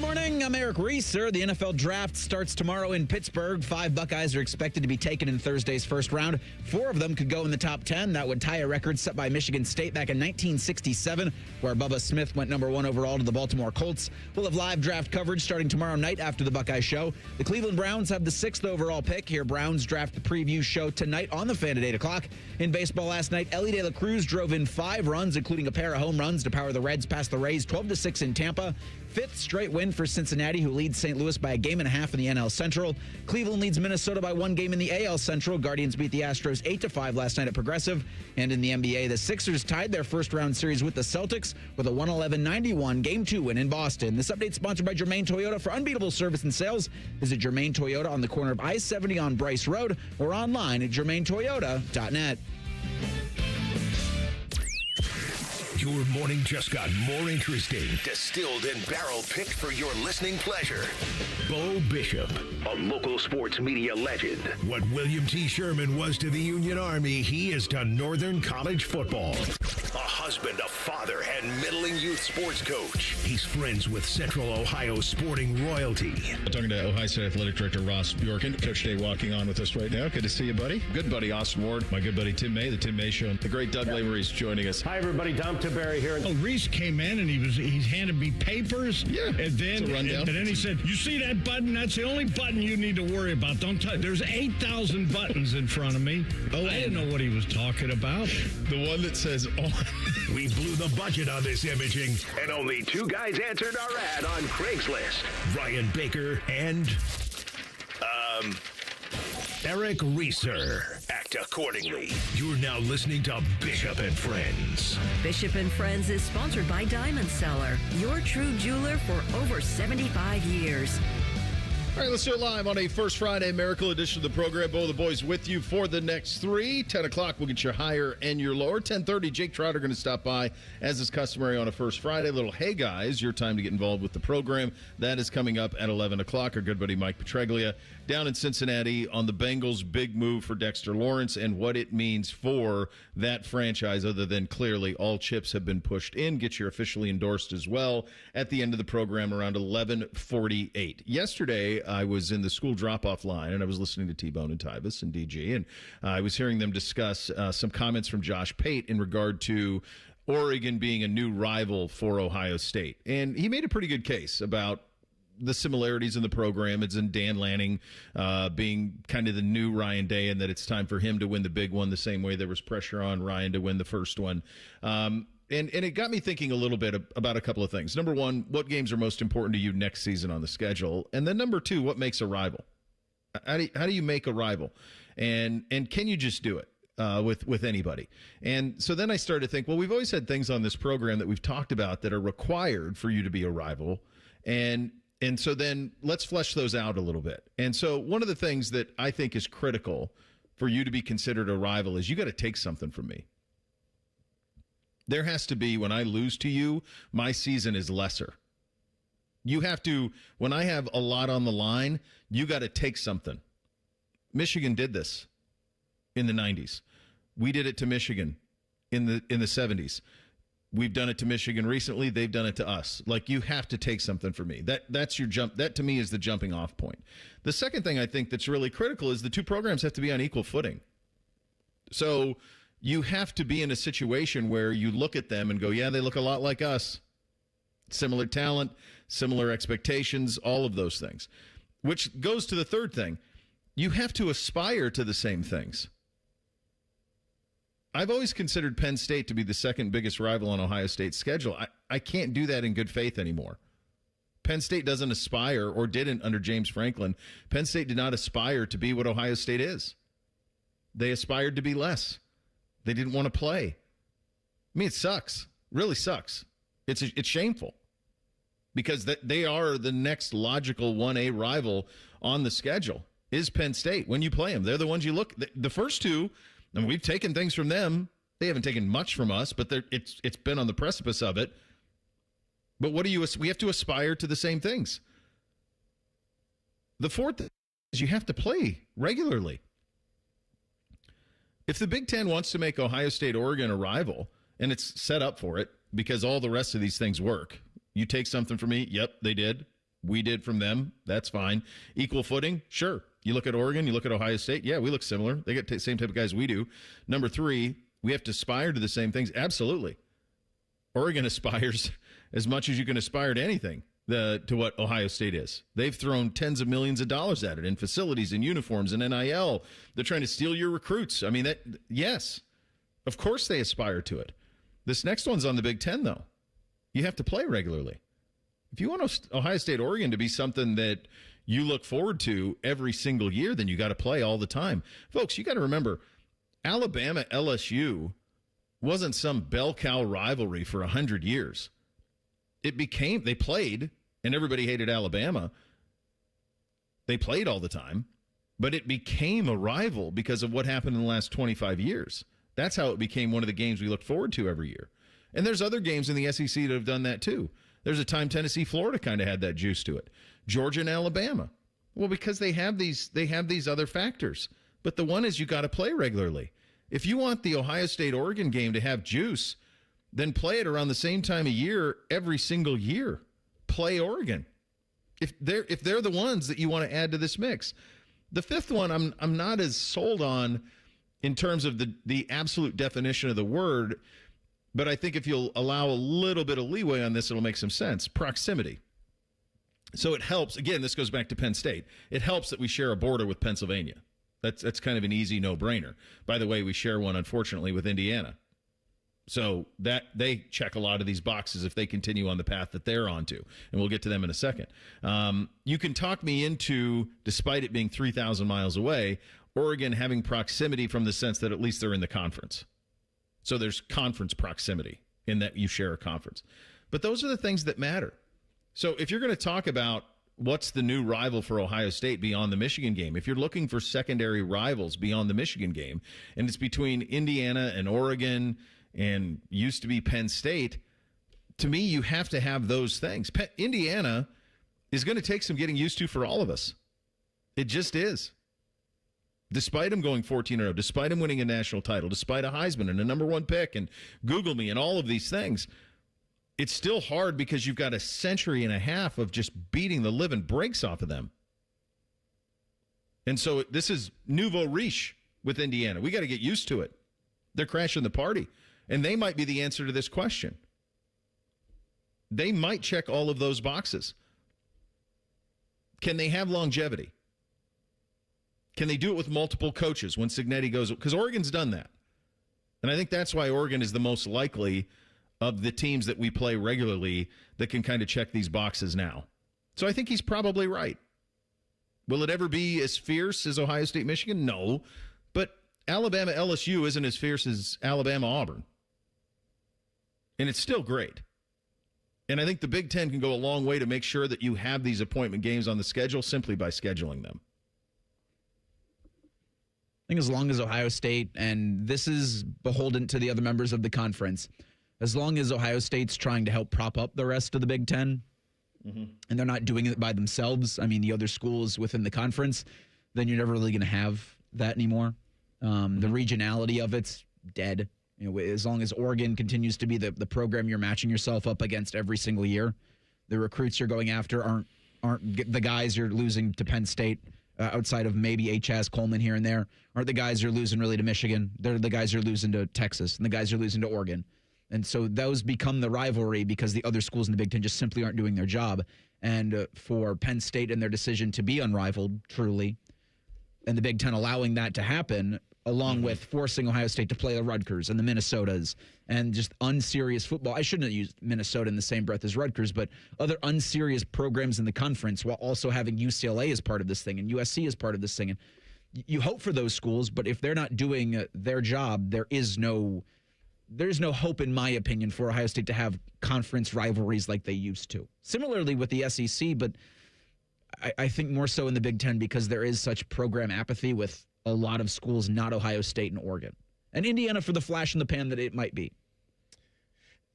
morning. I'm Eric Reeser. The NFL draft starts tomorrow in Pittsburgh. 5 Buckeyes are expected to be taken in Thursday's first round. 4 of them could go in the top 10. That would tie a record set by Michigan State back in 1967, where Bubba Smith went number 1 overall to the Baltimore Colts. We'll have live draft coverage starting tomorrow night after the Buckeye show. The Cleveland Browns have the 6th overall pick. Hear Browns draft preview show tonight on the Fan at 8 o'clock. In baseball last night, Ellie De La Cruz drove in 5 runs, including a pair of home runs to power the Reds past the Rays 12-6 in Tampa. 5th straight win for Cincinnati, who leads St. Louis by a game and a half in the NL Central. Cleveland leads Minnesota by 1 game in the AL Central. Guardians beat the Astros 8-5 last night at Progressive. And in the NBA, the Sixers tied their first-round series with the Celtics with a 111-91 Game 2 win in Boston. This update sponsored by Germain Toyota. For unbeatable service and sales, visit Germain Toyota on the corner of I-70 on Bryce Road or online at germaintoyota.net. Your morning just got more interesting. Distilled and barrel-picked for your listening pleasure. Bo Bishop, a local sports media legend. What William T. Sherman was to the Union Army, he is to Northern College football. A husband, a father, and middling youth sports coach. He's friends with Central Ohio sporting royalty. I'm talking to Ohio State Athletic Director Ross Bjorken. Coach Day walking on with us right now. Good to see you, buddy. Good buddy, Austin Ward. My good buddy, Tim May, the Tim May Show. The great Doug Lavery is joining us. Hi, everybody. Dom Barry here. Oh, Reese came in and he handed me papers. Yeah, and then it's a rundown. And then he said, "You see that button? That's the only button you need to worry about. Don't touch. There's 8,000 buttons in front of me." Oh, I didn't know what he was talking about. The one that says on. We blew the budget on this imaging, and only 2 guys answered our ad on Craigslist. Ryan Baker and Eric Reeser. Act accordingly. You're now listening to Bishop and Friends. Bishop and Friends is sponsored by Diamond Seller, your true jeweler for over 75 years. All right, let's do it live on a First Friday Miracle edition of the program. Bo the boys with you for the next 3. 10 o'clock, we'll get your higher and your lower. 10:30, Jake Trotter going to stop by, as is customary on a First Friday. A little, hey, guys, your time to get involved with the program. That is coming up at 11 o'clock. Our good buddy Mike Petraglia down in Cincinnati on the Bengals' big move for Dexter Lawrence and what it means for that franchise, other than clearly all chips have been pushed in. Get your officially endorsed as well at the end of the program around 11:48. Yesterday, I was in the school drop-off line, and I was listening to T-Bone and Tyvis and DG, and I was hearing them discuss some comments from Josh Pate in regard to Oregon being a new rival for Ohio State. And he made a pretty good case about the similarities in the program. It's in Dan Lanning being kind of the new Ryan Day, and that it's time for him to win the big one the same way there was pressure on Ryan to win the first one. And it got me thinking a little bit about a couple of things. Number one, what games are most important to you next season on the schedule? And then number 2, what makes a rival? How do you make a rival? And can you just do it with anybody? And so then I started to think, well, we've always had things on this program that we've talked about that are required for you to be a rival. And so then let's flesh those out a little bit. And so one of the things that I think is critical for you to be considered a rival is you got to take something from me. There has to be, when I lose to you, my season is lesser. You have to, when I have a lot on the line, you got to take something. Michigan did this in the 90s. We did it to Michigan in the 70s. We've done it to Michigan recently. They've done it to us. Like, you have to take something from me. That's your jump. That, to me, is the jumping off point. The second thing I think that's really critical is the 2 programs have to be on equal footing. So you have to be in a situation where you look at them and go, yeah, they look a lot like us. Similar talent, similar expectations, all of those things. Which goes to the third thing. You have to aspire to the same things. I've always considered Penn State to be the second biggest rival on Ohio State's schedule. I can't do that in good faith anymore. Penn State doesn't aspire, or didn't under James Franklin. Penn State did not aspire to be what Ohio State is. They aspired to be less. They didn't want to play. I mean, it sucks. Really sucks. It's shameful because they are the next logical 1A rival on the schedule is Penn State. When you play them, they're the ones you look. The first 2, and we've taken things from them. They haven't taken much from us, but it's been on the precipice of it. But we have to aspire to the same things. The fourth is you have to play regularly. If the Big Ten wants to make Ohio State, Oregon a rival, and it's set up for it because all the rest of these things work, you take something from me, yep, they did. we did from them. That's fine. Equal footing, sure. You look at Oregon, you look at Ohio State. Yeah, we look similar. They get the same type of guys we do. Number 3, we have to aspire to the same things. Absolutely. Oregon aspires as much as you can aspire to anything to what Ohio State is. They've thrown tens of millions of dollars at it in facilities and uniforms and NIL. They're trying to steal your recruits. I mean, yes, of course they aspire to it. This next one's on the Big Ten, though. You have to play regularly. If you want Ohio State, Oregon to be something that you look forward to every single year, then you got to play all the time. Folks, you got to remember, Alabama LSU wasn't some bell cow rivalry for 100 years. They played, and everybody hated Alabama. They played all the time, but it became a rival because of what happened in the last 25 years. That's how it became one of the games we look forward to every year. And there's other games in the SEC that have done that too. There's a time Tennessee, Florida kind of had that juice to it. Georgia and Alabama. Well, because they have these other factors. But the one is you got to play regularly. If you want the Ohio State Oregon game to have juice, then play it around the same time of year every single year. Play Oregon. If they're the ones that you want to add to this mix. The fifth one I'm not as sold on in terms of the absolute definition of the word, but I think if you'll allow a little bit of leeway on this, it'll make some sense. Proximity. So it helps. Again, this goes back to Penn State. It helps that we share a border with Pennsylvania. That's kind of an easy no-brainer. By the way, we share one, unfortunately, with Indiana. So that they check a lot of these boxes if they continue on the path that they're onto. And we'll get to them in a second. You can talk me into, despite it being 3,000 miles away, Oregon having proximity from the sense that at least they're in the conference. So there's conference proximity in that you share a conference. But those are the things that matter. So if you're going to talk about what's the new rival for Ohio State beyond the Michigan game, if you're looking for secondary rivals beyond the Michigan game, and it's between Indiana and Oregon and used to be Penn State, to me, you have to have those things. Indiana is going to take some getting used to for all of us. It just is. Despite him going 14-0, despite him winning a national title, despite a Heisman and a number 1 pick and Google me and all of these things, it's still hard because you've got a century and a half of just beating the living breaks off of them. And so this is nouveau riche with Indiana. We got to get used to it. They're crashing the party. And they might be the answer to this question. They might check all of those boxes. Can they have longevity? Can they do it with multiple coaches when Cignetti goes? Because Oregon's done that. And I think that's why Oregon is the most likely of the teams that we play regularly that can kind of check these boxes now. So I think he's probably right. Will it ever be as fierce as Ohio State, Michigan? No. But Alabama, LSU isn't as fierce as Alabama, Auburn. And it's still great. And I think the Big Ten can go a long way to make sure that you have these appointment games on the schedule simply by scheduling them. I think as long as Ohio State, and this is beholden to the other members of the conference, as long as Ohio State's trying to help prop up the rest of the Big Ten, and they're not doing it by themselves, I mean, the other schools within the conference, then you're never really going to have that anymore. The regionality of it's dead. You know, as long as Oregon continues to be the program you're matching yourself up against every single year, the recruits you're going after aren't the guys you're losing to Penn State. Outside of maybe Chaz Coleman here and there, aren't the guys you're losing really to Michigan. They're the guys you're losing to Texas, and the guys you're losing to Oregon. And so those become the rivalry because the other schools in the Big Ten just simply aren't doing their job. And for Penn State and their decision to be unrivaled, truly, and the Big Ten allowing that to happen, along with forcing Ohio State to play the Rutgers and the Minnesotas and just unserious football. I shouldn't have used Minnesota in the same breath as Rutgers, but other unserious programs in the conference while also having UCLA as part of this thing and USC as part of this thing. And you hope for those schools, but if they're not doing their job, there's no hope, in my opinion, for Ohio State to have conference rivalries like they used to. Similarly with the SEC, but I think more so in the Big Ten because there is such program apathy with a lot of schools, not Ohio State and Oregon. And Indiana for the flash in the pan that it might be.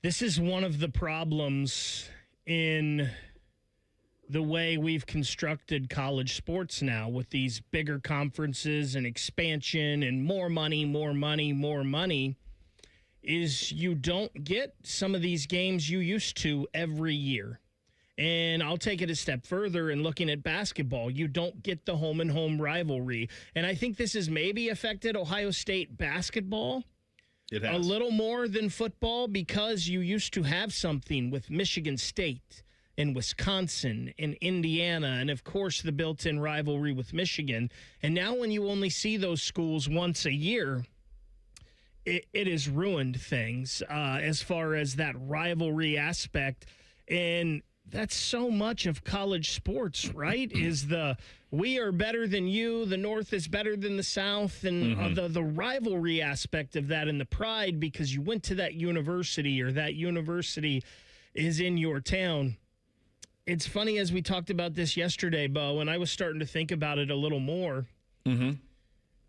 This is one of the problems in the way we've constructed college sports now with these bigger conferences and expansion and more money, is you don't get some of these games you used to every year. And I'll take it a step further in looking at basketball. You don't get the home-and-home rivalry. And I think this has maybe affected Ohio State basketball It has. a little more than football, because you used to have something with Michigan State and Wisconsin and Indiana, and, of course, the built-in rivalry with Michigan. And now when you only see those schools once a year, it has ruined things as far as that rivalry aspect. And that's so much of college sports, right? Is we are better than you, the North is better than the South, and the rivalry aspect of that, and the pride because you went to that university or that university is in your town. It's funny, as we talked about this yesterday, Bo, and I was starting to think about it a little more.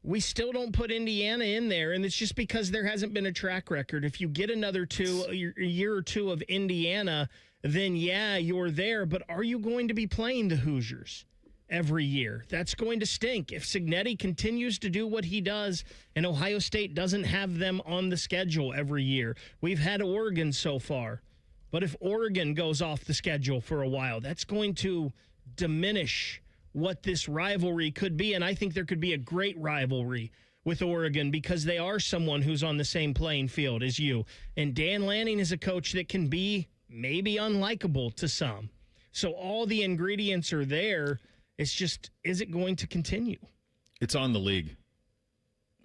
We still don't put Indiana in there, and it's just because there hasn't been a track record. If you get another a year or two of Indiana, then yeah, you're there. But are you going to be playing the Hoosiers every year? That's going to stink. If Cignetti continues to do what he does and Ohio State doesn't have them on the schedule every year, we've had Oregon so far. But if Oregon goes off the schedule for a while, that's going to diminish what this rivalry could be. And I think there could be a great rivalry with Oregon because they are someone who's on the same playing field as you. And Dan Lanning is a coach that can be maybe unlikable to some. So all the ingredients are there. It's just, is it going to continue? It's on the league,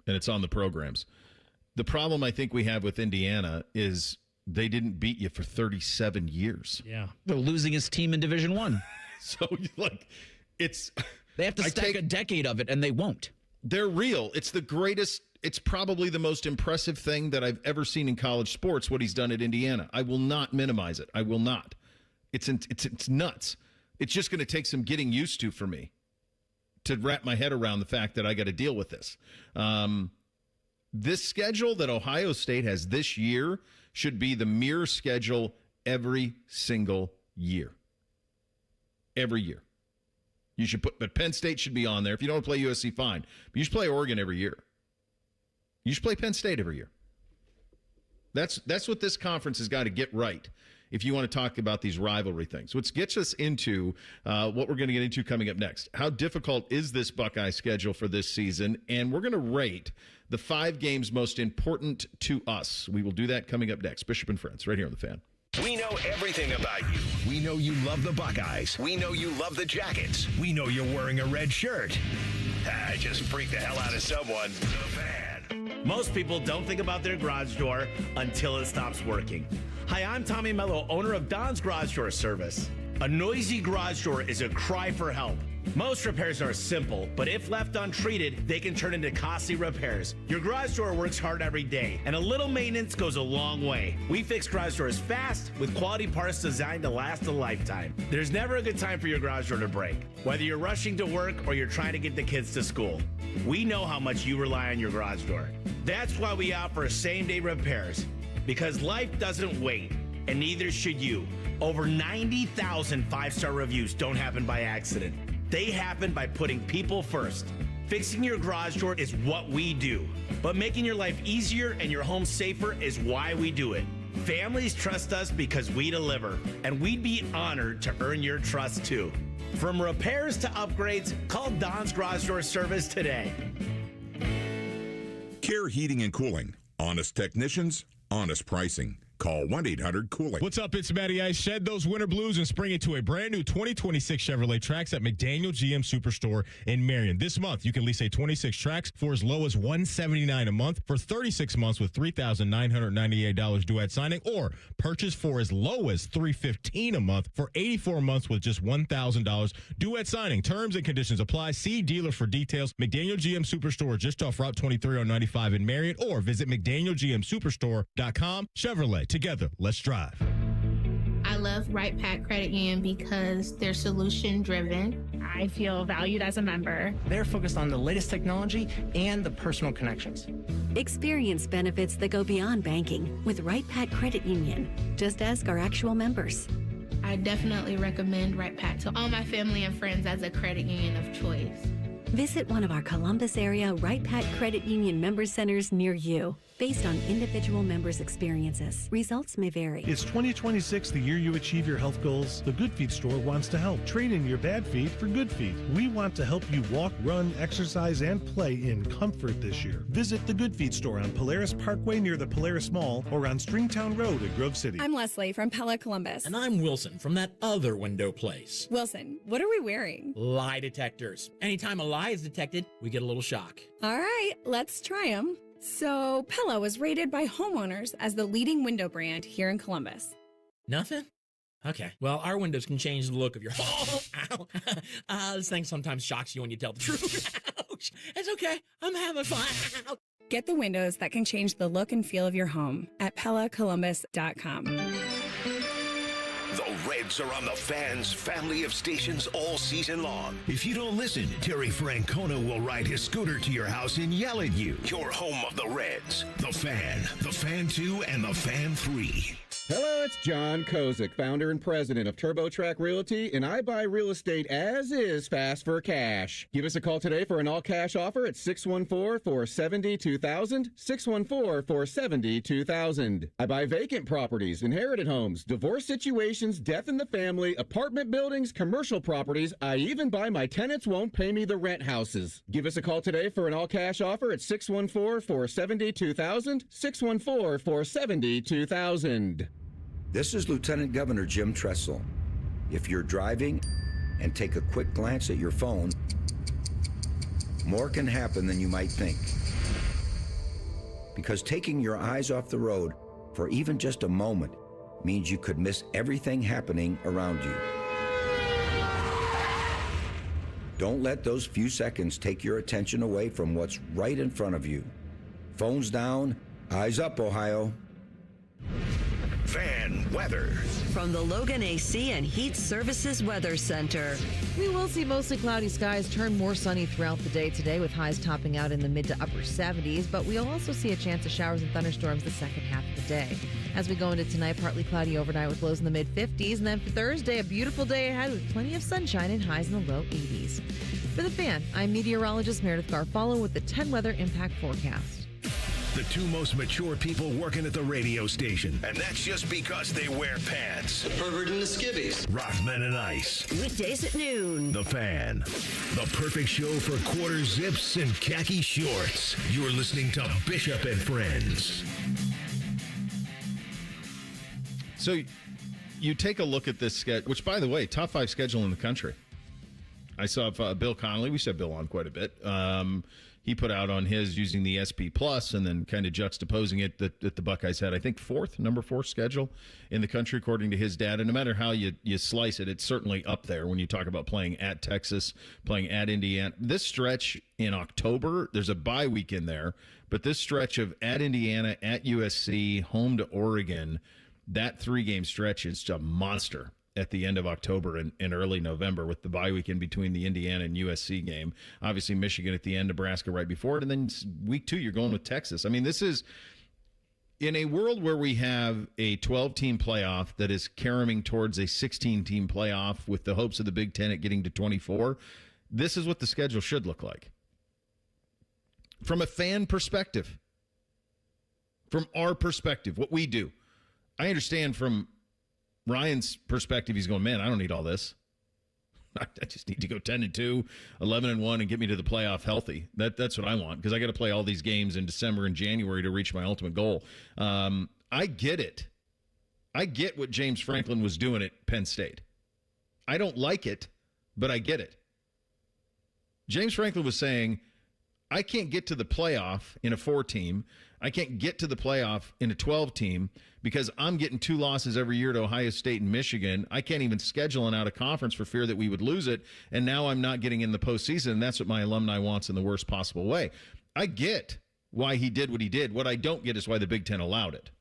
and it's on the programs. The problem I think we have with Indiana is they didn't beat you for 37 years. Yeah. They're losing his team in Division I. So, They have to stack a decade of it, and they won't. They're real. It's the greatest. It's probably the most impressive thing that I've ever seen in college sports, what he's done at Indiana. I will not minimize it. I will not. It's nuts. It's just going to take some getting used to for me to wrap my head around the fact that I got to deal with this. This schedule that Ohio State has this year should be the mirror schedule every single year. Every year. You should but Penn State should be on there. If you don't play USC, fine. But you should play Oregon every year. You should play Penn State every year. That's what this conference has got to get right if you want to talk about these rivalry things, which gets us into what we're going to get into coming up next. How difficult is this Buckeye schedule for this season? And we're going to rate the 5 games most important to us. We will do that coming up next. Bishop and Friends, right here on The Fan. We know everything about you. We know you love the Buckeyes. We know you love the Jackets. We know you're wearing a red shirt. I just freaked the hell out of someone. The Fan. Most people don't think about their garage door until it stops working. Hi, I'm Tommy Mello, owner of Don's Garage Door Service. A noisy garage door is a cry for help. Most repairs are simple, but if left untreated, they can turn into costly repairs. Your garage door works hard every day, and a little maintenance goes a long way. We fix garage doors fast with quality parts designed to last a lifetime. There's never a good time for your garage door to break, whether you're rushing to work or you're trying to get the kids to school. We know how much you rely on your garage door. That's why we offer same-day repairs, because life doesn't wait, and neither should you. Over 90,000 5-star reviews don't happen by accident. They happen by putting people first. Fixing your garage door is what we do, but making your life easier and your home safer is why we do it. Families trust us because we deliver, and we'd be honored to earn your trust too. From repairs to upgrades, call Don's Garage Door Service today. Care Heating and Cooling. Honest technicians, honest pricing. Call 1-800-COOLING. What's up? It's Matty Ice. Shed those winter blues and spring into a brand new 2026 Chevrolet Trax at McDaniel GM Superstore in Marion. This month, you can lease a 26 Trax for as low as $179 a month for 36 months with $3,998 due at signing, or purchase for as low as $315 a month for 84 months with just $1,000 due at signing. Terms and conditions apply. See dealer for details. McDaniel GM Superstore just off Route 23 on 95 in Marion, or visit McDanielGMSuperstore.com. Chevrolet. Together, let's drive. I love Right Pack Credit Union because they're solution driven. I feel valued as a member. They're focused on the latest technology and the personal connections. Experience benefits that go beyond banking with Right Pack Credit Union. Just ask our actual members. I definitely recommend Right Pack to all my family and friends as a credit union of choice. Visit one of our Columbus area Right Pat Credit Union member centers near you. Based on individual members' experiences, results may vary. Is 2026 the year you achieve your health goals? The Good Feet store wants to help. Trade in your bad feet for good feet. We want to help you walk, run, exercise, and play in comfort this year. Visit the Good Feet store on Polaris Parkway near the Polaris Mall or on Stringtown Road in Grove City. I'm Leslie from Pella Columbus. And I'm Wilson from that other window place. Wilson, what are we wearing? Lie detectors. Anytime a lie is detected, we get a little shock. All right, let's try them. So, Pella was rated by homeowners as the leading window brand here in Columbus. Nothing? Okay. Well, our windows can change the look of your home. Ow. This thing sometimes shocks you when you tell the truth. Ouch. It's okay. I'm having fun. Get the windows that can change the look and feel of your home at PellaColumbus.com. The Reds are on the Fan's family of stations all season long. If you don't listen, Terry Francona will ride his scooter to your house and yell at you. Your home of the Reds. The Fan 2, and the Fan 3. Hello, it's John Kozik, founder and president of TurboTrack Realty, and I buy real estate as is fast for cash. Give us a call today for an all-cash offer at 614-470-2000, 614-470-2000. I buy vacant properties, inherited homes, divorce situations, death in the family, apartment buildings, commercial properties. I even buy my tenants won't pay me the rent houses. Give us a call today for an all-cash offer at 614-470-2000, 614-470-2000. This is Lieutenant Governor Jim Tressel. If you're driving and take a quick glance at your phone, more can happen than you might think. Because taking your eyes off the road for even just a moment means you could miss everything happening around you. Don't let those few seconds take your attention away from what's right in front of you. Phones down, eyes up, Ohio. Fan weather. From the Logan AC and Heat Services Weather Center. We will see mostly cloudy skies turn more sunny throughout the day today, with highs topping out in the mid to upper 70s, but we'll also see a chance of showers and thunderstorms the second half of the day. As we go into tonight, partly cloudy overnight with lows in the mid 50s, and then for Thursday, a beautiful day ahead with plenty of sunshine and highs in the low 80s. For the Fan, I'm meteorologist Meredith Garfalo with the 10 Weather Impact Forecast. The two most mature people working at the radio station. And that's just because they wear pants. The pervert and the skivvies. Rothman and Ice. Weekdays at noon. The Fan. The perfect show for quarter zips and khaki shorts. You're listening to Bishop and Friends. So you take a look at this schedule, which, by the way, top 5 schedule in the country. I saw Bill Connolly. We said Bill on quite a bit. He put out on his using the SP Plus and then kind of juxtaposing it that the Buckeyes had, I think, number 4 schedule in the country, according to his data. No matter how you slice it, it's certainly up there when you talk about playing at Texas, playing at Indiana. This stretch in October, there's a bye week in there, but this stretch of at Indiana, at USC, home to Oregon, that 3-game stretch is a monster at the end of October and early November, with the bye week in between the Indiana and USC game. Obviously, Michigan at the end, Nebraska right before it, and then week 2, you're going with Texas. I mean, this is in a world where we have a 12-team playoff that is caroming towards a 16-team playoff with the hopes of the Big Ten at getting to 24. This is what the schedule should look like. From a fan perspective, from our perspective, what we do. I understand from Ryan's perspective, he's going, man, I don't need all this. I just need to go 10-2, 11-1, and get me to the playoff healthy. That's what I want, because I got to play all these games in December and January to reach my ultimate goal. I get it. I get what James Franklin was doing at Penn State. I don't like it, but I get it. James Franklin was saying, I can't get to the playoff in a 4-team. I can't get to the playoff in a 12-team because I'm getting 2 losses every year to Ohio State and Michigan. I can't even schedule an out-of-conference for fear that we would lose it, and now I'm not getting in the postseason, and that's what my alumni wants in the worst possible way. I get why he did what he did. What I don't get is why the Big Ten allowed it.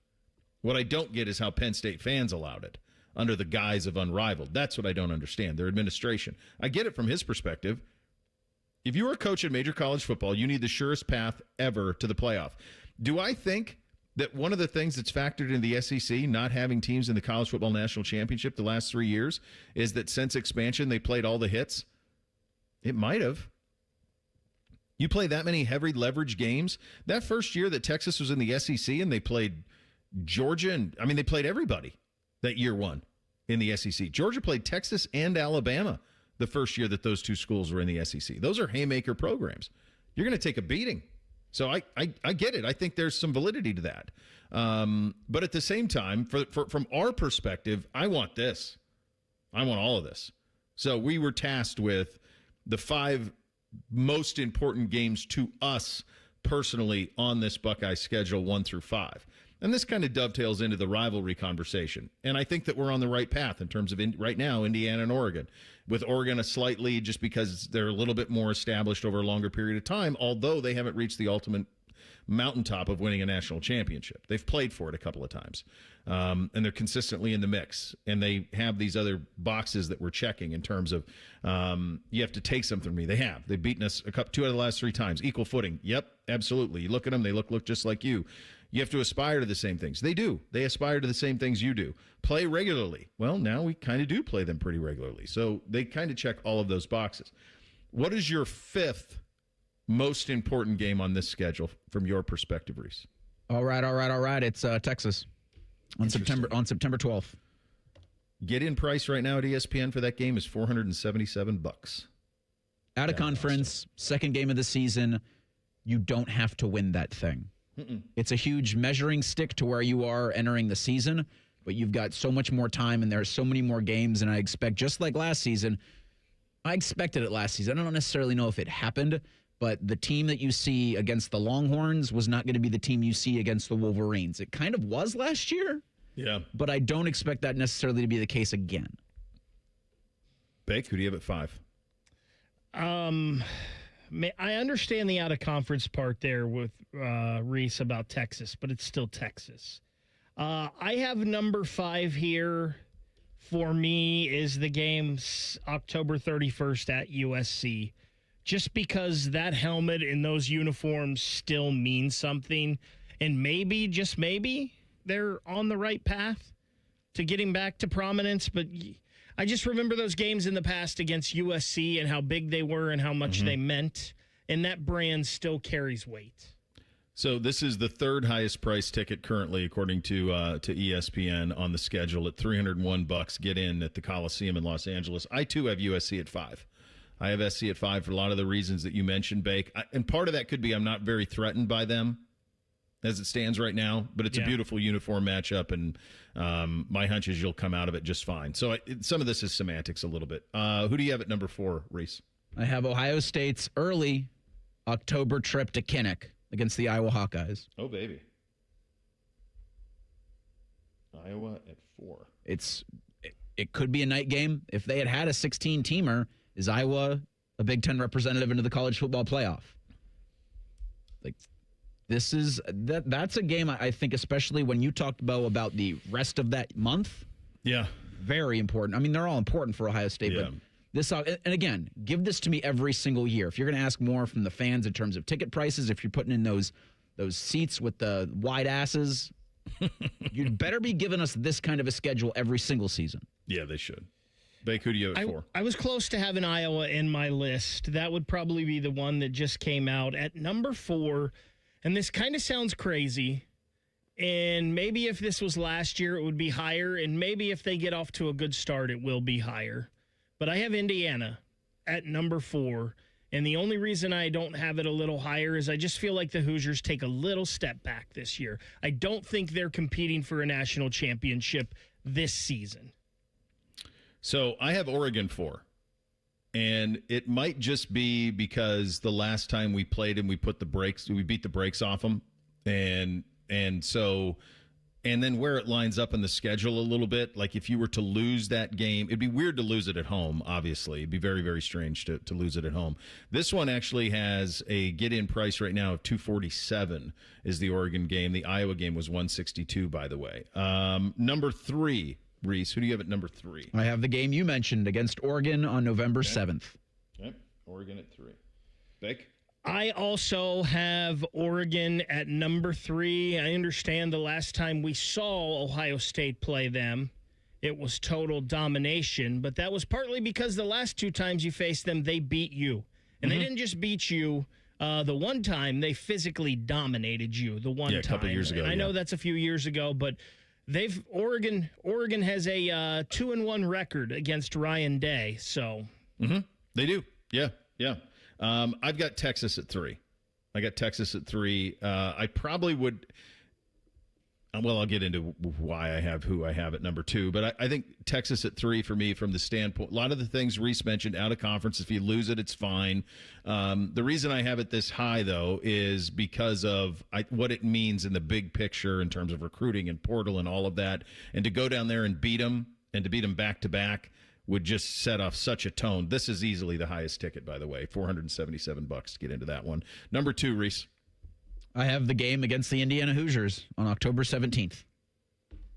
What I don't get is how Penn State fans allowed it under the guise of unrivaled. That's what I don't understand, their administration. I get it from his perspective. If you are a coach in major college football, you need the surest path ever to the playoff. Do I think that one of the things that's factored in the SEC, not having teams in the College Football National Championship the last 3 years, is that since expansion they played all the hits? It might have. You play that many heavy leverage games. That first year that Texas was in the SEC and they played Georgia, and they played everybody that year one in the SEC. Georgia played Texas and Alabama the first year that those two schools were in the SEC. Those are haymaker programs. You're going to take a beating. So I get it. I think there's some validity to that. But at the same time, from our perspective, I want this. I want all of this. So we were tasked with the 5 most important games to us personally on this Buckeye schedule, 1 through 5. And this kind of dovetails into the rivalry conversation. And I think that we're on the right path in terms of right now, Indiana and Oregon. With Oregon a slight lead just because they're a little bit more established over a longer period of time, although they haven't reached the ultimate mountaintop of winning a national championship. They've played for it a couple of times. And they're consistently in the mix. And they have these other boxes that we're checking in terms of you have to take something from me. They have. They've beaten us 2 out of the last 3 times. Equal footing. Yep, absolutely. You look at them, they look just like you. You have to aspire to the same things. They do. They aspire to the same things you do. Play regularly. Well, now we kind of do play them pretty regularly. So they kind of check all of those boxes. What is your 5th most important game on this schedule from your perspective, Reese? All right. It's Texas on September 12th. Get-in price right now at ESPN for that game is $477. Out of conference, second game of the season. You don't have to win that thing. It's a huge measuring stick to where you are entering the season, but you've got so much more time and there are so many more games, and I expect, just like last season, I expected it last season. I don't necessarily know if it happened, but the team that you see against the Longhorns was not going to be the team you see against the Wolverines. It kind of was last year, but I don't expect that necessarily to be the case again. Bake, who do you have at 5? I understand the out-of-conference part there with Reese about Texas, but it's still Texas. I have number 5 here. For me, is the game October 31st at USC. Just because that helmet and those uniforms still mean something. And maybe, just maybe, they're on the right path to getting back to prominence. But I just remember those games in the past against USC and how big they were and how much they meant. And that brand still carries weight. So this is the 3rd highest priced ticket currently, according to ESPN, on the schedule at $301. Get in at the Coliseum in Los Angeles. I, too, have USC at 5. I have SC at 5 for a lot of the reasons that you mentioned, Bake. And part of that could be I'm not very threatened by them as it stands right now, but it's a beautiful uniform matchup, and my hunch is you'll come out of it just fine. So some of this is semantics a little bit. Who do you have at number 4, Reese? I have Ohio State's early October trip to Kinnick against the Iowa Hawkeyes. Oh, baby. Iowa at 4. It could be a night game. If they had a 16-teamer, is Iowa a Big Ten representative into the college football playoff? That's a game I think, especially when you talked, Bo, about the rest of that month. Yeah. Very important. I mean, they're all important for Ohio State, but this, and again, give this to me every single year. If you're going to ask more from the fans in terms of ticket prices, if you're putting in those seats with the wide asses, you'd better be giving us this kind of a schedule every single season. Yeah, they should. Bake, who do you have at 4? I was close to having Iowa in my list. That would probably be the one that just came out at number 4. And this kind of sounds crazy. And maybe if this was last year, it would be higher. And maybe if they get off to a good start, it will be higher. But I have Indiana at number 4. And the only reason I don't have it a little higher is I just feel like the Hoosiers take a little step back this year. I don't think they're competing for a national championship this season. So I have Oregon 4. And it might just be because the last time we played him, we beat the brakes off him. And then where it lines up in the schedule a little bit, like if you were to lose that game, it'd be weird to lose it at home, obviously. It'd be very, very strange to lose it at home. This one actually has a get-in price right now of $247 is the Oregon game. The Iowa game was $162, by the way. Number 3. Reese, who do you have at number 3? I have the game you mentioned against Oregon on November 7th. Okay, Oregon at 3. Beck? I also have Oregon at number 3. I understand the last time we saw Ohio State play them, it was total domination, but that was partly because the last 2 times you faced them, they beat you. And they didn't just beat you The one time they physically dominated you. The one time. a couple years ago. I know that's a few years ago, but Oregon has a 2-1 record against Ryan Day. So they do. Yeah. I've got Texas at 3. I probably would. Well, I'll get into why I have who I have at number 2, but I think Texas at 3 for me from the standpoint. A lot of the things Reese mentioned, out of conference. If you lose it, it's fine. The reason I have it this high, though, is because of what it means in the big picture in terms of recruiting and portal and all of that. And to go down there and beat them, and to beat them back to back, would just set off such a tone. This is easily the highest ticket, by the way, $477 to get into that one. Number 2, Reese. I have the game against the Indiana Hoosiers on October 17th.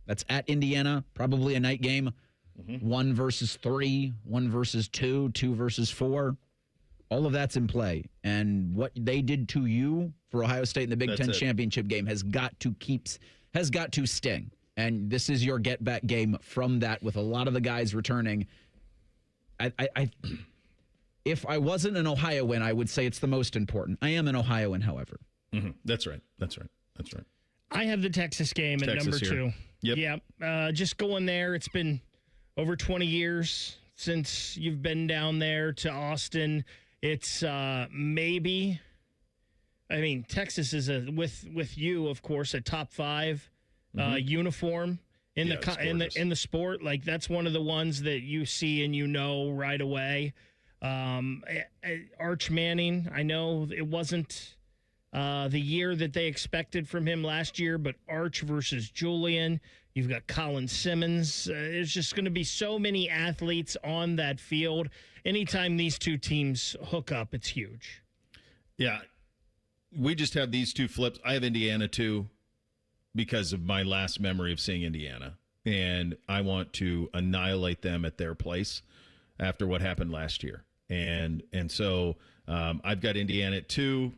That's at Indiana, probably a night game. 1 versus 3, 1 versus 2, 2 versus 4. All of that's in play. And what they did to you for Ohio State in the Big Ten championship game has got to sting. And this is your get-back game from that with a lot of the guys returning. If I wasn't an Ohioan, I would say it's the most important. I am an Ohioan, however. That's right. I have the Texas game at number 2. Yep. Yeah. Just going there. It's been over 20 years since you've been down there to Austin. It's maybe. I mean, Texas is with you, of course, a top 5 uniform in the sport. Like, that's one of the ones that you see and you know right away. Arch Manning. I know it wasn't the year that they expected from him last year, but Arch versus Julian. You've got Colin Simmons. There's just going to be so many athletes on that field. Anytime these two teams hook up, it's huge. Yeah. We just have these two flips. I have Indiana, too, because of my last memory of seeing Indiana. And I want to annihilate them at their place after what happened last year. And so I've got Indiana at 2.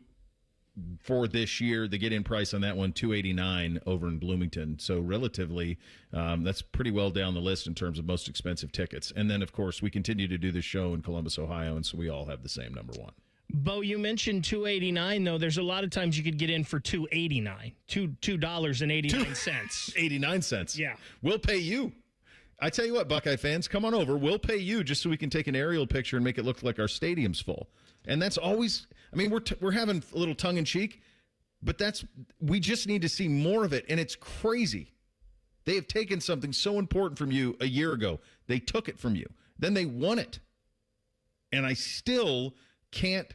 For this year, the get-in price on that one, $289 over in Bloomington. So relatively, that's pretty well down the list in terms of most expensive tickets. And then, of course, we continue to do the show in Columbus, Ohio, and so we all have the same number 1. Bo, you mentioned $289, though. There's a lot of times you could get in for $289, $2.89. 89 cents. Yeah. We'll pay you. I tell you what, Buckeye fans, come on over. We'll pay you just so we can take an aerial picture and make it look like our stadium's full. And that's always, I mean, we're having a little tongue-in-cheek, but we just need to see more of it, and it's crazy. They have taken something so important from you a year ago. They took it from you. Then they won it. And I still can't,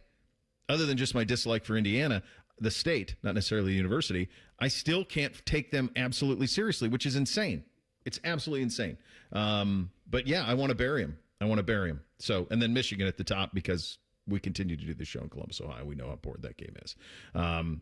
other than just my dislike for Indiana, the state, not necessarily the university, I still can't take them absolutely seriously, which is insane. It's absolutely insane. But, yeah, I want to bury him. So, and then Michigan at the top because we continue to do the show in Columbus, Ohio. We know how important that game is.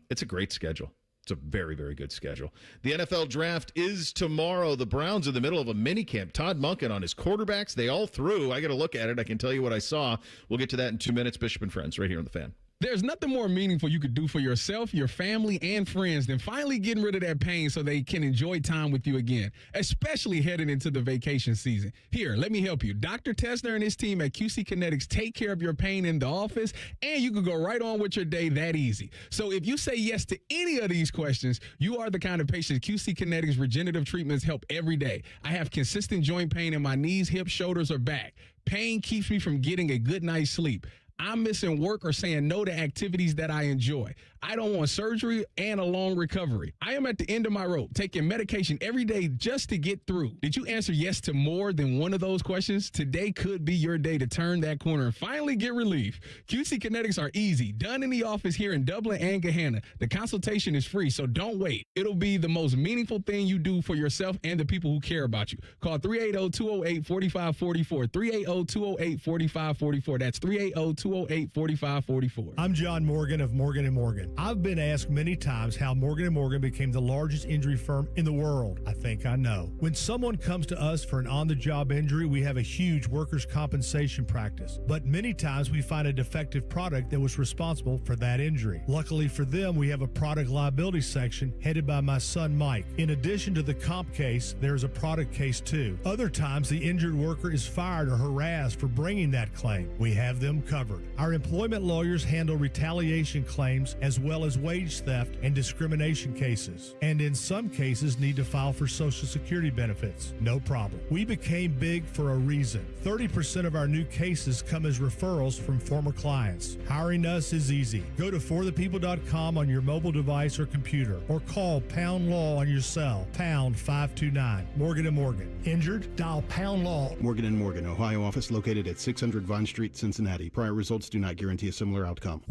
It's a great schedule. It's a very, very good schedule. The NFL draft is tomorrow. The Browns are in the middle of a mini camp. Todd Monkin on his quarterbacks. They all threw. I got to look at it. I can tell you what I saw. We'll get to that in 2 minutes. Bishop and Friends right here on The Fan. There's nothing more meaningful you could do for yourself, your family, and friends than finally getting rid of that pain so they can enjoy time with you again, especially heading into the vacation season. Here, let me help you. Dr. Tessner and his team at QC Kinetics take care of your pain in the office, and you can go right on with your day that easy. So if you say yes to any of these questions, you are the kind of patient QC Kinetics regenerative treatments help every day. I have consistent joint pain in my knees, hips, shoulders, or back. Pain keeps me from getting a good night's sleep. I'm missing work or saying no to activities that I enjoy. I don't want surgery and a long recovery. I am at the end of my rope, taking medication every day just to get through. Did you answer yes to more than one of those questions? Today could be your day to turn that corner and finally get relief. QC Kinetics are easy, done in the office here in Dublin and Gahanna. The consultation is free, so don't wait. It'll be the most meaningful thing you do for yourself and the people who care about you. Call 380-208-4544. 380-208-4544. That's 380-208-4544. I'm John Morgan of Morgan & Morgan. I've been asked many times how Morgan & Morgan became the largest injury firm in the world. I think I know. When someone comes to us for an on-the-job injury, we have a huge workers' compensation practice. But many times we find a defective product that was responsible for that injury. Luckily for them, we have a product liability section headed by my son Mike. In addition to the comp case, there's a product case too. Other times, the injured worker is fired or harassed for bringing that claim. We have them covered. covered. Our employment lawyers handle retaliation claims as well as wage theft and discrimination cases, and in some cases need to file for Social Security benefits. No problem. We became big for a reason. 30% of our new cases come as referrals from former clients. Hiring us is easy. Go to forthepeople.com on your mobile device or computer, or call Pound Law on your cell, pound 529. Morgan & Morgan. Injured? Dial Pound Law. Morgan & Morgan, Ohio office located at 600 Vine Street, Cincinnati. Prior results do not guarantee a similar outcome.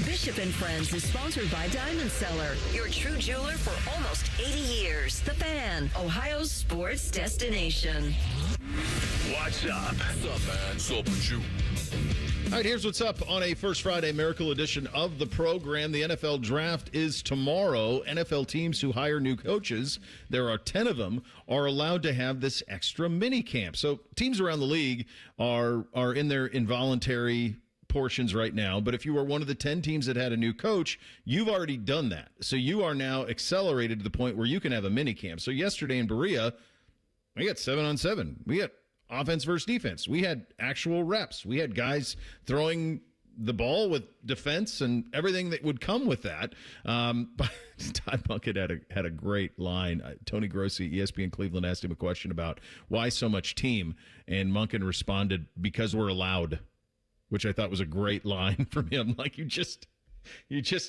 Bishop and Friends is sponsored by Diamond Seller, your true jeweler for almost 80 years. The Fan, Ohio's sports destination. What's up? What's up, man? What's up with you? All right, here's what's up on a First Friday Miracle edition of the program. The NFL Draft is tomorrow. NFL teams who hire new coaches, there are 10 of them, are allowed to have this extra mini camp. So teams around the league are in their involuntary portions right now, but if you are one of the 10 teams that had a new coach, you've already done that. So you are now accelerated to the point where you can have a mini camp. So yesterday in Berea, we got 7-on-7. We got offense versus defense. We had actual reps. We had guys throwing the ball with defense and everything that would come with that. But Todd Monkin had a great line. Tony Grossi, ESPN Cleveland, asked him a question about why so much team, and Monkin responded, because we're allowed, which I thought was a great line from him. Like, you just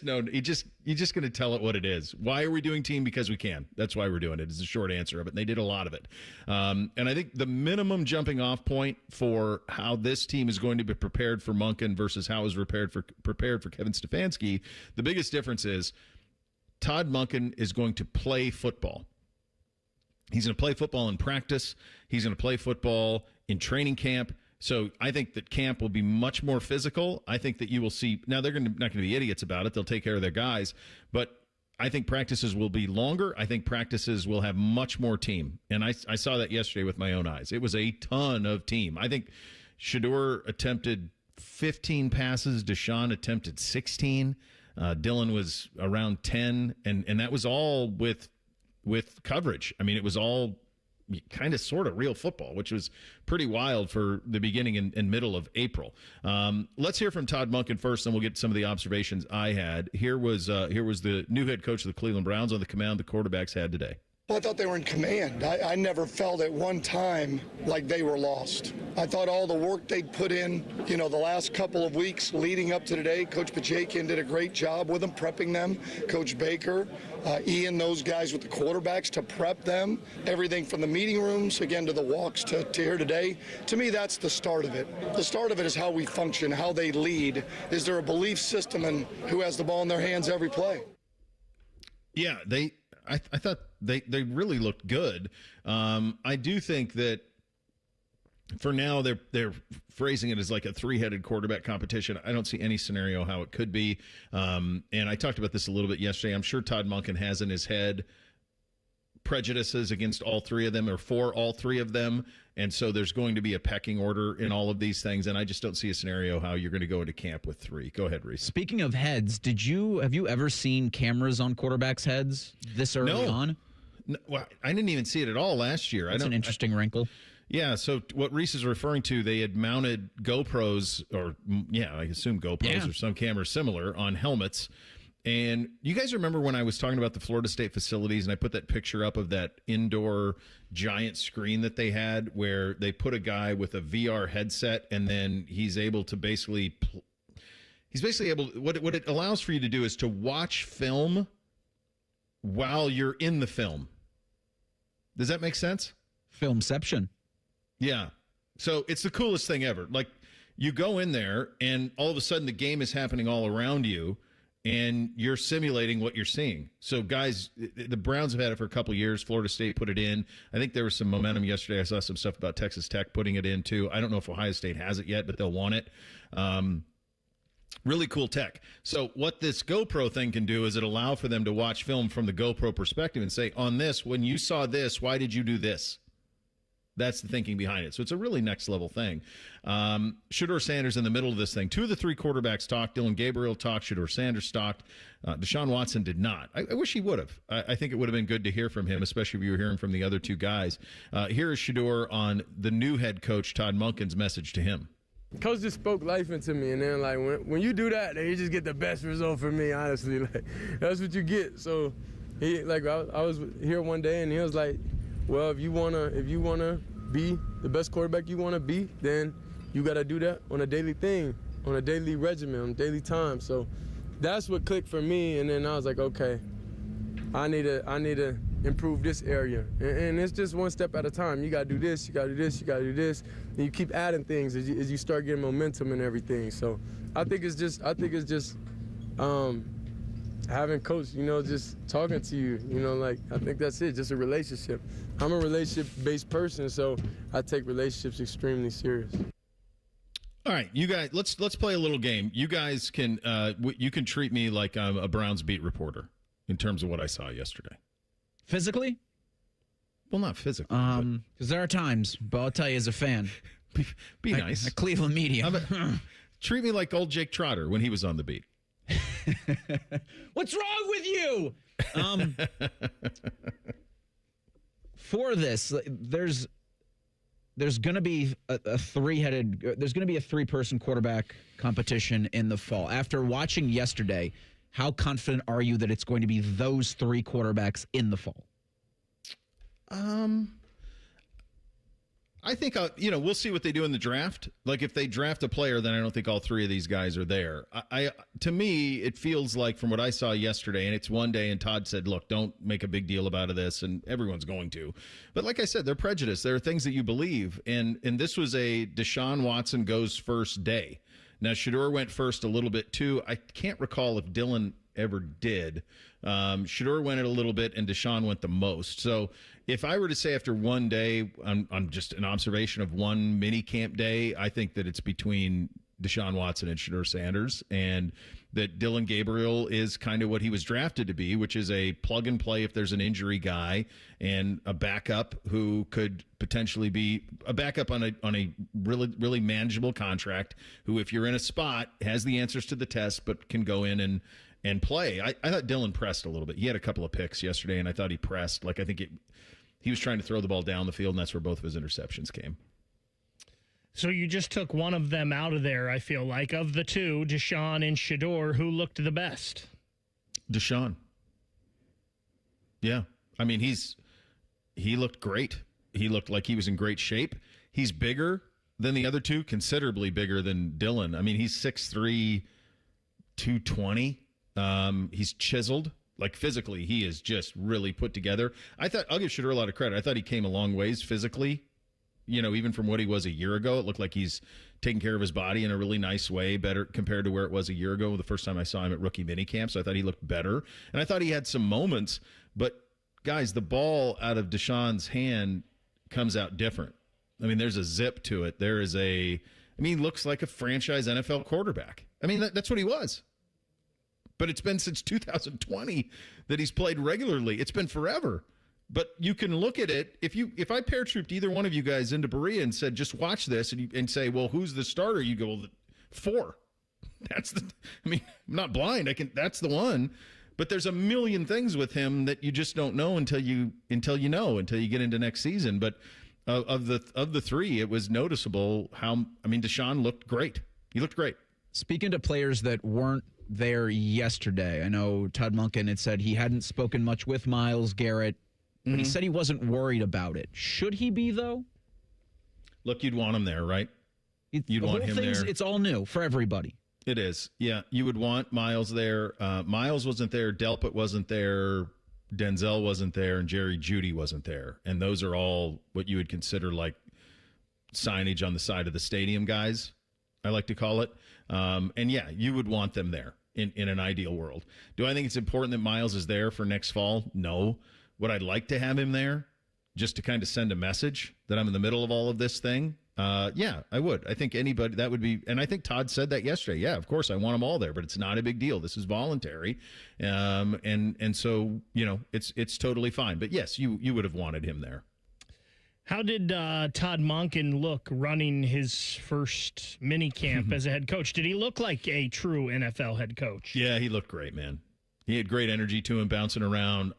know, you're just going to tell it what it is. Why are we doing team? Because we can. That's why we're doing it, is the short answer of it. And they did a lot of it. And I think the minimum jumping off point for how this team is going to be prepared for Monkin versus how it was prepared for Kevin Stefanski, the biggest difference is Todd Monkin is going to play football. He's going to play football in practice. He's going to play football in training camp. So I think that camp will be much more physical. I think that you will see – now they're not going to be idiots about it. They'll take care of their guys. But I think practices will be longer. I think practices will have much more team. And I saw that yesterday with my own eyes. It was a ton of team. I think Shedeur attempted 15 passes. Deshaun attempted 16. Dylan was around 10. And that was all with coverage. I mean, it was all – kind of sort of real football, which was pretty wild for the beginning and middle of April. Let's hear from Todd Monkin first, then we'll get some of the observations I had. Here was the new head coach of the Cleveland Browns on the command the quarterbacks had today. Well, I thought they were in command. I never felt at one time like they were lost. I thought all the work they'd put in, the last couple of weeks leading up to today, Coach Pacheco did a great job with them, prepping them. Coach Baker, Ian, those guys with the quarterbacks to prep them. Everything from the meeting rooms, again, to the walks to here today. To me, that's the start of it. The start of it is how we function, how they lead. Is there a belief system in who has the ball in their hands every play? Yeah, I thought they really looked good. I do think that for now they're phrasing it as like a three-headed quarterback competition. I don't see any scenario how it could be. And I talked about this a little bit yesterday. I'm sure Todd Monkin has in his head prejudices against all three of them or for all three of them. And so there's going to be a pecking order in all of these things. And I just don't see a scenario how you're going to go into camp with three. Go ahead, Reese. Speaking of heads, have you ever seen cameras on quarterbacks' heads this early on? No, well, I didn't even see it at all last year. That's an interesting wrinkle. Yeah, so what Reese is referring to, they had mounted GoPros, I assume GoPros or some camera similar on helmets. And you guys remember when I was talking about the Florida State facilities and I put that picture up of that indoor giant screen that they had where they put a guy with a VR headset and then he's able to basically what it allows for you to do is to watch film while you're in the film. Does that make sense? Filmception. Yeah. So it's the coolest thing ever. Like, you go in there and all of a sudden the game is happening all around you and you're simulating what you're seeing. So guys, the Browns have had it for a couple of years. Florida State put it in. I think there was some momentum yesterday. I saw some stuff about Texas Tech putting it in too. I don't know if Ohio State has it yet, but they'll want it. Really cool tech. So what this GoPro thing can do is it allow for them to watch film from the GoPro perspective and say, on this, when you saw this, why did you do this? That's the thinking behind it. So it's a really next level thing. Shedeur Sanders in the middle of this thing. 2 of the 3 quarterbacks talked. Dylan Gabriel talked. Shedeur Sanders talked. Deshaun Watson did not. I wish he would have. I think it would have been good to hear from him, especially if you were hearing from the other 2 guys. Here is Shedeur on the new head coach, Todd Monkin's message to him. Coach just spoke life into me, and then like when you do that, then you just get the best result for me. Honestly, like that's what you get. So he like I was here one day, and he was like, "Well, if you wanna be the best quarterback you wanna be, then you gotta do that on a daily thing, on a daily regimen, on daily time." So that's what clicked for me, and then I was like, okay, I need to improve this area, and it's just one step at a time. You gotta do this, you gotta do this, you gotta do this, and you keep adding things as you start getting momentum and everything. So I think it's just having coach, just talking to you, like I think that's it, just a relationship. I'm a relationship-based person, so I take relationships extremely serious. All right, you guys, let's play a little game. You guys can you can treat me like I'm a Browns beat reporter in terms of what I saw yesterday. Physically? Well, not physically. Because there are times, but I'll tell you as a fan. Be nice. At Cleveland media. Treat me like old Jake Trotter when he was on the beat. What's wrong with you? For this, there's going to be a three-person quarterback competition in the fall. After watching yesterday, how confident are you that it's going to be those three quarterbacks in the fall? I think we'll see what they do in the draft. Like if they draft a player, then I don't think all three of these guys are there. To me, it feels like from what I saw yesterday, and it's one day, and Todd said, "Look, don't make a big deal about this," and everyone's going to. But like I said, they're prejudiced. There are things that you believe, and this was a Deshaun Watson goes first day. Now Shedeur went first a little bit too. I can't recall if Dylan ever did. Shedeur went it a little bit, and Deshaun went the most. So if I were to say after one day, on just an observation of one mini camp day, I think that it's between Deshaun Watson and Shedeur Sanders, and that Dylan Gabriel is kind of what he was drafted to be, which is a plug and play if there's an injury guy, and a backup who could potentially be a backup on a really, really manageable contract, who, if you're in a spot, has the answers to the test, but can go in and play. I thought Dylan pressed a little bit. He had a couple of picks yesterday, and I thought he pressed. Like, I think he was trying to throw the ball down the field, and that's where both of his interceptions came. So you just took one of them out of there, I feel like. Of the two, Deshaun and Shedeur, who looked the best? Deshaun. Yeah. I mean, he looked great. He looked like he was in great shape. He's bigger than the other two, considerably bigger than Dylan. I mean, he's 6'3", 220. He's chiseled. Like, physically, he is just really put together. I'll give Shedeur a lot of credit. I thought he came a long ways physically. Even from what he was a year ago, it looked like he's taking care of his body in a really nice way, better compared to where it was a year ago, the first time I saw him at rookie minicamp. So I thought he looked better. And I thought he had some moments. But, guys, the ball out of Deshaun's hand comes out different. I mean, there's a zip to it. He looks like a franchise NFL quarterback. I mean, that's what he was. But it's been since 2020 that he's played regularly. It's been forever. But you can look at it. If I paratrooped either one of you guys into Berea and said, just watch this, and say, well, who's the starter? You go, well, 4. I'm not blind. That's the one. But there's a million things with him that you just don't know until you get into next season. But of the three, it was noticeable how, Deshaun looked great. He looked great. Speaking to players that weren't there yesterday, I know Todd Monkin had said he hadn't spoken much with Myles Garrett, but he said he wasn't worried about it. Should he be, though? Look, you'd want him there, right? You'd want him there. It's all new for everybody. It is. Yeah, you would want Myles there. Myles wasn't there. Delpit wasn't there. Denzel wasn't there. And Jerry Jeudy wasn't there. And those are all what you would consider like signage on the side of the stadium guys, I like to call it. And, yeah, you would want them there in an ideal world. Do I think it's important that Myles is there for next fall? No. Would I like to have him there just to kind of send a message that I'm in the middle of all of this thing? Yeah, I would. I think anybody that would be, and I think Todd said that yesterday. Yeah, of course I want them all there, but it's not a big deal. This is voluntary. And so, it's totally fine. But yes, you would have wanted him there. How did Todd Monkin look running his first mini camp as a head coach? Did he look like a true NFL head coach? Yeah, he looked great, man. He had great energy to him, bouncing around.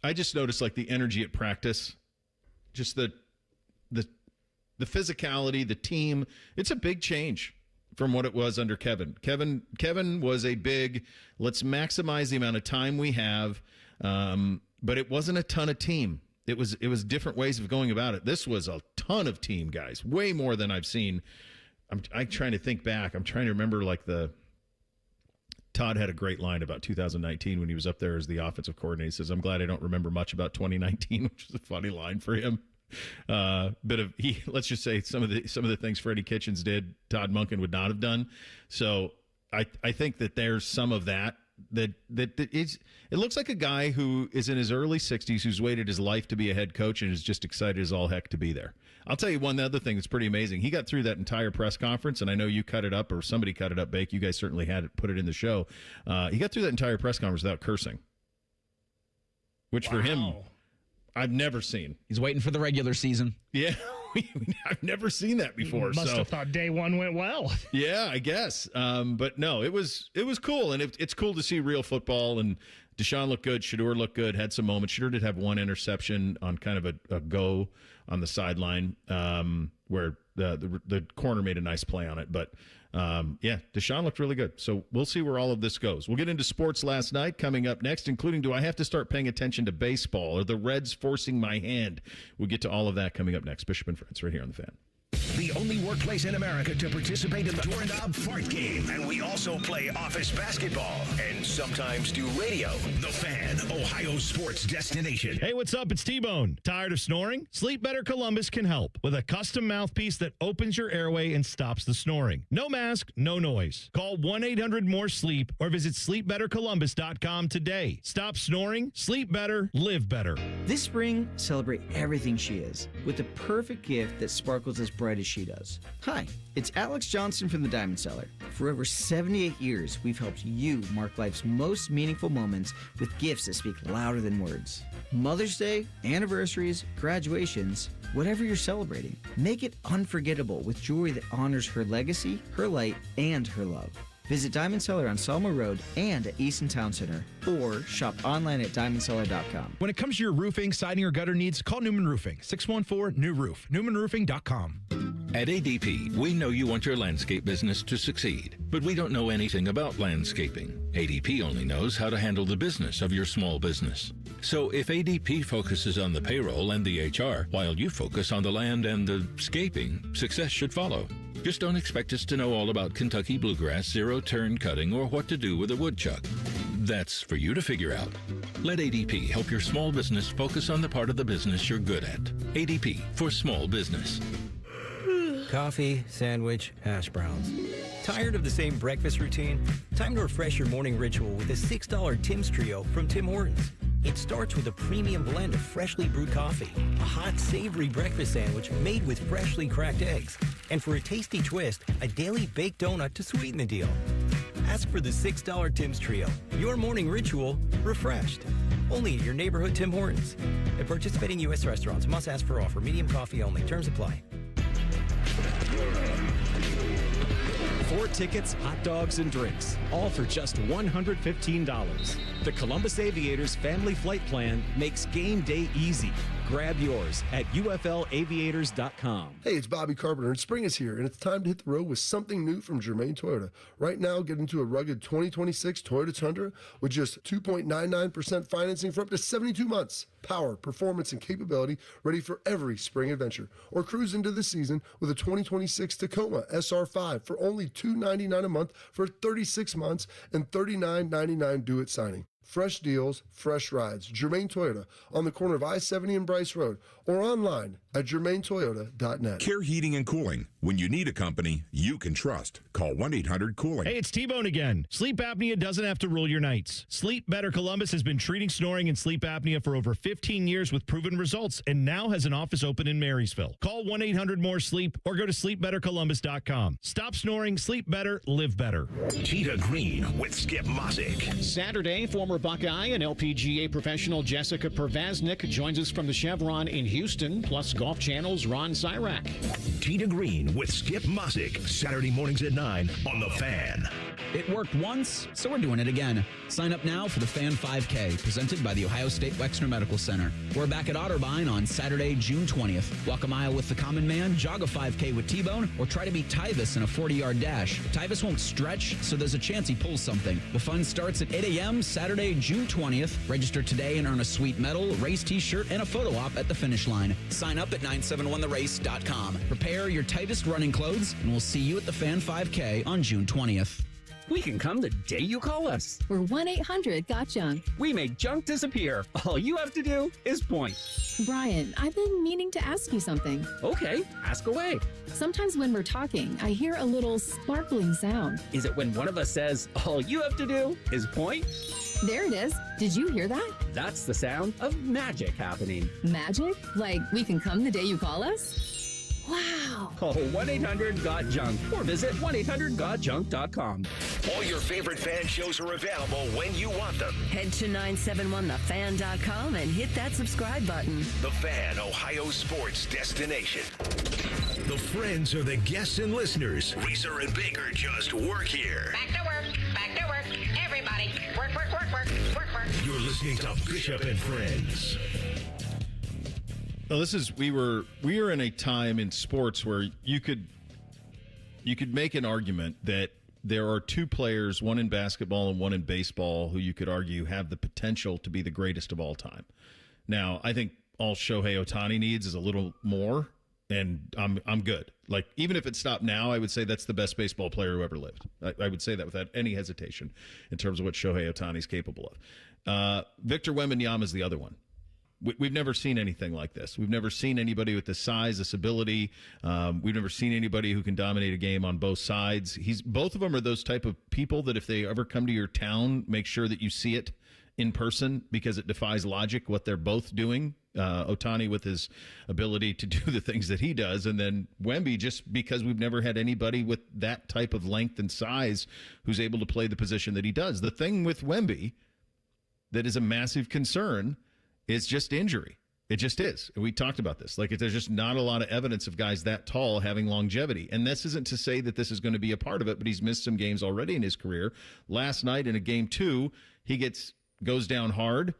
I just noticed like the energy at practice, just the the physicality, the team. It's a big change from what it was under Kevin. Kevin was a big, let's maximize the amount of time we have, but it wasn't a ton of team. It was different ways of going about it. This was a ton of team, guys, way more than I've seen. I'm trying to think back. I'm trying to remember Todd had a great line about 2019 when he was up there as the offensive coordinator. He says, "I'm glad I don't remember much about 2019," which is a funny line for him. Let's just say some of the things Freddie Kitchens did, Todd Monkin would not have done. So I think that there's some of that it looks like a guy who is in his early 60s who's waited his life to be a head coach and is just excited as all heck to be there. I'll tell you one other thing that's pretty amazing. He got through that entire press conference, and I know you cut it up or somebody cut it up, Bake. You guys certainly had it, put it in the show. He got through that entire press conference without cursing, which for him, I've never seen. He's waiting for the regular season. Yeah. I've never seen that before. Must have thought day one went well. Yeah, I guess. But no, it was cool, and it's cool to see real football. And Deshaun looked good. Shedeur looked good. Had some moments. Shedeur did have one interception on kind of a go on the sideline where the corner made a nice play on it. But yeah, Deshaun looked really good. So we'll see where all of this goes. We'll get into sports last night coming up next, including do I have to start paying attention to baseball? Are the Reds forcing my hand? We'll get to all of that coming up next. Bishop and Friends right here on The Fan. The only workplace in America to participate in the Doorknob Fart Game. And we also play office basketball and sometimes do radio. The Fan, Ohio sports destination. Hey, what's up? It's T-Bone. Tired of snoring? Sleep Better Columbus can help with a custom mouthpiece that opens your airway and stops the snoring. No mask, no noise. Call 1-800-MORE-SLEEP or visit sleepbettercolumbus.com today. Stop snoring, sleep better, live better. This spring, celebrate everything she is with the perfect gift that sparkles as bright as she does. Hi, it's Alex Johnson from the Diamond Cellar. For over 78 years, we've helped you mark life's most meaningful moments with gifts that speak louder than words. Mother's Day, anniversaries, graduations, whatever you're celebrating, make it unforgettable with jewelry that honors her legacy, her light, and her love. Visit Diamond Cellar on Selma Road and at Easton Town Center, or shop online at diamondcellar.com. When it comes to your roofing, siding, or gutter needs, call Newman Roofing, 614-NEW-ROOF, newmanroofing.com. At ADP, we know you want your landscape business to succeed, but we don't know anything about landscaping. ADP only knows how to handle the business of your small business. So if ADP focuses on the payroll and the HR, while you focus on the land and the scaping, success should follow. Just don't expect us to know all about Kentucky bluegrass, zero-turn cutting, or what to do with a woodchuck. That's for you to figure out. Let ADP help your small business focus on the part of the business you're good at. ADP for small business. Coffee, sandwich, hash browns. Tired of the same breakfast routine? Time to refresh your morning ritual with a $6 Tim's Trio from Tim Hortons. It starts with a premium blend of freshly brewed coffee, a hot, savory breakfast sandwich made with freshly cracked eggs, and for a tasty twist, a daily baked donut to sweeten the deal. Ask for the $6 Tim's Trio. Your morning ritual refreshed. Only at your neighborhood Tim Hortons. At participating U.S. restaurants, must ask for offer. Medium coffee only. Terms apply. 4 tickets, hot dogs, and drinks, all for just $115. The Columbus Aviators Family Flight Plan makes game day easy. Grab yours at UFLaviators.com. Hey, it's Bobby Carpenter, and spring is here, and it's time to hit the road with something new from Germain Toyota. Right now, get into a rugged 2026 Toyota Tundra with just 2.99% financing for up to 72 months. Power, performance, and capability ready for every spring adventure. Or cruise into the season with a 2026 Tacoma SR5 for only $299 a month for 36 months and $39.99 due at signing. Fresh deals, fresh rides. Germain Toyota on the corner of I-70 and Bryce Road, or online at germaintoyota.net. Care Heating and Cooling. When you need a company you can trust, call 1-800-COOLING. Hey, it's T-Bone again. Sleep apnea doesn't have to rule your nights. Sleep Better Columbus has been treating snoring and sleep apnea for over 15 years with proven results, and now has an office open in Marysville. Call 1-800-MORE-SLEEP or go to sleepbettercolumbus.com. Stop snoring, sleep better, live better. Cheetah Green with Skip Mosick. Saturday, former Former Buckeye and LPGA professional Jessica Pervasnik joins us from the Chevron in Houston, plus Golf Channel's Ron Syrak. Tee to Green with Skip Mosick, Saturday mornings at 9 on The Fan. It worked once, so we're doing it again. Sign up now for the Fan 5K, presented by the Ohio State Wexner Medical Center. We're back at Otterbein on Saturday, June 20th. Walk a mile with the Common Man, jog a 5K with T-Bone, or try to beat Tyvis in a 40-yard dash. Tyvis won't stretch, so there's a chance he pulls something. The fun starts at 8 a.m. Saturday, June 20th. Register today and earn a sweet medal, race T-shirt, and a photo op at the finish line. Sign up at 971therace.com. Prepare your tightest running clothes, and we'll see you at the Fan 5K on June 20th. We can come the day you call us. We're 1-800-GOT-JUNK. We make junk disappear. All you have to do is point. Brian, I've been meaning to ask you something. Okay, ask away. Sometimes when we're talking, I hear a little sparkling sound. Is it when one of us says, all you have to do is point? There it is. Did you hear that? That's the sound of magic happening. Magic? Like we can come the day you call us? Wow. Call 1-800-GOT-JUNK or visit 1-800-GOT-JUNK.com. All your favorite fan shows are available when you want them. Head to 971thefan.com and hit that subscribe button. The Fan, Ohio sports destination. The friends are the guests and listeners. Reeser and Baker just work here. Back to work. Back to work. Everybody, work, work, work, work, work, work. You're listening to Bishop and Friends. Well, we are in a time in sports where you could make an argument that there are two players, one in basketball and one in baseball, who you could argue have the potential to be the greatest of all time. Now, I think all Shohei Ohtani needs is a little more, and I'm good. Like, even if it stopped now, I would say that's the best baseball player who ever lived. I would say that without any hesitation in terms of what Shohei Ohtani is capable of. Victor Wembanyama is the other one. We've never seen anything like this. We've never seen anybody with this size, this ability. We've never seen anybody who can dominate a game on both sides. Both of them are those type of people that if they ever come to your town, make sure that you see it in person because it defies logic what they're both doing. Ohtani with his ability to do the things that he does, and then Wemby just because we've never had anybody with that type of length and size who's able to play the position that he does. The thing with Wemby that is a massive concern is just injury. It just is. We talked about this. There's just not a lot of evidence of guys that tall having longevity. And this isn't to say that this is going to be a part of it, but he's missed some games already in his career. Last night in a game 2, he goes down hard.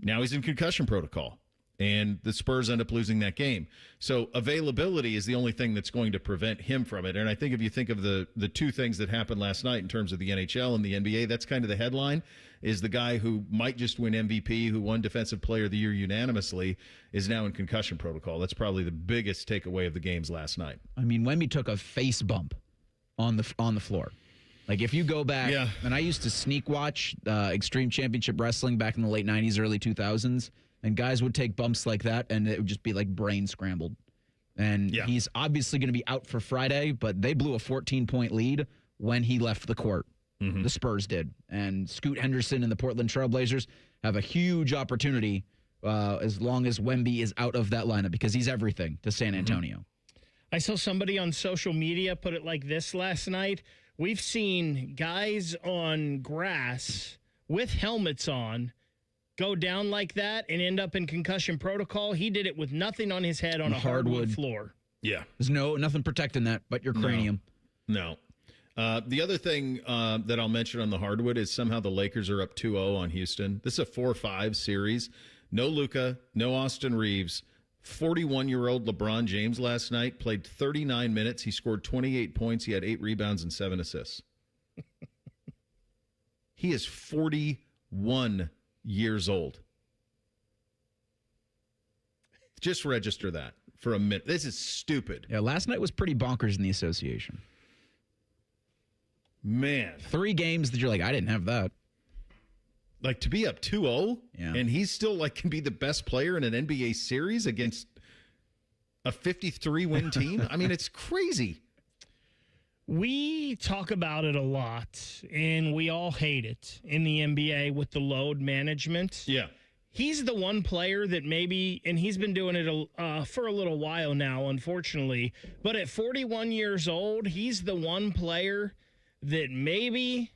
Now he's in concussion protocol. And the Spurs end up losing that game. So availability is the only thing that's going to prevent him from it. And I think if you think of the two things that happened last night in terms of the NHL and the NBA, that's kind of the headline, is the guy who might just win MVP, who won Defensive Player of the Year unanimously, is now in concussion protocol. That's probably the biggest takeaway of the games last night. I mean, Wemby took a face bump on the floor. Like, if you go back, and I used to sneak watch Extreme Championship Wrestling back in the late 90s, early 2000s, and guys would take bumps like that, and it would just be like brain scrambled. And he's obviously going to be out for Friday, but they blew a 14-point lead when he left the court. Mm-hmm. The Spurs did. And Scoot Henderson and the Portland Trailblazers have a huge opportunity as long as Wemby is out of that lineup because he's everything to San Antonio. Mm-hmm. I saw somebody on social media put it like this last night. We've seen guys on grass with helmets on go down like that and end up in concussion protocol. He did it with nothing on his head on a hardwood floor. Yeah. There's nothing protecting that but your cranium. No. The other thing that I'll mention on the hardwood is somehow the Lakers are up 2-0 on Houston. This is a 4-5 series. No Luka, no Austin Reeves. 41-year-old LeBron James last night played 39 minutes. He scored 28 points. He had 8 rebounds and 7 assists. He is 41 years old. Just register that for a minute. This is stupid. Yeah, last night was pretty bonkers in the association. Man. 3 games that you're like, I didn't have that. Like, to be up 2-0, and he's still, can be the best player in an NBA series against a 53-win team? I mean, it's crazy. We talk about it a lot, and we all hate it in the NBA with the load management. Yeah. He's the one player that maybe, and he's been doing it for a little while now, unfortunately, but at 41 years old, he's the one player that maybe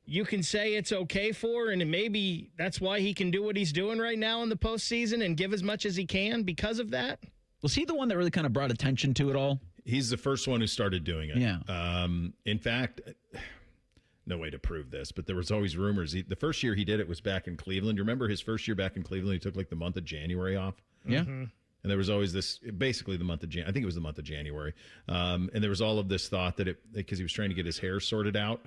you can say it's okay for, and maybe that's why he can do what he's doing right now in the postseason and give as much as he can because of that? Was he the one that really kind of brought attention to it all? He's the first one who started doing it. Yeah. In fact, no way to prove this, but there was always rumors. The first year he did it was back in Cleveland. You remember his first year back in Cleveland? He took like the month of January off. Yeah. And there was always this, basically the month of January. I think it was the month of January. And there was all of this thought that because he was trying to get his hair sorted out.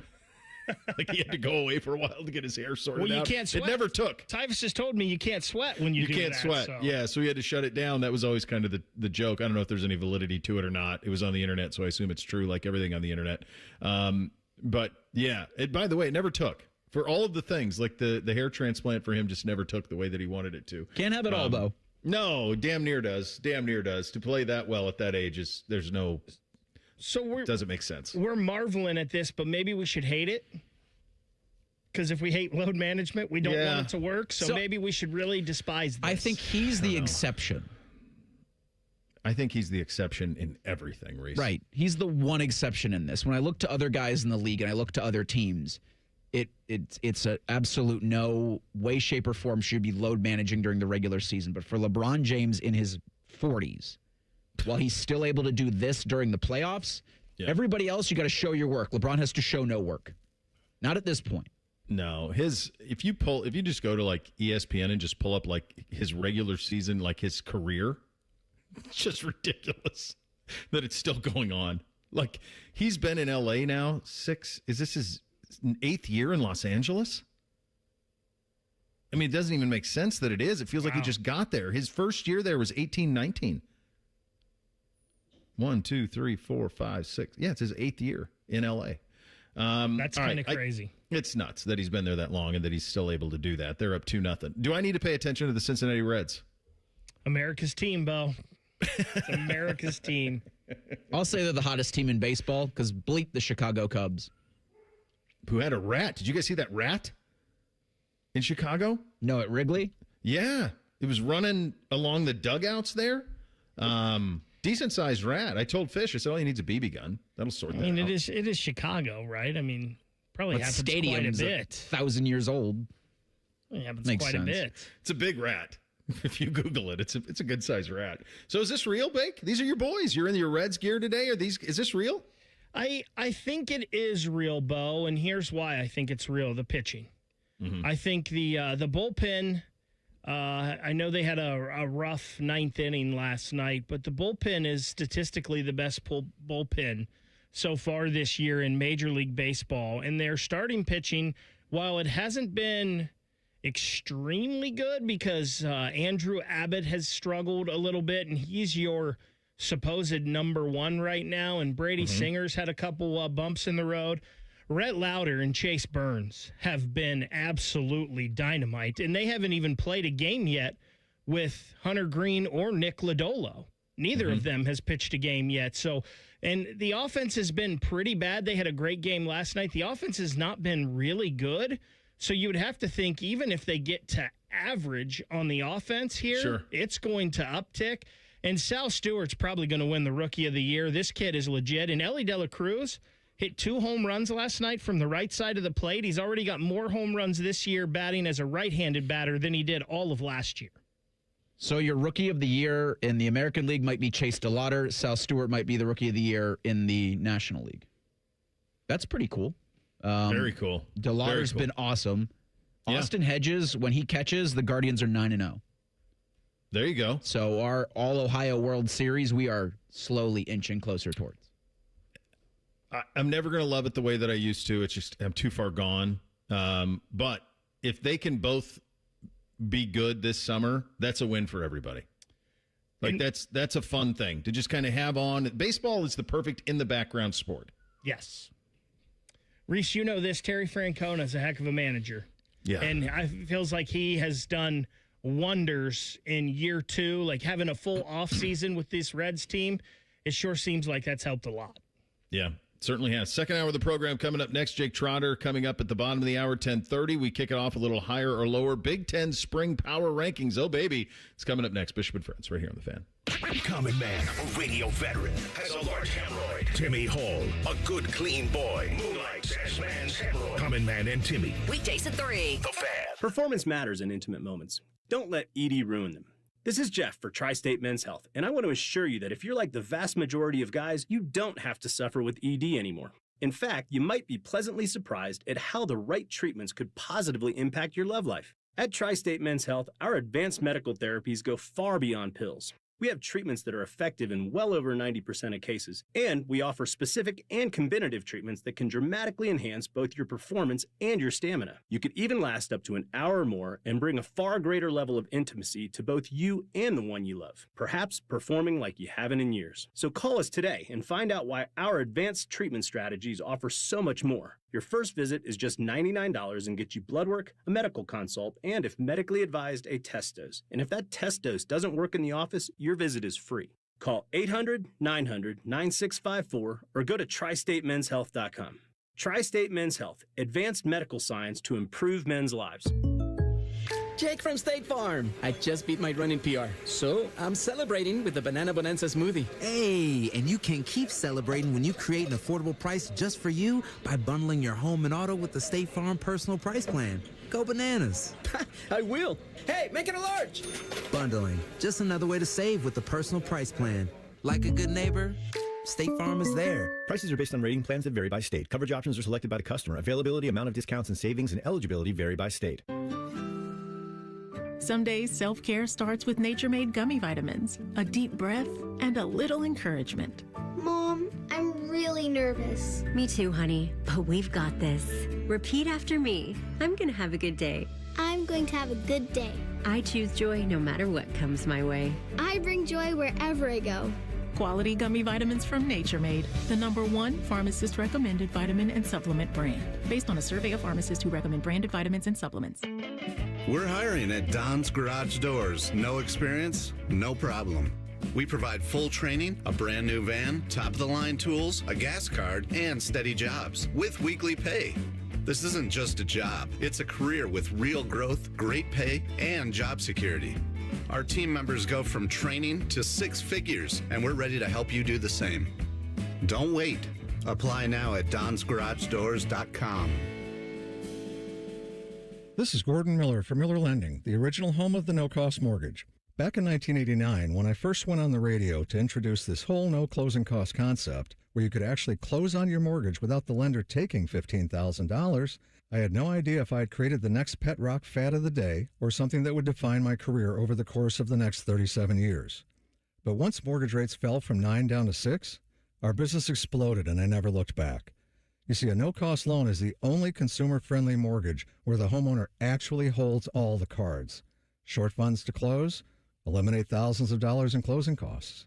Like he had to go away for a while to get his hair sorted out. Well, you can't sweat. It never took. Tyvus has told me you can't sweat when you do that. You can't sweat. So. Yeah, so he had to shut it down. That was always kind of the joke. I don't know if there's any validity to it or not. It was on the internet, so I assume it's true, like everything on the internet. But yeah, by the way, it never took. For all of the things, like the hair transplant for him just never took the way that he wanted it to. Can't have it all, though. No, damn near does. Damn near does. To play that well at that age doesn't make sense. We're marveling at this, but maybe we should hate it. Because if we hate load management, we don't want it to work. So maybe we should really despise this. I think he's the exception. I think he's the exception in everything, Reese. Right. He's the one exception in this. When I look to other guys in the league and I look to other teams, it's an absolute no way, shape, or form should be load managing during the regular season. But for LeBron James in his 40s, while he's still able to do this during the playoffs, everybody else, you got to show your work. LeBron has to show no work. Not at this point. No, if you just go to like ESPN and just pull up like his regular season, like his career, it's just ridiculous that it's still going on. Like he's been in LA now is this his 8th year in Los Angeles? I mean, it doesn't even make sense that it is. It feels like he just got there. His first year there was 18-19. 1, 2, 3, 4, 5, 6. Yeah, it's his 8th year in LA. That's kind of crazy. It's nuts that he's been there that long and that he's still able to do that. They're up 2-0. Do I need to pay attention to the Cincinnati Reds? America's team, Bo. It's America's team. I'll say they're the hottest team in baseball because bleep the Chicago Cubs. Who had a rat. Did you guys see that rat in Chicago? No, at Wrigley? Yeah. It was running along the dugouts there. Decent-sized rat. I told Fish, I said, he needs a BB gun. That'll sort that out. It is Chicago, right? I mean, probably happens quite a bit. 1,000 years old. It happens Makes quite sense. a bit. It's a big rat. If you Google it, it's a good-sized rat. So is this real, Bake? These are your boys. You're in your Reds gear today. Is this real? I think it is real, Bo, and here's why I think it's real, the pitching. Mm-hmm. I think the bullpen, I know they had a rough 9th inning last night, but the bullpen is statistically the best bullpen so far this year in Major League Baseball. And their starting pitching, while it hasn't been extremely good because Andrew Abbott has struggled a little bit, and he's your supposed number one right now, and Brady Singer's had a couple bumps in the road. Rhett Lauder and Chase Burns have been absolutely dynamite, and they haven't even played a game yet with Hunter Green or Nick Lodolo. Neither of them has pitched a game yet. So, and the offense has been pretty bad. They had a great game last night. The offense has not been really good. So you would have to think even if they get to average on the offense here, it's going to uptick. And Sal Stewart's probably going to win the Rookie of the Year. This kid is legit. And Ellie De La Cruz hit 2 home runs last night from the right side of the plate. He's already got more home runs this year batting as a right-handed batter than he did all of last year. So your Rookie of the Year in the American League might be Chase DeLauder. Sal Stewart might be the Rookie of the Year in the National League. That's pretty cool. Very cool. DeLauder's been awesome. Austin Hedges, when he catches, the Guardians are 9-0. There you go. So our All-Ohio World Series, we are slowly inching closer towards. I'm never going to love it the way that I used to. It's just I'm too far gone. But if they can both be good this summer, that's a win for everybody. Like that's a fun thing to just kind of have on. Baseball is the perfect in the background sport. Yes. Reese, you know this. Terry Francona is a heck of a manager. Yeah. And it feels like he has done wonders in year 2, like having a full offseason with this Reds team. It sure seems like that's helped a lot. Yeah, certainly has. Second hour of the program coming up next. Jake Trotter coming up at the bottom of the hour, 10:30. We kick it off a little higher or lower. Big Ten Spring Power Rankings. Oh, baby. It's coming up next. Bishop and Friends right here on The Fan. Common Man, a radio veteran, has a large hemorrhoid. Timmy Hall, a good, clean boy, moonlights as man's hemorrhoid. Common Man and Timmy. Weekdays at 3. The Fan. Performance matters in intimate moments. Don't let ED ruin them. This is Jeff for Tri-State Men's Health, and I want to assure you that if you're like the vast majority of guys, you don't have to suffer with ED anymore. In fact, you might be pleasantly surprised at how the right treatments could positively impact your love life. At Tri-State Men's Health, our advanced medical therapies go far beyond pills. We have treatments that are effective in well over 90% of cases, and we offer specific and combinative treatments that can dramatically enhance both your performance and your stamina. You could even last up to an hour or more and bring a far greater level of intimacy to both you and the one you love, perhaps performing like you haven't in years. So call us today and find out why our advanced treatment strategies offer so much more. Your first visit is just $99 and gets you blood work, a medical consult, and if medically advised, a test dose. And if that test dose doesn't work in the office, your visit is free. Call 800-900-9654 or go to tristatemenshealth.com. Tri-State Men's Health, advanced medical science to improve men's lives. Jake from State Farm. I just beat my running PR, so I'm celebrating with the Banana Bonanza smoothie. Hey, and you can keep celebrating when you create an affordable price just for you by bundling your home and auto with the State Farm Personal Price Plan. Go bananas. I will. Hey, make it a large. Bundling, just another way to save with the Personal Price Plan. Like a good neighbor, State Farm is there. Prices are based on rating plans that vary by state. Coverage options are selected by the customer. Availability, amount of discounts and savings, and eligibility vary by state. Some days, self-care starts with Nature-Made gummy vitamins, a deep breath, and a little encouragement. Mom, I'm really nervous. Me too, honey, but we've got this. Repeat after me. I'm gonna have a good day. I'm going to have a good day. I choose joy no matter what comes my way. I bring joy wherever I go. Quality gummy vitamins from Nature-Made, the #1 pharmacist-recommended vitamin and supplement brand, based on a survey of pharmacists who recommend branded vitamins and supplements. We're hiring at Don's Garage Doors. No experience? No problem. We provide full training, a brand new van, top-of-the-line tools, a gas card, and steady jobs with weekly pay. This isn't just a job. It's a career with real growth, great pay, and job security. Our team members go from training to 6 figures, and we're ready to help you do the same. Don't wait. Apply now at donsgaragedoors.com. This is Gordon Miller from Miller Lending, the original home of the no-cost mortgage. Back in 1989, when I first went on the radio to introduce this whole no-closing cost concept, where you could actually close on your mortgage without the lender taking $15,000, I had no idea if I had created the next pet rock fad of the day or something that would define my career over the course of the next 37 years. But once mortgage rates fell from 9 down to 6, our business exploded and I never looked back. You see, a no-cost loan is the only consumer-friendly mortgage where the homeowner actually holds all the cards. Short funds to close, eliminate thousands of dollars in closing costs.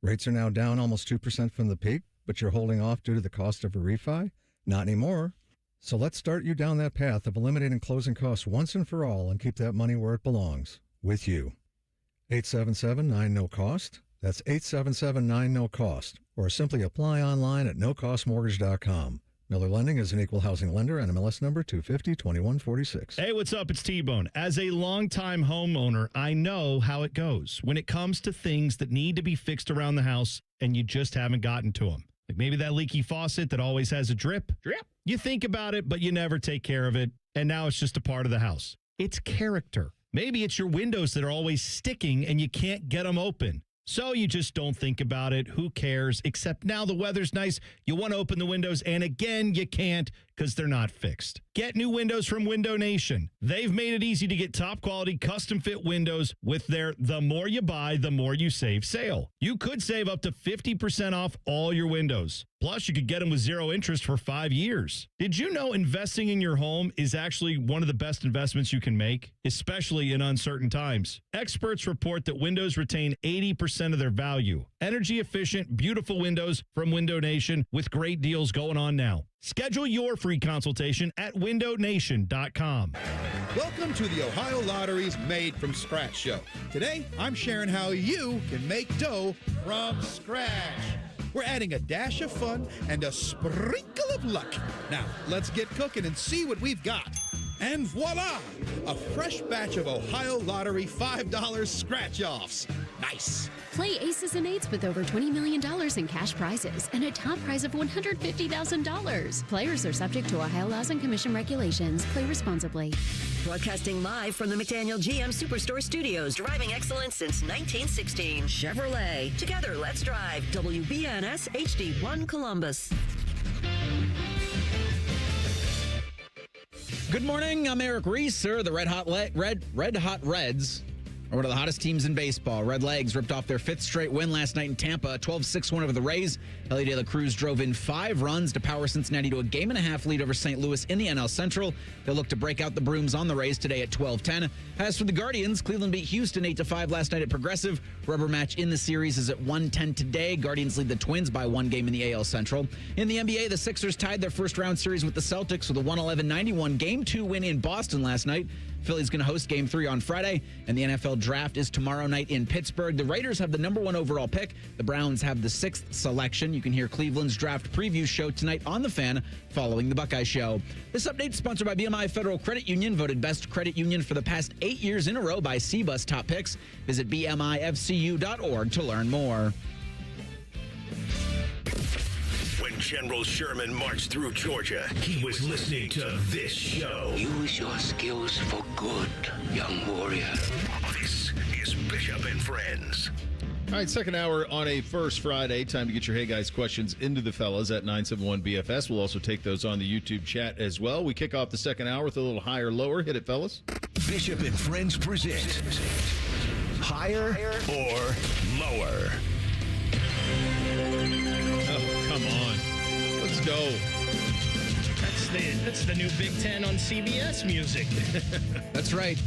Rates are now down almost 2% from the peak, but you're holding off due to the cost of a refi? Not anymore. So let's start you down that path of eliminating closing costs once and for all and keep that money where it belongs, with you. 877-9-NO-COST. That's 877-9-NO-COST. Or simply apply online at nocostmortgage.com. Miller Lending is an equal housing lender and MLS number 250-2146. Hey, what's up? It's T-Bone. As a longtime homeowner, I know how it goes when it comes to things that need to be fixed around the house and you just haven't gotten to them. Like maybe that leaky faucet that always has a drip. You think about it, but you never take care of it, and now it's just a part of the house. It's character. Maybe it's your windows that are always sticking and you can't get them open. So you just don't think about it. Who cares? Except now the weather's nice. You want to open the windows, and again, you can't because they're not fixed. Get new windows from Window Nation. They've made it easy to get top-quality custom-fit windows with their The More You Buy, The More You Save sale. You could save up to 50% off all your windows. Plus, you could get them with 0 interest for 5 years. Did you know investing in your home is actually one of the best investments you can make, especially in uncertain times? Experts report that windows retain 80% of their value. Energy-efficient, beautiful windows from Window Nation with great deals going on now. Schedule your free consultation at windownation.com. Welcome to the Ohio Lottery's Made from Scratch show. Today, I'm sharing how you can make dough from scratch. We're adding a dash of fun and a sprinkle of luck. Now, let's get cooking and see what we've got. And voila! A fresh batch of Ohio Lottery $5 scratch-offs. Nice. Play Aces and Eights with over $20 million in cash prizes and a top prize of $150,000. Players are subject to Ohio laws and commission regulations. Play responsibly. Broadcasting live from the McDaniel GM Superstore Studios, driving excellence since 1916. Chevrolet. Together, let's drive. WBNS HD1 Columbus. Good morning. I'm Eric Reeser. The Red Hot Reds are one of the hottest teams in baseball. Red Legs ripped off their 5th straight win last night in Tampa, a 12-6 win over the Rays. Ellie De La Cruz drove in 5 runs to power Cincinnati to a 1.5 lead over St. Louis in the NL Central. They'll look to break out the brooms on the Rays today at 12:10. As for the Guardians, Cleveland beat Houston 8-5 last night at Progressive. Rubber match in the series is at 1:10 today. Guardians lead the Twins by 1 game in the AL Central. In the NBA, the Sixers tied their first-round series with the Celtics with a 111-91 Game 2 win in Boston last night. Philly's going to host Game 3 on Friday, and the NFL Draft is tomorrow night in Pittsburgh. The Raiders have the number 1 overall pick. The Browns have the 6th selection. You can hear Cleveland's draft preview show tonight on The Fan following the Buckeye Show. This update is sponsored by BMI Federal Credit Union, voted best credit union for the past 8 years in a row by CBUS Top Picks. Visit bmifcu.org to learn more. When General Sherman marched through Georgia, he was listening to this show. Use your skills for good, young warrior. This is Bishop and Friends. All right, second hour on a first Friday. Time to get your Hey Guys questions into the fellas at 971-BFS. We'll also take those on the YouTube chat as well. We kick off the second hour with a little higher, lower. Hit it, fellas. Bishop and Friends present Higher or Lower. Oh, come on. Let's go. That's the new Big Ten on CBS music. That's right.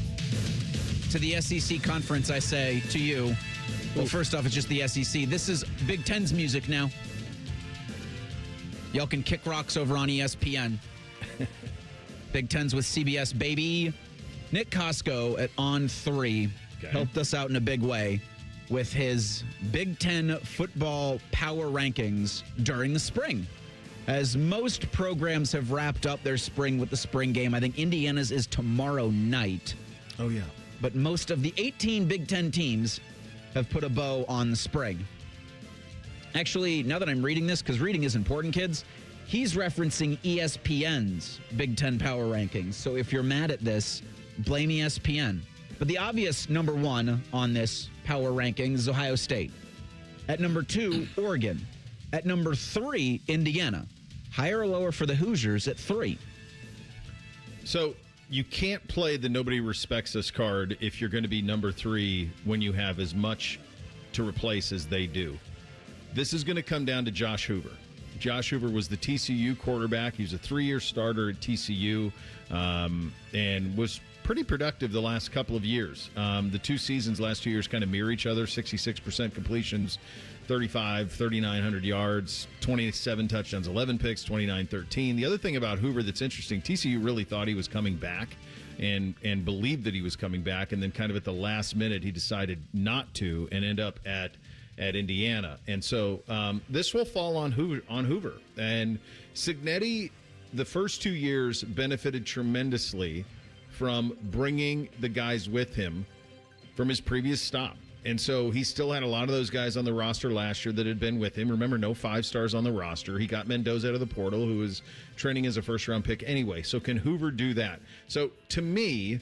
To the SEC conference, I say to you. Well, first off, it's just the SEC. This is Big Ten's music now. Y'all can kick rocks over on ESPN. Big Ten's with CBS, baby. Nick Costco at On 3 helped us out in a big way with his Big Ten football power rankings during the spring. As most programs have wrapped up their spring with the spring game, I think Indiana's is tomorrow night. Oh, yeah. But most of the 18 Big Ten teams have put a bow on the spring. Actually, now that I'm reading this, because reading is important, kids, he's referencing ESPN's Big Ten power rankings. So if you're mad at this, blame ESPN. But the obvious number 1 on this power rankings is Ohio State. At number 2, Oregon. At number 3, Indiana. Higher or lower for the Hoosiers at 3. So you can't play the nobody respects us card if you're going to be number 3 when you have as much to replace as they do. This is going to come down to Josh Hoover. Josh Hoover was the TCU quarterback. He was a 3-year starter at TCU and was pretty productive the last couple of years. The 2 seasons, last 2 years, kind of mirror each other. 66% completions, 3,900 yards, 27 touchdowns, 11 picks, 29-13. The other thing about Hoover that's interesting, TCU really thought he was coming back and believed that he was coming back, and then kind of at the last minute he decided not to and end up at Indiana. And so this will fall on Hoover. And Cignetti, the first 2 years, benefited tremendously from bringing the guys with him from his previous stop. And so he still had a lot of those guys on the roster last year that had been with him. Remember, no 5-stars on the roster. He got Mendoza out of the portal, who was training as a first-round pick anyway. So can Hoover do that? So to me,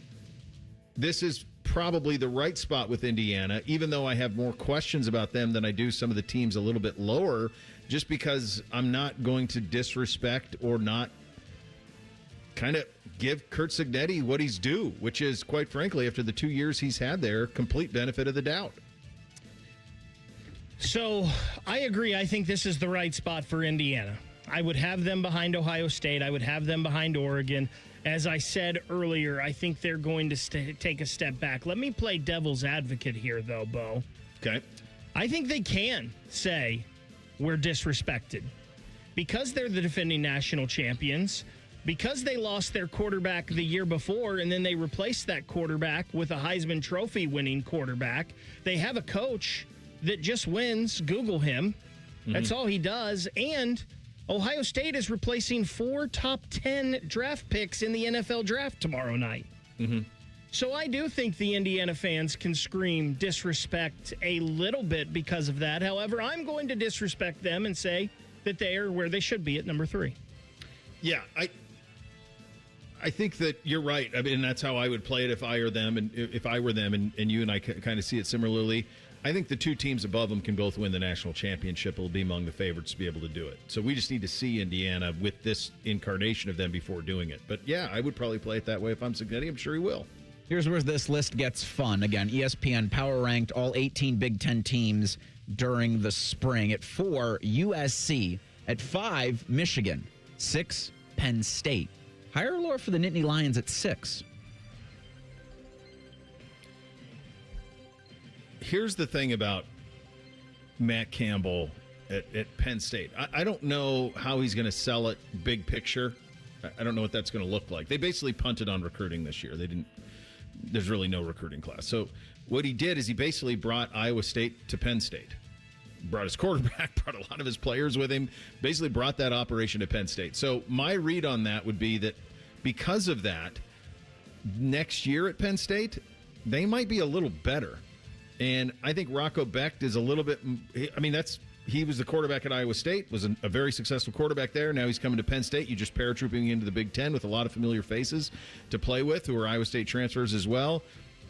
this is probably the right spot with Indiana, even though I have more questions about them than I do some of the teams a little bit lower, just because I'm not going to disrespect or not kind of give Curt Cignetti what he's due, which is, quite frankly, after the 2 years he's had there, complete benefit of the doubt. So I agree. I think this is the right spot for Indiana. I would have them behind Ohio State. I would have them behind Oregon. As I said earlier, I think they're going to take a step back. Let me play devil's advocate here, though, Bo. Okay. I think they can say we're disrespected because they're the defending national champions, because they lost their quarterback the year before and then they replaced that quarterback with a Heisman Trophy winning quarterback. They have a coach that just wins. Google him. That's all he does. And Ohio State is replacing 4 top 10 draft picks in the NFL draft tomorrow night. So I do think the Indiana fans can scream disrespect a little bit because of that. However, I'm going to disrespect them and say that they are where they should be at number 3. Yeah, I think that you're right. I mean, that's how I would play it if I were them, and you and I kind of see it similarly. I think the two teams above them can both win the national championship. It'll be among the favorites to be able to do it. So we just need to see Indiana with this incarnation of them before doing it. But yeah, I would probably play it that way if I'm Cignetti. I'm sure he will. Here's where this list gets fun. Again, ESPN power ranked all 18 Big Ten teams during the spring. At 4, USC. At 5, Michigan. 6, Penn State. Higher or lower for the Nittany Lions at 6? Here's the thing about Matt Campbell at Penn State. I don't know how he's going to sell it big picture. I don't know what that's going to look like. They basically punted on recruiting this year. There's really no recruiting class. So what he did is he basically brought Iowa State to Penn State. Brought his quarterback, brought a lot of his players with him, basically brought that operation to Penn State. So my read on that would be that because of that, next year at Penn State, they might be a little better. And I think Rocco Becht is a little bit, he was the quarterback at Iowa State, was a very successful quarterback there. Now he's coming to Penn State. You just paratrooping into the Big Ten with a lot of familiar faces to play with who are Iowa State transfers as well.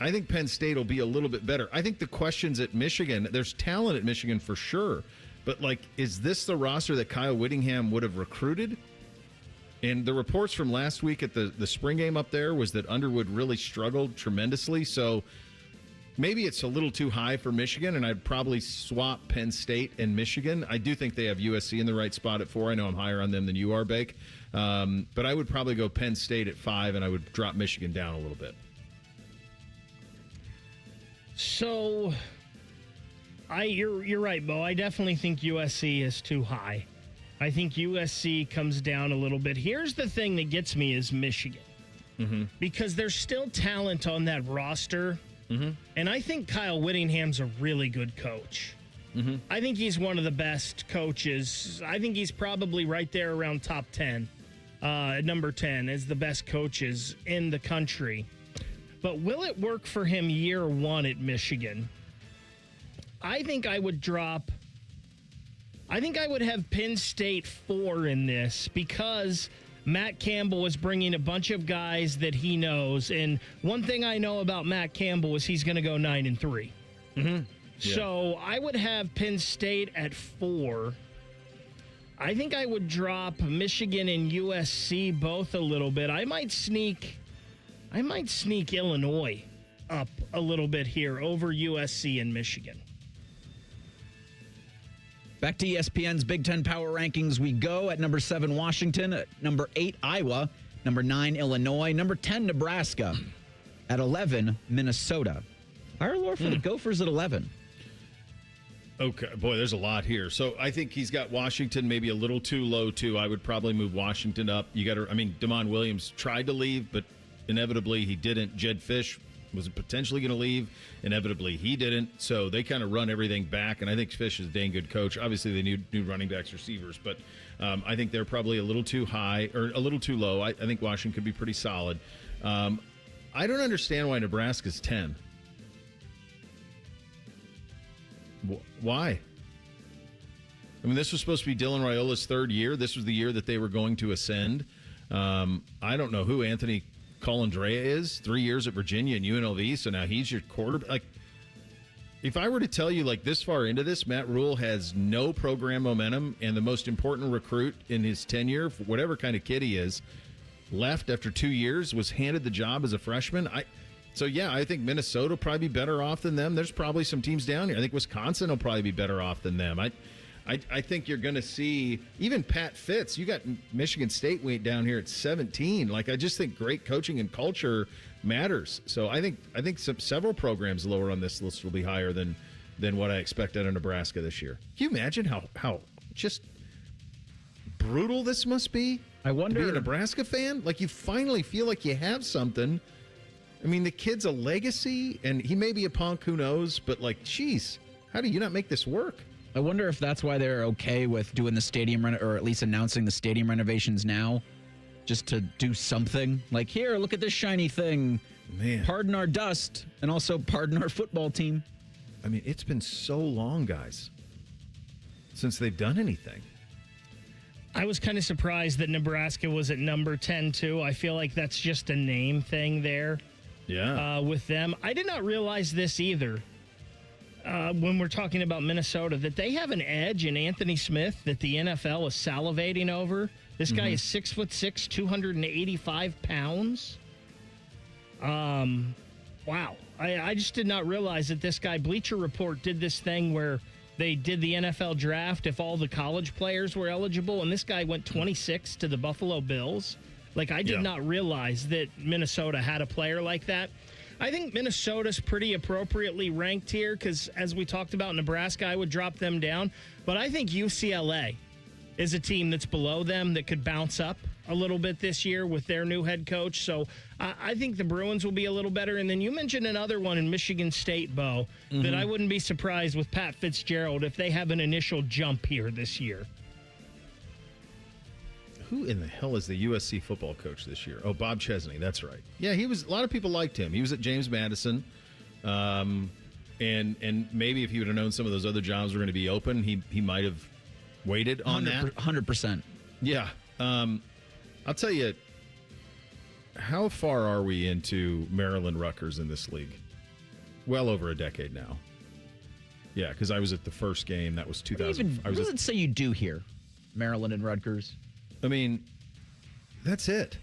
I think Penn State will be a little bit better. I think the questions at Michigan, there's talent at Michigan for sure. But, is this the roster that Kyle Whittingham would have recruited? And the reports from last week at the spring game up there was that Underwood really struggled tremendously. So maybe it's a little too high for Michigan, and I'd probably swap Penn State and Michigan. I do think they have USC in the right spot at 4. I know I'm higher on them than you are, Bake. But I would probably go Penn State at 5, and I would drop Michigan down a little bit. So, you're right, Bo. I definitely think USC is too high. I think USC comes down a little bit. Here's the thing that gets me is Michigan. Mm-hmm. Because there's still talent on that roster. Mm-hmm. And I think Kyle Whittingham's a really good coach. Mm-hmm. I think he's one of the best coaches. I think he's probably right there around top 10, number 10, as the best coaches in the country. But will it work for him year 1 at Michigan? I think I would have Penn State 4 in this because Matt Campbell is bringing a bunch of guys that he knows. And one thing I know about Matt Campbell is he's going to go 9-3. Mm-hmm. Yeah. So I would have Penn State at 4. I think I would drop Michigan and USC both a little bit. I might sneak Illinois up a little bit here over USC and Michigan. Back to ESPN's Big Ten Power Rankings we go. At number 7, Washington. At number 8, Iowa. Number 9, Illinois. Number 10, Nebraska. At 11, Minnesota. Higher or lower for the Gophers at 11? Okay, boy, there's a lot here. So I think he's got Washington maybe a little too low, too. I would probably move Washington up. Damon Williams tried to leave, but inevitably he didn't. Jed Fish was potentially going to leave. Inevitably he didn't. So they kind of run everything back, and I think Fish is a dang good coach. Obviously they need new running backs, receivers, but I think they're probably a little too high or a little too low. I think Washington could be pretty solid. I don't understand why Nebraska's 10. Why? This was supposed to be Dylan Raiola's 3rd year. This was the year that they were going to ascend. I don't know who Anthony Colandrea is. 3 years at Virginia and UNLV, so now he's your quarterback. If I were to tell you this far into this, Matt Rule has no program momentum, and the most important recruit in his tenure, for whatever kind of kid he is, left after 2 years, was handed the job as a freshman. I think Minnesota will probably be better off than them. There's probably some teams down here. I think Wisconsin will probably be better off than them. I think you're going to see even Pat Fitz. You got Michigan State way down here at 17. I just think great coaching and culture matters. So I think several programs lower on this list will be higher than what I expect out of Nebraska this year. Can you imagine how just brutal this must be? I wonder. To be a Nebraska fan, you finally feel like you have something. The kid's a legacy, and he may be a punk. Who knows? But geez, how do you not make this work? I wonder if that's why they're okay with doing the stadium or at least announcing the stadium renovations now, just to do something. Like, here, look at this shiny thing. Man. Pardon our dust, and also pardon our football team. I mean, it's been so long, guys, since they've done anything. I was kind of surprised that Nebraska was at number 10, too. I feel like that's just a name thing there. Yeah. With them. I did not realize this either when we're talking about Minnesota, that they have an edge in Anthony Smith that the NFL is salivating over. This guy is 6'6", 285 pounds. Wow. I just did not realize that this guy, Bleacher Report, did this thing where they did the NFL draft if all the college players were eligible, and this guy went 26 to the Buffalo Bills. Like, I did not realize that Minnesota had a player like that. I think Minnesota's pretty appropriately ranked here because, as we talked about, Nebraska, I would drop them down. But I think UCLA is a team that's below them that could bounce up a little bit this year with their new head coach. So I think the Bruins will be a little better. And then you mentioned another one in Michigan State, Bo, that I wouldn't be surprised with Pat Fitzgerald if they have an initial jump here this year. Who in the hell is the USC football coach this year? Oh, Bob Chesney. That's right. Yeah, he was. A lot of people liked him. He was at James Madison, and maybe if he would have known some of those other jobs were going to be open, he might have waited on that. 100%. Yeah. I'll tell you. How far are we into Maryland Rutgers in this league? Well over a decade now. Yeah, because I was at the first game. That was 2000. What does it say you do here, Maryland and Rutgers? I mean, that's it.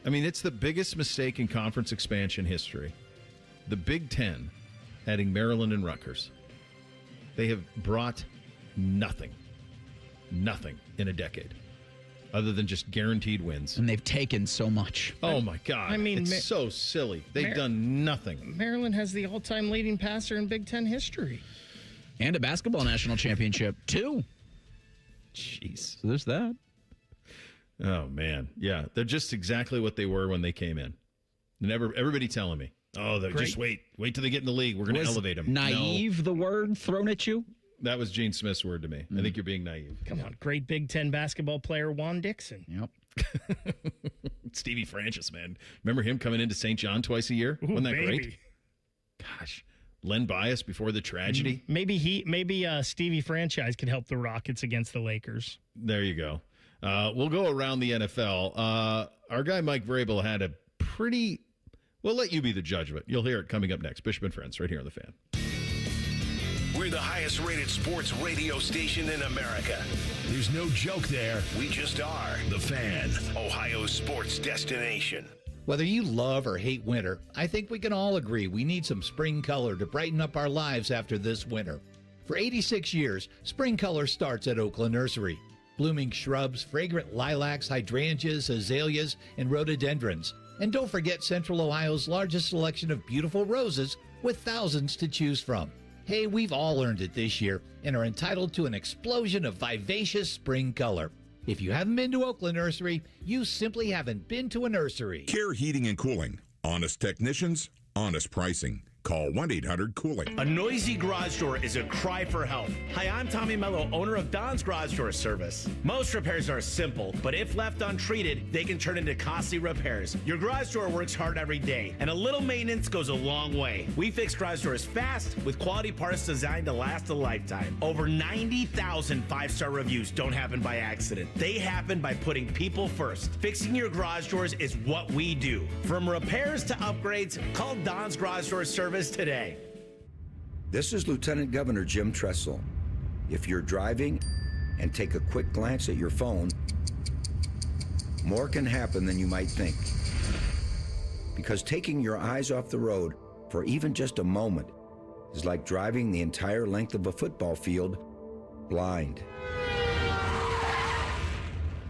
I mean, it's the biggest mistake in conference expansion history. The Big Ten adding Maryland and Rutgers. They have brought nothing in a decade other than just guaranteed wins. And they've taken so much. Oh, my God. I mean, it's so silly. They've done nothing. Maryland has the all-time leading passer in Big Ten history. And a basketball national championship, too. Jeez. So there's that. Oh, man. Yeah, they're just exactly what they were when they came in. Everybody telling me, just wait till they get in the league. We're going to elevate them. Naive, the word thrown at you? That was Gene Smith's word to me. I think you're being naive. Come on, great Big Ten basketball player Juan Dixon. Yep. Stevie Francis, man. Remember him coming into St. John twice a year? Wasn't that great? Gosh. Len Bias before the tragedy. Maybe Stevie Franchise could help the Rockets against the Lakers. There you go. We'll go around the NFL. Our guy Mike Vrabel had a pretty. We'll let you be the judge of it. You'll hear it coming up next. Bishop and Friends, right here on The Fan. We're the highest rated sports radio station in America. There's no joke there. We just are. The Fan, Ohio's sports destination. Whether you love or hate winter, I think we can all agree we need some spring color to brighten up our lives after this winter. For 86 years, spring color starts at Oakland Nursery. Blooming shrubs, fragrant lilacs, hydrangeas, azaleas, and rhododendrons. And don't forget Central Ohio's largest selection of beautiful roses with thousands to choose from. Hey, we've all earned it this year and are entitled to an explosion of vivacious spring color. If you haven't been to Oakland Nursery, you simply haven't been to a nursery. Care Heating and Cooling. Honest technicians, honest pricing. Call 1-800-COOLING. A noisy garage door is a cry for help. Hi, I'm Tommy Mello, owner of Don's Garage Door Service. Most repairs are simple, but if left untreated, they can turn into costly repairs. Your garage door works hard every day, and a little maintenance goes a long way. We fix garage doors fast with quality parts designed to last a lifetime. Over 90,000 five-star reviews don't happen by accident. They happen by putting people first. Fixing your garage doors is what we do. From repairs to upgrades, call Don's Garage Door Service today. This is Lieutenant Governor Jim Tressel. If you're driving and take a quick glance at your phone, more can happen than you might think. Because taking your eyes off the road for even just a moment is like driving the entire length of a football field blind.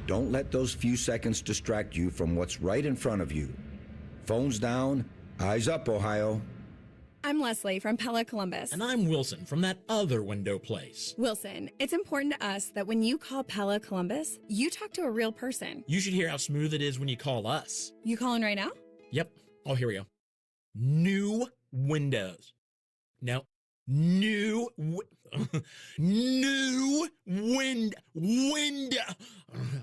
Don't let those few seconds distract you from what's right in front of you. Phones down, eyes up, Ohio. I'm Leslie from Pella Columbus. And I'm Wilson from that other window place. Wilson, it's important to us that when you call Pella Columbus, you talk to a real person. You should hear how smooth it is when you call us. You calling right now? Yep. Oh, here we go. New windows. No. New window.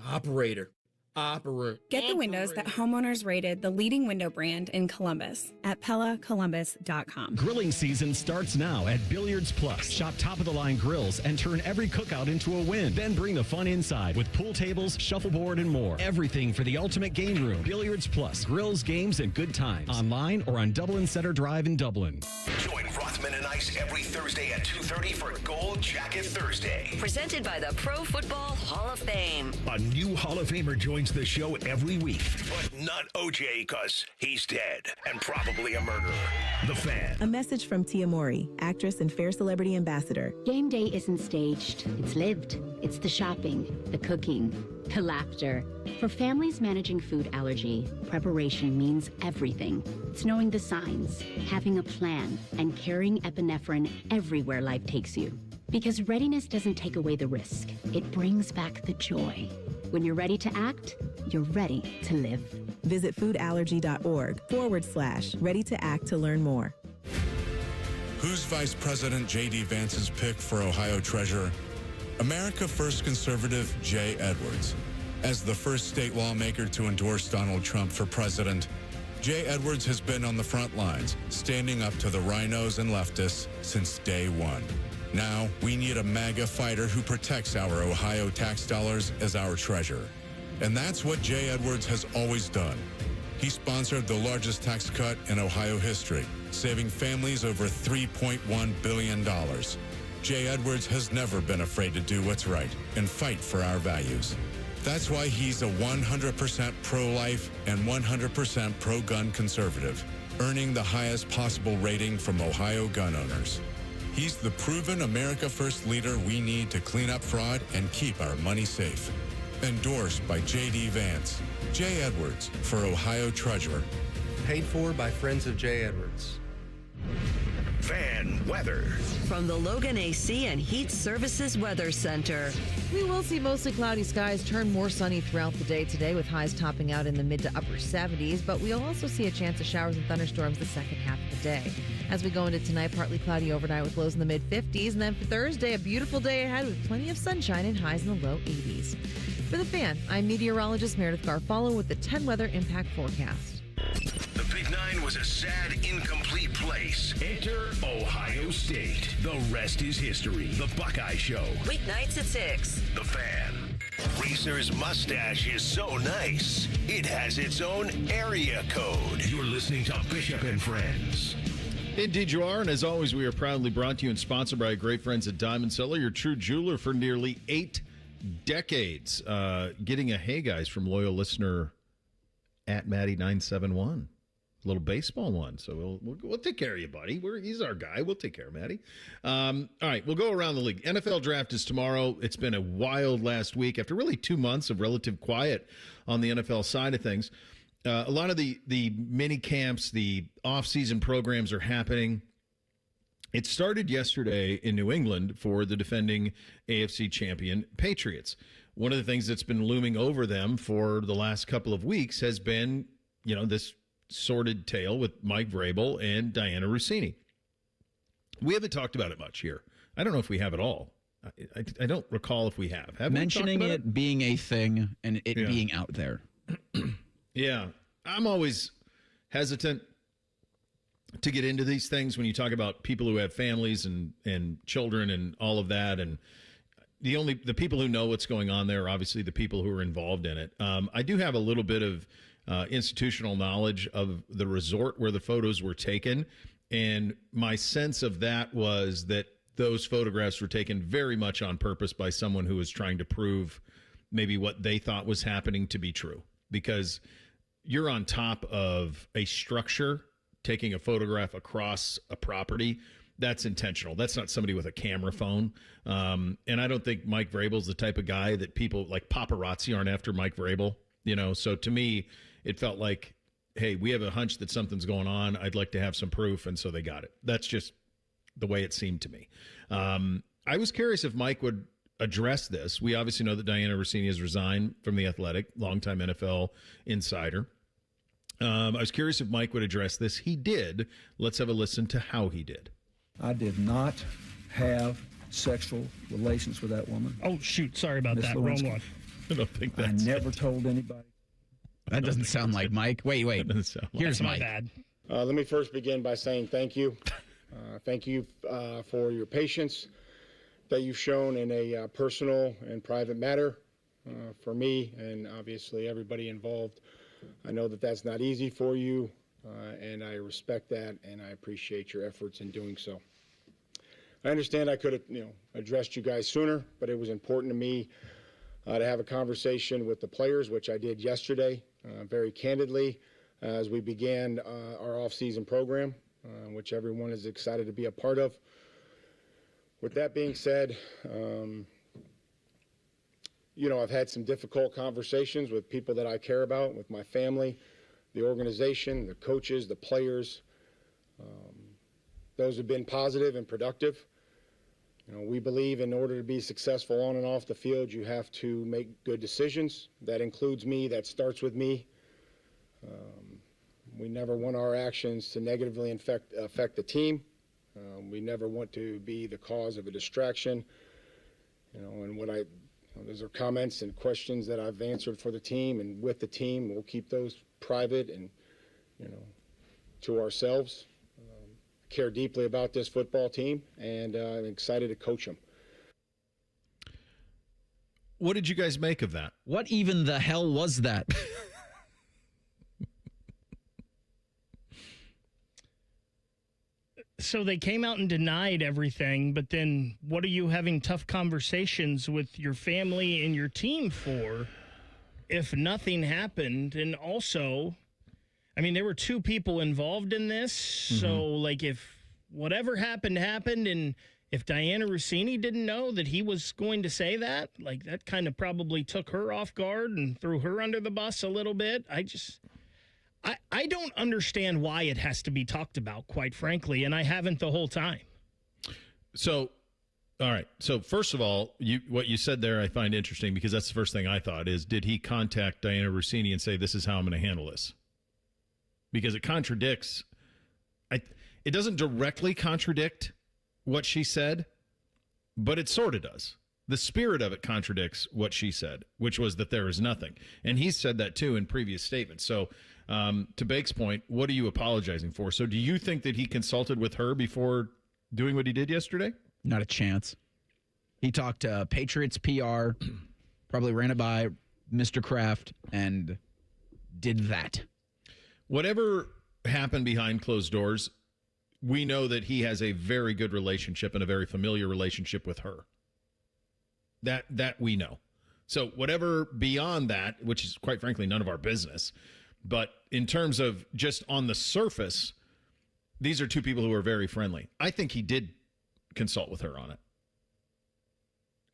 Operator. Operate. Get the windows that homeowners rated the leading window brand in Columbus at PellaColumbus.com. Grilling season starts now at Billiards Plus. Shop top-of-the-line grills and turn every cookout into a win. Then bring the fun inside with pool tables, shuffleboard, and more. Everything for the ultimate game room. Billiards Plus. Grills, games, and good times. Online or on Dublin Center Drive in Dublin. Join Rothman and Ice every Thursday at 2:30 for Gold Jacket Thursday. Presented by the Pro Football Hall of Fame. A new Hall of Famer joins the show every week, but not OJ because he's dead and probably a murderer. The Fan. A message from Tia Mori, actress and Fair Celebrity Ambassador. Game day isn't staged, it's lived. It's the shopping, the cooking, the laughter. For families managing food allergy, preparation means everything. It's knowing the signs, having a plan, and carrying epinephrine everywhere life takes you. Because readiness doesn't take away the risk, it brings back the joy. When you're ready to act, you're ready to live. Visit foodallergy.org/ready to act to learn more. Who's Vice President J.D. Vance's pick for Ohio Treasurer? America First conservative Jay Edwards. As the first state lawmaker to endorse Donald Trump for president, Jay Edwards has been on the front lines, standing up to the rhinos and leftists since day one. Now, we need a MAGA fighter who protects our Ohio tax dollars as our treasurer. And that's what Jay Edwards has always done. He sponsored the largest tax cut in Ohio history, saving families over $3.1 billion. Jay Edwards has never been afraid to do what's right and fight for our values. That's why he's a 100% pro-life and 100% pro-gun conservative, earning the highest possible rating from Ohio gun owners. He's the proven America First leader we need to clean up fraud and keep our money safe. Endorsed by J.D. Vance. Jay Edwards for Ohio Treasurer. Paid for by Friends of Jay Edwards. Fan weather. From the Logan AC and Heat Services Weather Center. We will see mostly cloudy skies turn more sunny throughout the day today, with highs topping out in the mid to upper 70s, but we'll also see a chance of showers and thunderstorms the second half of the day. As we go into tonight, partly cloudy overnight with lows in the mid 50s, and then for Thursday, a beautiful day ahead with plenty of sunshine and highs in the low 80s. For The Fan, I'm meteorologist Meredith Garfalo with the 10 Weather Impact Forecast. The Big Nine was a sad, incomplete place. Enter Ohio State. The rest is history. The Buckeye Show. Weeknights at 6. The Fan. Reese's mustache is so nice, it has its own area code. You're listening to Bishop and Friends. Indeed you are, and as always, we are proudly brought to you and sponsored by our great friends at Diamond Cellar, your true jeweler for nearly 8 decades. Getting a hey guys from loyal listener at Matty971. Little baseball one. So we'll take care of you, buddy. He's our guy. We'll take care of Matty. All right, we'll go around the league. NFL draft is tomorrow. It's been a wild last week after really 2 months of relative quiet on the NFL side of things. A lot of the mini camps, the off-season programs are happening. It started yesterday in New England for the defending AFC champion Patriots. One of the things that's been looming over them for the last couple of weeks has been, this sordid tale with Mike Vrabel and Diana Rossini. We haven't talked about it much here. I don't know if we have at all. I don't recall if we have. Mentioning it being a thing and it being out there. Yeah. I'm always hesitant to get into these things when you talk about people who have families and children and all of that. And the people who know what's going on there are obviously the people who are involved in it. I do have a little bit of institutional knowledge of the resort where the photos were taken. And my sense of that was that those photographs were taken very much on purpose by someone who was trying to prove maybe what they thought was happening to be true. Because you're on top of a structure, taking a photograph across a property. That's intentional. That's not somebody with a camera phone. And I don't think Mike Vrabel's the type of guy that people like paparazzi aren't after Mike Vrabel. So to me, it felt like, hey, we have a hunch that something's going on. I'd like to have some proof. And so they got it. That's just the way it seemed to me. I was curious if Mike would address this. We obviously know that Diana Rossini has resigned from The Athletic, longtime NFL insider. I was curious if Mike would address this. He did. Let's have a listen to how he did. I did not have sexual relations with that woman. Oh, shoot. Sorry about Ms. that. Lewinsky. Wrong one. I don't think I never told anybody. That doesn't sound like Mike. Wait. Here's Mike. Bad. Let me first begin by saying thank you. Thank you for your patience that you've shown in a personal and private matter for me and obviously everybody involved. I know that that's not easy for you, and I respect that, and I appreciate your efforts in doing so. I understand I could have, addressed you guys sooner, but it was important to me to have a conversation with the players, which I did yesterday, very candidly, as we began our off-season program, which everyone is excited to be a part of. With that being said, I've had some difficult conversations with people that I care about, with my family, the organization, the coaches, the players. Those have been positive and productive. We believe in order to be successful on and off the field, you have to make good decisions. That includes me. That starts with me. We never want our actions to negatively affect the team. We never want to be the cause of a distraction. And those are comments and questions that I've answered for the team and with the team. We'll keep those private and, to ourselves. I care deeply about this football team, and I'm excited to coach them. What did you guys make of that? What even the hell was that? So they came out and denied everything, but then what are you having tough conversations with your family and your team for if nothing happened? And also, there were two people involved in this. So, if whatever happened, and if Diana Rossini didn't know that he was going to say that, that kind of probably took her off guard and threw her under the bus a little bit. I don't understand why it has to be talked about, quite frankly, and I haven't the whole time. So, all right. So, first of all, what you said there I find interesting because that's the first thing I thought is, did he contact Diana Rossini and say, this is how I'm going to handle this? Because it contradicts. It doesn't directly contradict what she said, but it sort of does. The spirit of it contradicts what she said, which was that there is nothing. And he said that, too, in previous statements. So, to Bake's point, what are you apologizing for? So do you think that he consulted with her before doing what he did yesterday? Not a chance. He talked to Patriots PR, probably ran it by Mr. Kraft, and did that. Whatever happened behind closed doors, we know that he has a very good relationship and a very familiar relationship with her. That we know. So whatever beyond that, which is quite frankly none of our business, but in terms of just on the surface, these are two people who are very friendly. I think he did consult with her on it.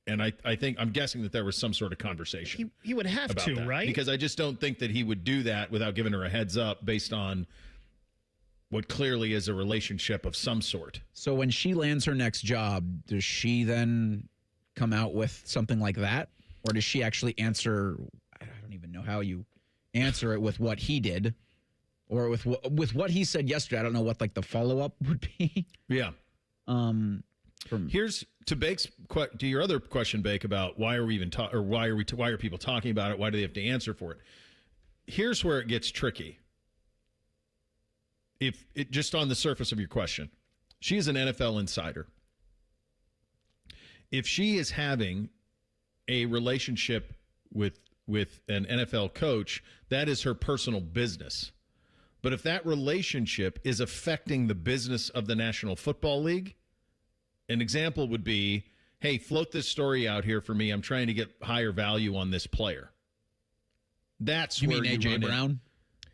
And I'm guessing that there was some sort of conversation. He would have to, that, right? Because I just don't think that he would do that without giving her a heads up based on what clearly is a relationship of some sort. So when she lands her next job, does she then come out with something like that? Or does she actually answer, I don't even know how you answer it, with what he did or with what he said yesterday? I don't know what the follow-up would be. Yeah. Here's to your other question, Bake, about why are we even why are people talking about it? Why do they have to answer for it? Here's where it gets tricky. If it just on the surface of your question, she is an NFL insider. If she is having a relationship with an NFL coach, that is her personal business. But if that relationship is affecting the business of the National Football League, an example would be, hey, float this story out here for me. I'm trying to get higher value on this player. That's you where mean AJ Brown?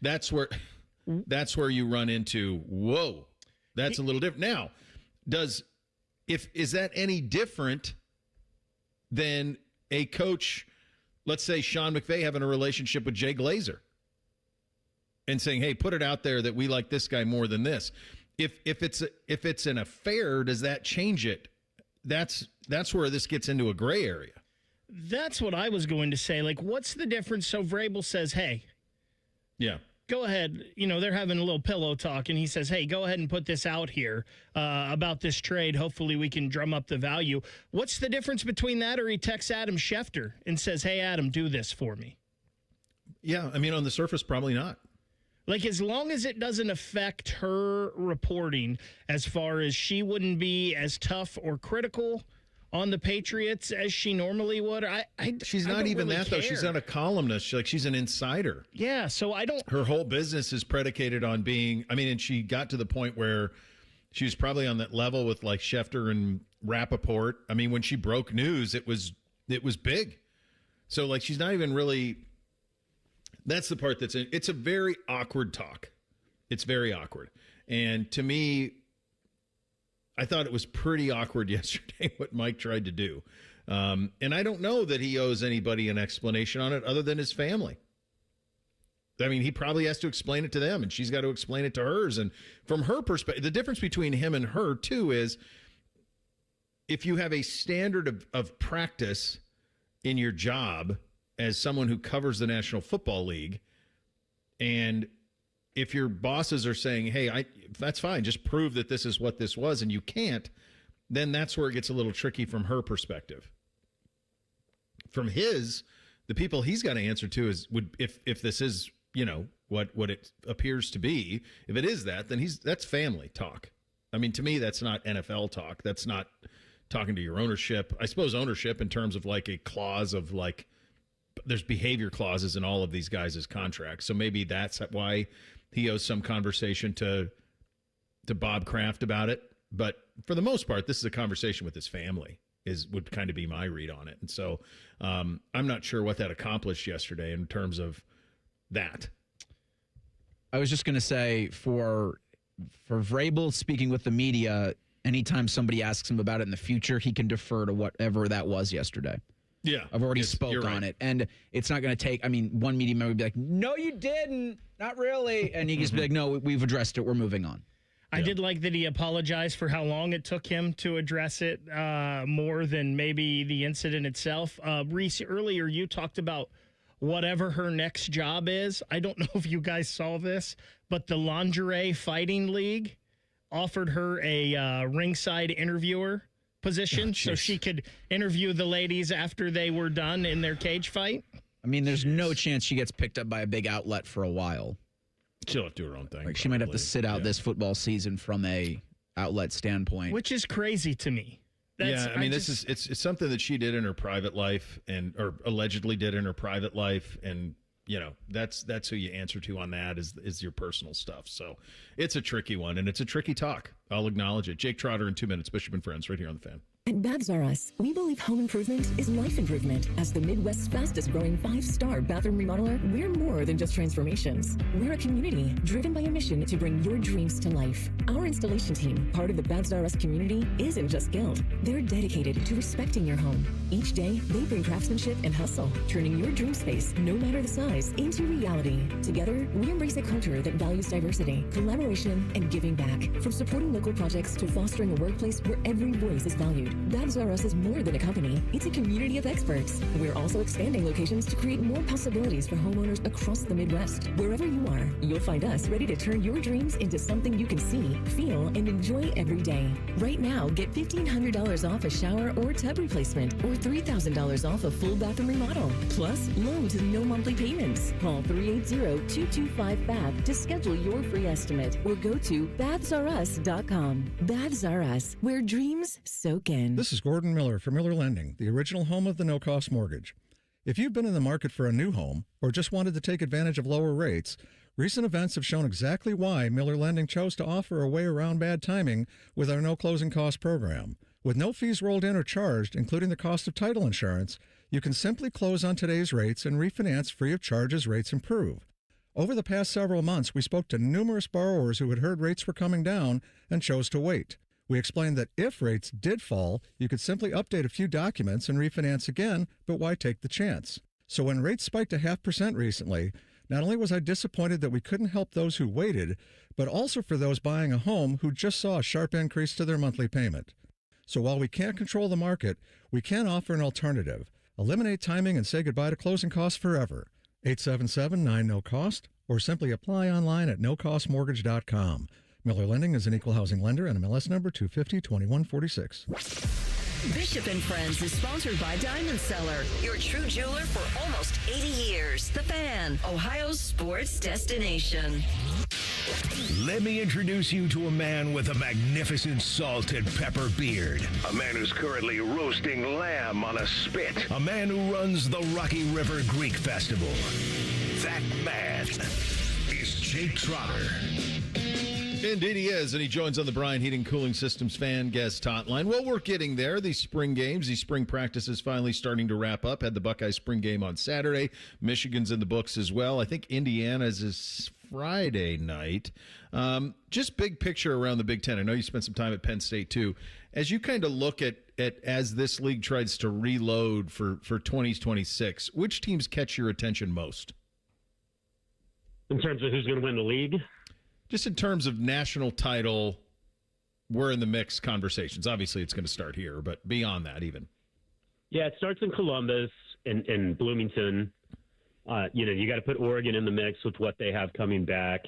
That's where you run into, whoa, that's a little different. Now, is that any different than a coach, let's say Sean McVay, having a relationship with Jay Glazer and saying, hey, put it out there that we like this guy more than this? If it's an affair, does that change it? That's where this gets into a gray area. That's what I was going to say. What's the difference? So Vrabel says, hey, yeah, go ahead. They're having a little pillow talk, and he says, hey, go ahead and put this out here about this trade. Hopefully we can drum up the value. What's the difference between that or he texts Adam Schefter and says, hey, Adam, do this for me? Yeah, on the surface, probably not. Like, as long as it doesn't affect her reporting as far as she wouldn't be as tough or critical on the Patriots as she normally would. She's not even really that, though. She's not a columnist. She's an insider. Yeah, so I don't... Her whole business is predicated on being... and she got to the point where she was probably on that level with, like, Schefter and Rappaport. When she broke news, it was big. So, like, she's not even really... That's the part it's a very awkward talk. It's very awkward. And to me, I thought it was pretty awkward yesterday what Mike tried to do. And I don't know that he owes anybody an explanation on it other than his family. He probably has to explain it to them, and she's got to explain it to hers. And from her perspective, the difference between him and her, too, is if you have a standard of practice in your job as someone who covers the National Football League, and if your bosses are saying, hey, that's fine, just prove that this is what this was, and you can't, then that's where it gets a little tricky from her perspective. From the people he's got to answer to if this is, what it appears to be, if it is that, then that's family talk. To me, that's not NFL talk. That's not talking to your ownership. I suppose ownership in terms of like a clause of like, there's behavior clauses in all of these guys' contracts. So maybe that's why he owes some conversation to Bob Kraft about it. But for the most part, this is a conversation with his family would kind of be my read on it. And so I'm not sure what that accomplished yesterday in terms of that. I was just going to say for Vrabel speaking with the media, anytime somebody asks him about it in the future, he can defer to whatever that was yesterday. Yeah. I've already spoke on it. And it's not going to take, one media member would be like, no, you didn't. Not really. And he just be like, no, we've addressed it. We're moving on. I did like that he apologized for how long it took him to address it more than maybe the incident itself. Reese, earlier you talked about whatever her next job is. I don't know if you guys saw this, but the Lingerie Fighting League offered her a ringside interviewer position so she could interview the ladies after they were done in their cage fight. There's no chance she gets picked up by a big outlet for a while. She'll have to do her own thing. Like, she might have to sit out this football season from a outlet standpoint, which is crazy to me. It's something that she did in her private life or allegedly did in her private life, and that's who you answer to on that is your personal stuff. So it's a tricky one, and it's a tricky talk. I'll acknowledge it. Jake Trotter in 2 minutes. Bishop and Friends right here on The Fan. At Babs R Us, we believe home improvement is life improvement. As the Midwest's fastest growing 5-star bathroom remodeler, we're more than just transformations. We're a community driven by a mission to bring your dreams to life. Our installation team, part of the Babs R Us community, isn't just skilled. They're dedicated to respecting your home. Each day, they bring craftsmanship and hustle, turning your dream space, no matter the size, into reality. Together, we embrace a culture that values diversity, collaboration, and giving back. From supporting local projects to fostering a workplace where every voice is valued. Babs R Us is more than a company. It's a community of experts. We're also expanding locations to create more possibilities for homeowners across the Midwest. Wherever you are, you'll find us ready to turn your dreams into something you can see, feel, and enjoy every day. Right now, get $1,500 off a shower or tub replacement, or $3,000 off a full bathroom remodel. Plus, loans and no monthly payments. Call 380-225-BAB to schedule your free estimate, or go to babsrus.com. Babs R Us, where dreams soak in. This is Gordon Miller from Miller Lending, the original home of the no-cost mortgage. If you've been in the market for a new home or just wanted to take advantage of lower rates, recent events have shown exactly why Miller Lending chose to offer a way around bad timing with our no closing cost program. With no fees rolled in or charged, including the cost of title insurance, you can simply close on today's rates and refinance free of charge as rates improve. Over the past several months, we spoke to numerous borrowers who had heard rates were coming down and chose to wait. We explained that if rates did fall, you could simply update a few documents and refinance again, but why take the chance? So when rates spiked to 0.5% recently, not only was I disappointed that we couldn't help those who waited, but also for those buying a home who just saw a sharp increase to their monthly payment. So while we can't control the market, we can offer an alternative. Eliminate timing and say goodbye to closing costs forever. 877-9-NO-COST, or simply apply online at nocostmortgage.com. Miller Lending is an equal housing lender and MLS number 250-2146. Bishop and Friends is sponsored by Diamond Seller, your true jeweler for almost 80 years. The Fan, Ohio's sports destination. Let me introduce you to a man with a magnificent salt and pepper beard. A man who's currently roasting lamb on a spit. A man who runs the Rocky River Greek Festival. That man is Jake Trotter. Indeed he is, and he joins on the Bryan Heating Cooling Systems fan guest hotline. Well, we're getting there. These spring games, these spring practices finally starting to wrap up. Had the Buckeye spring game on Saturday. Michigan's in the books as well. I think Indiana's is Friday night. Just big picture around the Big Ten. I know you spent some time at Penn State too. As you kind of look at as this league tries to reload for 2026, which teams catch your attention most? In terms of who's going to win the league? Just in terms of national title, we're in the mix conversations. Obviously, it's going to start here, but beyond that even. Yeah, it starts in Columbus and Bloomington. You got to put Oregon in the mix with what they have coming back.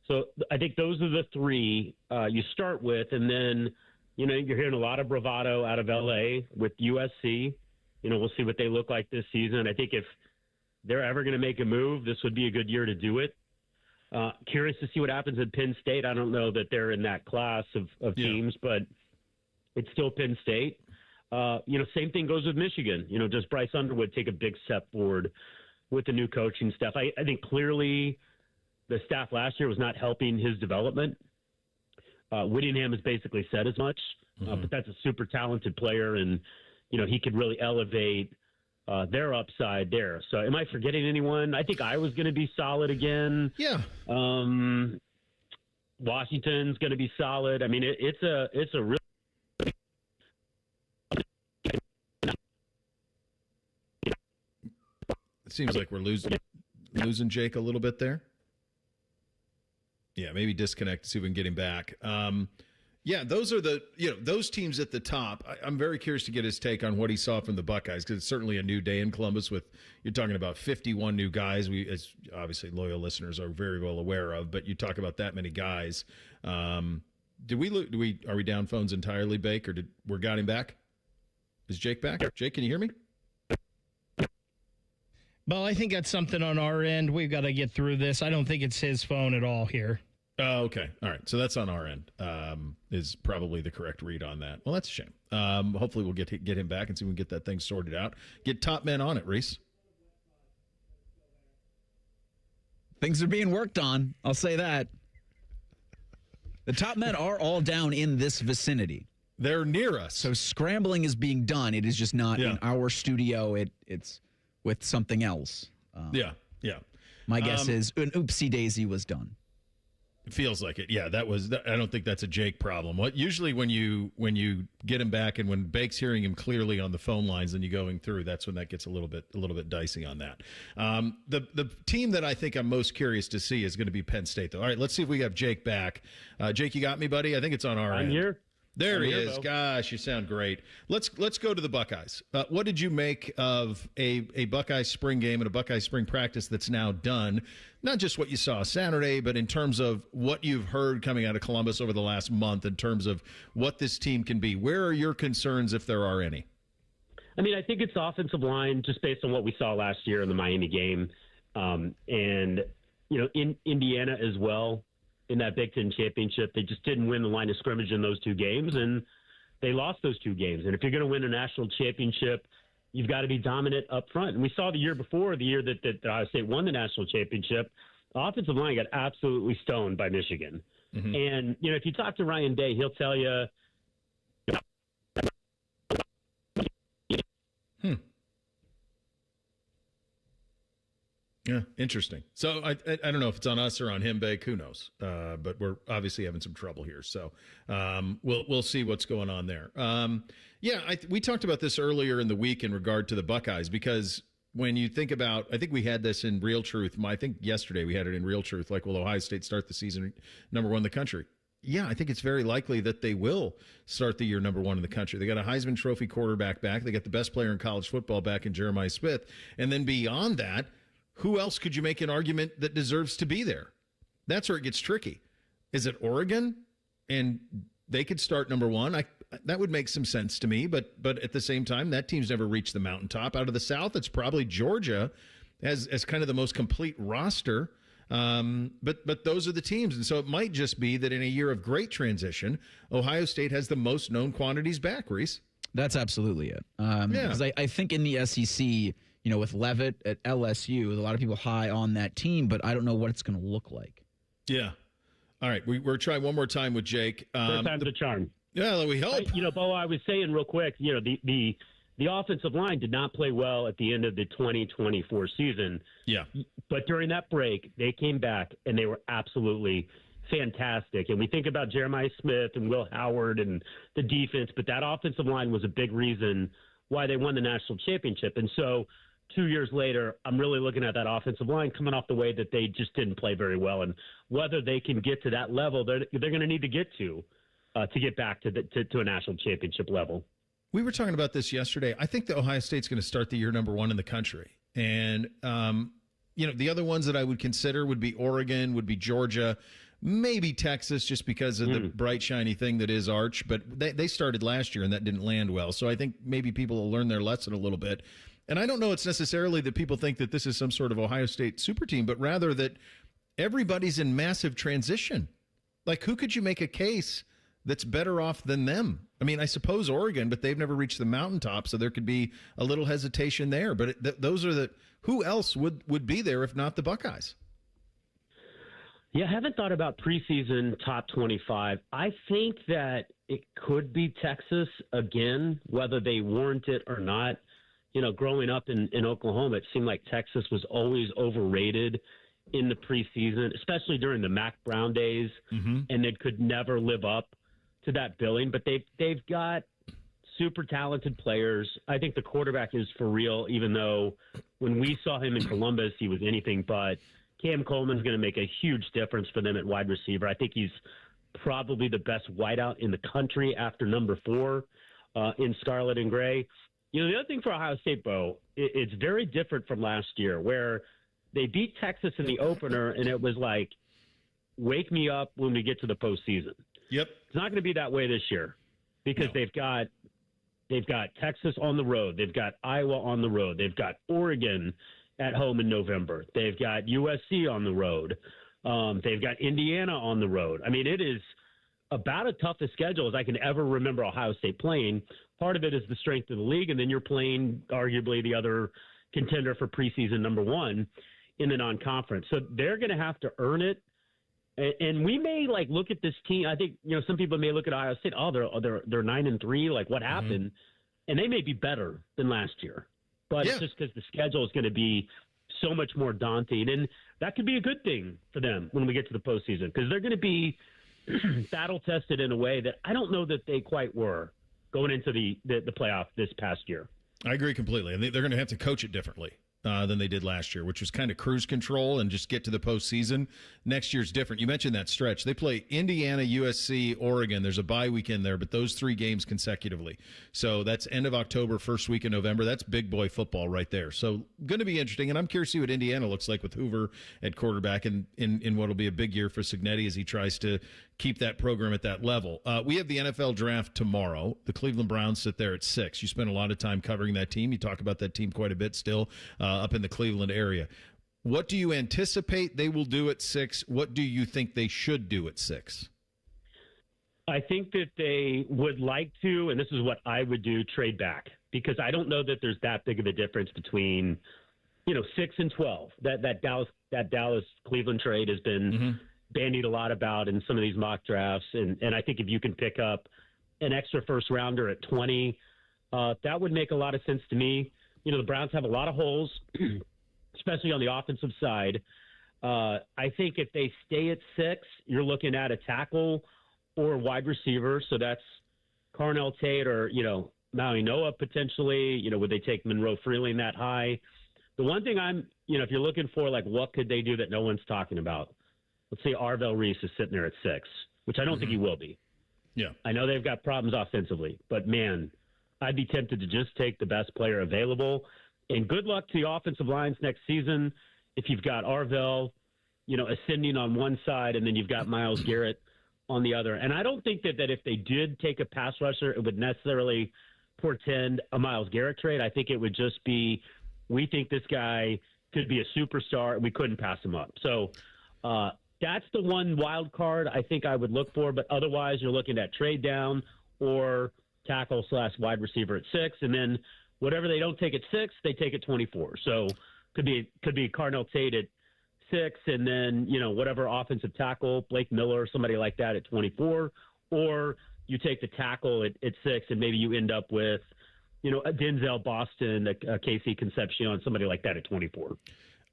So I think those are the three you start with, and then, you're hearing a lot of bravado out of L.A. with USC. We'll see what they look like this season. I think if they're ever going to make a move, this would be a good year to do it. Curious to see what happens at Penn State. I don't know that they're in that class of teams, but it's still Penn State. Same thing goes with Michigan. Does Bryce Underwood take a big step forward with the new coaching staff? I think clearly the staff last year was not helping his development. Whittingham has basically said as much, but that's a super talented player, and, he could really elevate their upside there. So am I forgetting anyone? I think Iowa's going to be solid again. Yeah. Washington's going to be solid. I mean, it's a real. It seems like we're losing Jake a little bit there. Yeah, maybe disconnect to see if we can get him back. Those are those teams at the top. I'm very curious to get his take on what he saw from the Buckeyes, because it's certainly a new day in Columbus with, you're talking about 51 new guys. We, as obviously loyal listeners, are very well aware of, but you talk about that many guys. Are we down phones entirely, Bake, or we got him back? Is Jake back? Jake, can you hear me? Well, I think that's something on our end. We've got to get through this. I don't think it's his phone at all here. Oh, okay. All right. So that's on our end, is probably the correct read on that. Well, that's a shame. Hopefully we'll get him back and see if we can get that thing sorted out. Get top men on it, Reese. Things are being worked on. I'll say that. The top men are all down in this vicinity. They're near us. So scrambling is being done. It is just not in our studio. It's with something else. Yeah. My guess is an oopsie daisy was done. Feels like it. Yeah, I don't think that's a Jake problem. Usually when you get him back and when Bake's hearing him clearly on the phone lines and you going through, that's when that gets a little bit dicey on that. The team that I think I'm most curious to see is going to be Penn State, though. All right, let's see if we have Jake back. Jake, you got me, buddy? I think it's on our end. I'm here. There he is. Gosh, you sound great. Let's go to the Buckeyes. What did you make of a Buckeye spring game and a Buckeye spring practice that's now done? Not just what you saw Saturday, but in terms of what you've heard coming out of Columbus over the last month in terms of what this team can be. Where are your concerns, if there are any? I mean, I think it's offensive line, just based on what we saw last year in the Miami game. And, in Indiana as well. In that Big Ten championship, they just didn't win the line of scrimmage in those two games, and they lost those two games. And if you're going to win a national championship, you've got to be dominant up front. And we saw the year before, the year that Ohio State won the national championship, the offensive line got absolutely stoned by Michigan. Mm-hmm. And, if you talk to Ryan Day, he'll tell you, Yeah, interesting. So I don't know if it's on us or on him, Bake. Who knows? But we're obviously having some trouble here. So we'll see what's going on there. We talked about this earlier in the week in regard to the Buckeyes, because when you think about, I think we had this in Real Truth. I think yesterday we had it in Real Truth. Like, will Ohio State start the season number one in the country? Yeah, I think it's very likely that they will start the year number one in the country. They got a Heisman Trophy quarterback back. They got the best player in college football back in Jeremiah Smith. And then beyond that, who else could you make an argument that deserves to be there? That's where it gets tricky. Is it Oregon? And they could start number one. That would make some sense to me, but at the same time, that team's never reached the mountaintop. Out of the South, it's probably Georgia as kind of the most complete roster. But those are the teams. And so it might just be that in a year of great transition, Ohio State has the most known quantities back, Reese. That's absolutely it. Because I think in the SEC, with Levitt at LSU, a lot of people high on that team, but I don't know what it's going to look like. Yeah. All right. We're trying one more time with Jake. Third time's a charm. Yeah, we hope. Bo, I was saying real quick, the offensive line did not play well at the end of the 2024 season. Yeah. But during that break, they came back, and they were absolutely fantastic. And we think about Jeremiah Smith and Will Howard and the defense, but that offensive line was a big reason why they won the national championship. And so 2 years later, I'm really looking at that offensive line coming off the way that they just didn't play very well. And whether they can get to that level, they're going to need to get back to a national championship level. We were talking about this yesterday. I think that Ohio State's going to start the year number one in the country. And, the other ones that I would consider would be Oregon, would be Georgia, maybe Texas, just because of the bright, shiny thing that is Arch. But they started last year, and that didn't land well. So I think maybe people will learn their lesson a little bit. And I don't know it's necessarily that people think that this is some sort of Ohio State super team, but rather that everybody's in massive transition. Like, who could you make a case that's better off than them? I mean, I suppose Oregon, but they've never reached the mountaintop, so there could be a little hesitation there. But those are who else would be there if not the Buckeyes? Yeah, I haven't thought about preseason top 25. I think that it could be Texas again, whether they warrant it or not. Growing up in Oklahoma, it seemed like Texas was always overrated in the preseason, especially during the Mac Brown days, and they could never live up to that billing. But they've got super talented players. I think the quarterback is for real, even though when we saw him in Columbus, he was anything but. Cam Coleman's going to make a huge difference for them at wide receiver. I think he's probably the best wideout in the country after number 4 in Scarlet and Gray. The other thing for Ohio State, Bo, it's very different from last year, where they beat Texas in the opener, and it was like, wake me up when we get to the postseason. Yep. It's not going to be that way this year because they've got Texas on the road. They've got Iowa on the road. They've got Oregon at home in November. They've got USC on the road. They've got Indiana on the road. I mean, it is about as tough a schedule as I can ever remember Ohio State playing. Part of it is the strength of the league, and then you're playing arguably the other contender for preseason number 1 in the non-conference. So they're going to have to earn it. And we may look at this team. I think some people may look at Ohio State. Oh, they're 9-3. Like, what happened? And they may be better than last year, but it's just because the schedule is going to be so much more daunting, and that could be a good thing for them when we get to the postseason because they're going to be battle tested in a way that I don't know that they quite were going into the playoff this past year. I agree completely. And they're going to have to coach it differently than they did last year, which was kind of cruise control and just get to the postseason. Next year's different. You mentioned that stretch. They play Indiana, USC, Oregon. There's a bye weekend there, but those 3 games consecutively. So that's end of October, first week of November. That's big boy football right there. So going to be interesting, and I'm curious to see what Indiana looks like with Hoover at quarterback in what will be a big year for Cignetti as he tries to keep that program at that level. We have the NFL draft tomorrow. The Cleveland Browns sit there at 6. You spend a lot of time covering that team. You talk about that team quite a bit still up in the Cleveland area. What do you anticipate they will do at 6? What do you think they should do at 6? I think that they would like to, and this is what I would do, trade back, because I don't know that there's that big of a difference between, 6 and 12. That Dallas Cleveland trade has been bandied a lot about in some of these mock drafts, and I think if you can pick up an extra first rounder at 20, that would make a lot of sense to me. The Browns have a lot of holes, especially on the offensive side. I think if they stay at 6, you're looking at a tackle or wide receiver. So that's Carnell Tate or, Maui Noah potentially. Would they take Monroe Freeling that high? The one thing if you're looking for, what could they do that no one's talking about? Let's say Arvell Reese is sitting there at 6, which I don't think he will be. Yeah. I know they've got problems offensively, but, man, I'd be tempted to just take the best player available. And good luck to the offensive lines next season. if you've got Arvell, ascending on one side, and then you've got Myles Garrett on the other. And I don't think that if they did take a pass rusher, it would necessarily portend a Myles Garrett trade. I think it would just be, we think this guy could be a superstar, and we couldn't pass him up. So that's the one wild card I think I would look for. But otherwise, you're looking at trade down or tackle/wide receiver at 6, and then whatever they don't take at 6, they take at 24. So could be Carnell Tate at 6, and then whatever offensive tackle, Blake Miller, somebody like that at 24, or you take the tackle at 6, and maybe you end up with a Denzel Boston, a Casey Concepcion, somebody like that at 24.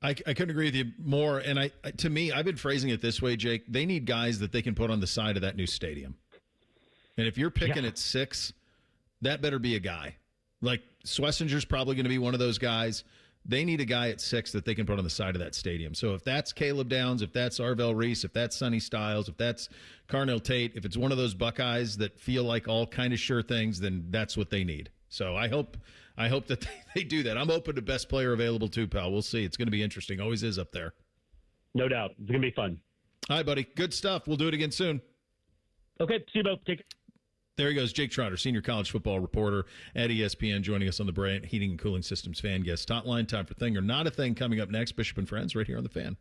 I couldn't agree with you more. And to me, I've been phrasing it this way, Jake. They need guys that they can put on the side of that new stadium. And if you're picking at 6, that better be a guy. Like Schlesinger's probably going to be one of those guys. They need a guy at 6 that they can put on the side of that stadium. So if that's Caleb Downs, if that's Arvell Reese, if that's Sonny Styles, if that's Carnell Tate, if it's one of those Buckeyes that feel like all kind of sure things, then that's what they need. So I hope that they do that. I'm open to best player available too, pal. We'll see. It's going to be interesting. Always is up there. No doubt. It's going to be fun. All right, buddy. Good stuff. We'll do it again soon. Okay. See you both. Take care. There he goes, Jake Trotter, senior college football reporter at ESPN, joining us on the Bryant Heating and Cooling Systems Fan Guest Hotline. Time for Thing or Not a Thing coming up next. Bishop and Friends right here on the Fan.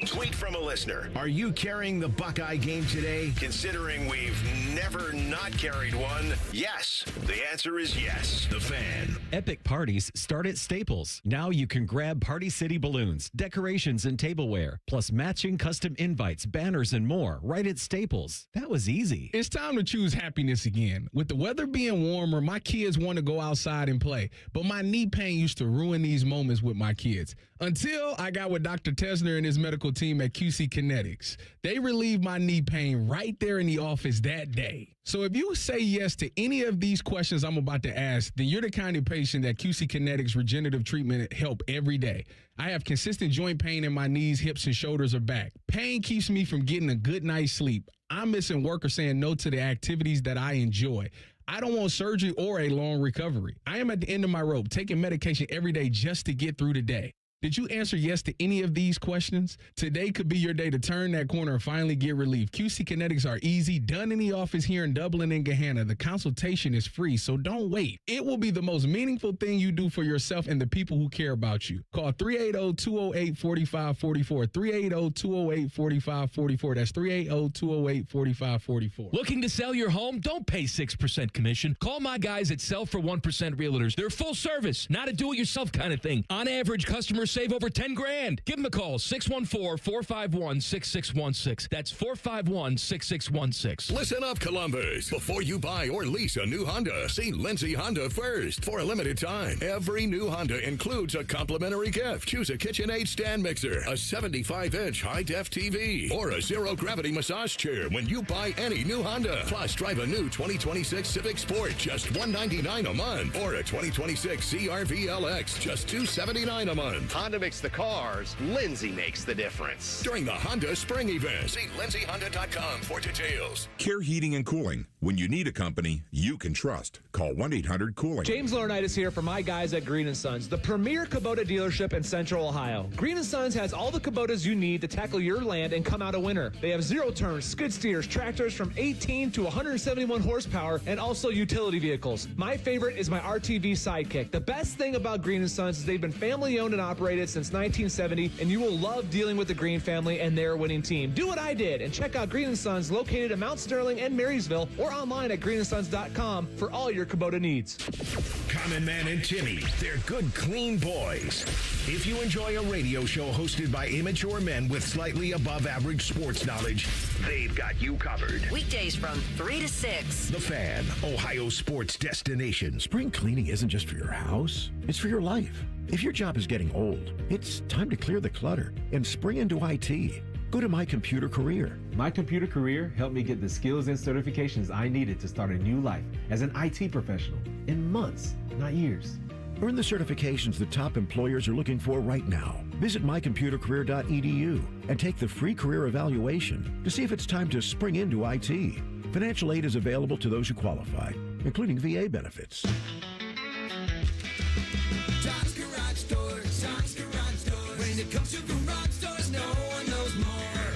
Tweet from a listener. Are you carrying the Buckeye game today? Considering we've never not carried one, yes. The answer is yes. The Fan. Epic parties start at Staples. Now you can grab Party City balloons, decorations, and tableware, plus matching custom invites, banners, and more right at Staples. That was easy. It's time to choose happiness again. With the weather being warmer, my kids want to go outside and play, but my knee pain used to ruin these moments with my kids. Until I got with Dr. Tesner and his medical team at QC Kinetics. They relieved my knee pain right there in the office that day. So if you say yes to any of these questions I'm about to ask, then you're the kind of patient that QC Kinetics regenerative treatment help every day. I have consistent joint pain in my knees, hips, and shoulders or back. Pain keeps me from getting a good night's sleep. I'm missing work or saying no to the activities that I enjoy. I don't want surgery or a long recovery. I am at the end of my rope, taking medication every day just to get through the day. Did you answer yes to any of these questions? Today could be your day to turn that corner and finally get relief. QC Kinetics are easy, done in the office here in Dublin and Gahanna. The consultation is free, so don't wait. It will be the most meaningful thing you do for yourself and the people who care about you. Call 380-208-4544. 380-208-4544. That's 380-208-4544. Looking to sell your home? Don't pay 6% commission. Call my guys at Sell for 1% Realtors. They're full service, not a do-it-yourself kind of thing. On average, customers save over $10,000. Give them a call, 614-451-6616. That's 451-6616. Listen up, Columbus. Before you buy or lease a new Honda, see Lindsay Honda first. For a limited time, every new Honda includes a complimentary gift. Choose a KitchenAid stand mixer, a 75-inch high-def TV, or a zero-gravity massage chair when you buy any new Honda. Plus, drive a new 2026 Civic Sport, just $199 a month, or a 2026 CR-V LX, just $279 a month. Honda makes the cars, Lindsay makes the difference. During the Honda Spring Event, see lindsayhonda.com for details. Care Heating and Cooling. When you need a company you can trust, call 1-800-COOLING. James Laurinaitis here for my guys at Green & Sons, the premier Kubota dealership in Central Ohio. Green & Sons has all the Kubotas you need to tackle your land and come out a winner. They have zero-turn, skid steers, tractors from 18 to 171 horsepower, and also utility vehicles. My favorite is my RTV Sidekick. The best thing about Green & Sons is they've been family-owned and operated since 1970, and you will love dealing with the Green family and their winning team. Do what I did and check out Green & Sons located in Mount Sterling and Marysville, or online at greenandsons.com for all your Kubota needs. Common Man and Timmy, they're good, clean boys. If you enjoy a radio show hosted by immature men with slightly above average sports knowledge, they've got you covered. Weekdays from 3 to 6. The Fan, Ohio sports destination. Spring cleaning isn't just for your house, it's for your life. If your job is getting old, it's time to clear the clutter and spring into IT. Go to My Computer Career. My Computer Career helped me get the skills and certifications I needed to start a new life as an IT professional in months, not years. Earn the certifications the top employers are looking for right now. Visit mycomputercareer.edu and take the free career evaluation to see if it's time to spring into IT. Financial aid is available to those who qualify, including VA benefits. Tom's Garage Door, Tom's Garage Door. When it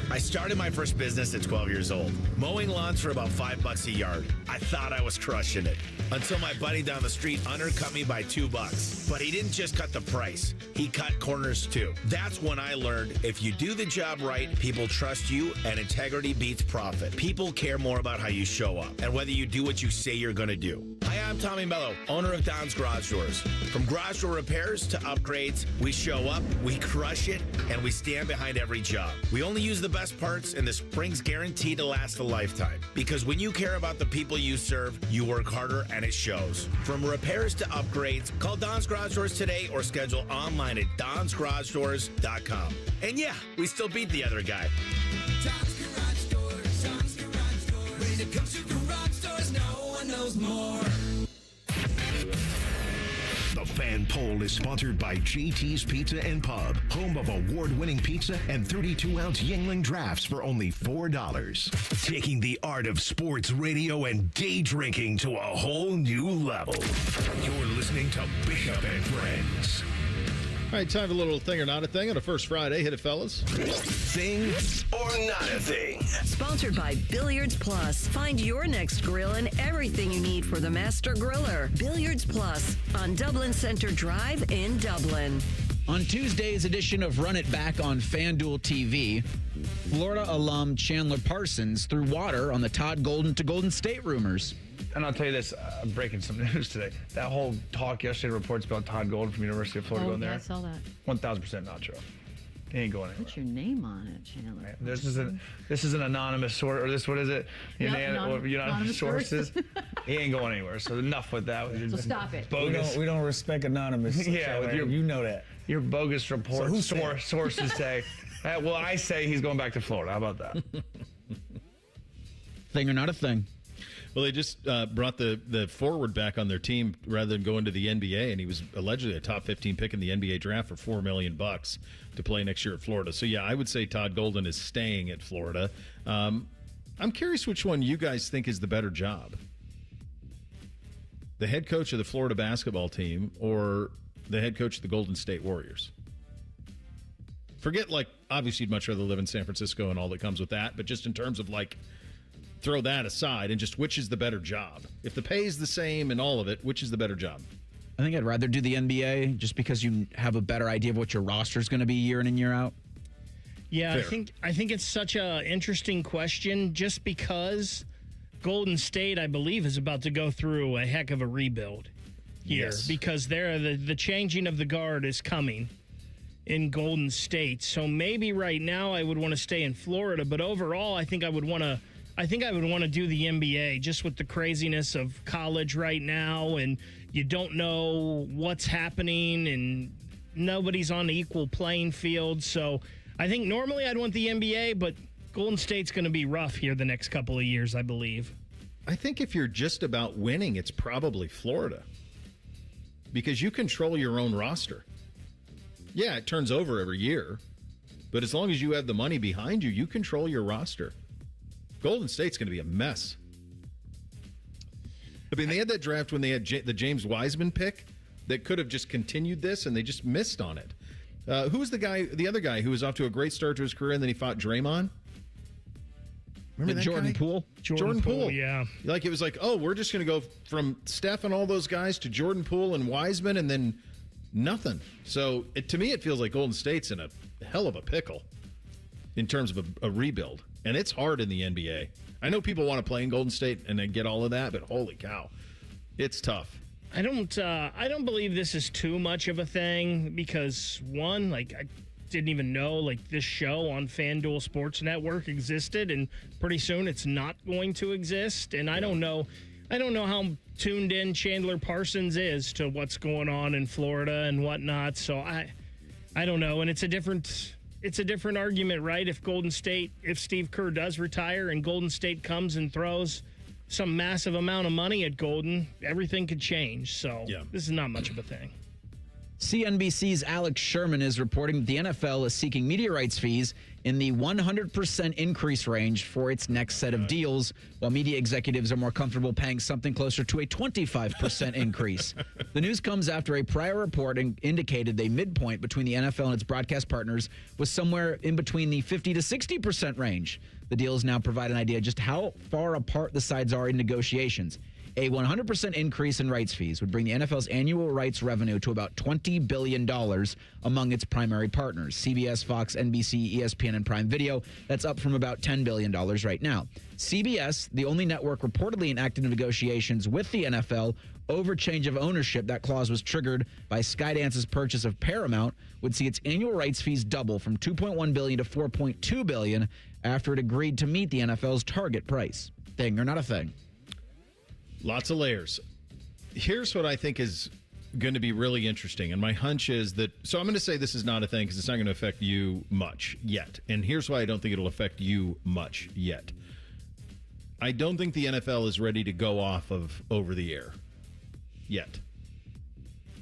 I started my first business at 12 years old, mowing lawns for about $5 a yard. I thought I was crushing it until my buddy down the street undercut me by $2. But he didn't just cut the price, he cut corners too. That's when I learned if you do the job right, people trust you, and integrity beats profit. People care more about how you show up and whether you do what you say you're going to do. Hi, I'm Tommy Mello, owner of Don's Garage Doors. From garage door repairs to upgrades, we show up, we crush it, and we stand behind every job. We only use the best parts, and the spring's guaranteed to last a lifetime. Because when you care about the people you serve, you work harder, and it shows. From repairs to upgrades, call Don's Garage Doors today or schedule online at donsgaragedoors.com. And yeah, we still beat the other guy. Don's Garage Doors, Don's Garage Doors. When it comes to garage doors, no one knows more. The Fan Poll is sponsored by JT's Pizza and Pub, home of award-winning pizza and 32-ounce Yingling drafts for only $4. Taking the art of sports radio and day drinking to a whole new level. You're listening to Bishop and Friends. All right, time for a little thing or not a thing on a first Friday. Hit it, fellas. Thing or not a thing. Sponsored by Billiards Plus. Find your next grill and everything you need for the master griller. Billiards Plus on Dublin Center Drive in Dublin. On Tuesday's edition of Run It Back on FanDuel TV, Florida alum Chandler Parsons threw water on the Todd Golden to Golden State rumors. And I'll tell you this, I'm breaking some news today. That whole talk yesterday, reports about Todd Golden from University of Florida going there. I saw that. 1,000% not true. He ain't going anywhere. Put your name on it, Chandler. This is an anonymous source, or this, what is it? Anonymous sources. He ain't going anywhere. So enough with that. So stop it. Bogus. We don't respect anonymous. Yeah, with you know that. Your bogus report. So sources say. Well, I say he's going back to Florida. How about that? Thing or not a thing. Well, they just brought the forward back on their team rather than going to the NBA, and he was allegedly a top 15 pick in the NBA draft for $4 million to play next year at Florida. So, yeah, I would say Todd Golden is staying at Florida. I'm curious which one you guys think is the better job. The head coach of the Florida basketball team or the head coach of the Golden State Warriors? Forget, obviously you'd much rather live in San Francisco and all that comes with that, but just in terms of, throw that aside and just which is the better job? If the pay is the same and all of it, which is the better job? I think I'd rather do the NBA just because you have a better idea of what your roster is going to be year in and year out. Yeah, I think it's such a interesting question just because Golden State, I believe, is about to go through a heck of a rebuild here because the changing of the guard is coming in Golden State. So maybe right now I would want to stay in Florida, but overall I think I would want to do the NBA just with the craziness of college right now, and you don't know what's happening, and nobody's on the equal playing field. So I think normally I'd want the NBA, but Golden State's going to be rough here the next couple of years, I believe. I think if you're just about winning, it's probably Florida because you control your own roster. Yeah, it turns over every year, but as long as you have the money behind you, you control your roster. Golden State's going to be a mess. I mean, they had that draft when they had the James Wiseman pick that could have just continued this, and they just missed on it. Who was the other guy who was off to a great start to his career, and then he fought Draymond? Remember that Jordan guy? Poole? Jordan Poole, yeah. It was we're just going to go from Steph and all those guys to Jordan Poole and Wiseman, and then nothing. So, to me, it feels like Golden State's in a hell of a pickle in terms of a rebuild. And it's hard in the NBA. I know people want to play in Golden State and then get all of that, but holy cow, it's tough. I don't believe this is too much of a thing because one, I didn't even know this show on FanDuel Sports Network existed, and pretty soon it's not going to exist. And I don't know how tuned in Chandler Parsons is to what's going on in Florida and whatnot. So I don't know, and it's a different argument, right? If Steve Kerr does retire and Golden State comes and throws some massive amount of money at Golden, everything could change. So This is not much of a thing. CNBC's Alex Sherman is reporting that the NFL is seeking media rights fees in the 100% increase range for its next set of deals, while media executives are more comfortable paying something closer to a 25% increase. The news comes after a prior report indicated the midpoint between the NFL and its broadcast partners was somewhere in between the 50 to 60% range. The deals now provide an idea just how far apart the sides are in negotiations. A 100% increase in rights fees would bring the NFL's annual rights revenue to about $20 billion among its primary partners, CBS, Fox, NBC, ESPN, and Prime Video. That's up from about $10 billion right now. CBS, the only network reportedly in active negotiations with the NFL over change of ownership, that clause was triggered by Skydance's purchase of Paramount, would see its annual rights fees double from $2.1 billion to $4.2 billion after it agreed to meet the NFL's target price. Thing or not a thing? Lots of layers. Here's what I think is going to be really interesting, and my hunch is that, so I'm going to say this is not a thing because it's not going to affect you much yet. And here's why I don't think it'll affect you much yet. I don't think the NFL is ready to go off of over-the-air yet.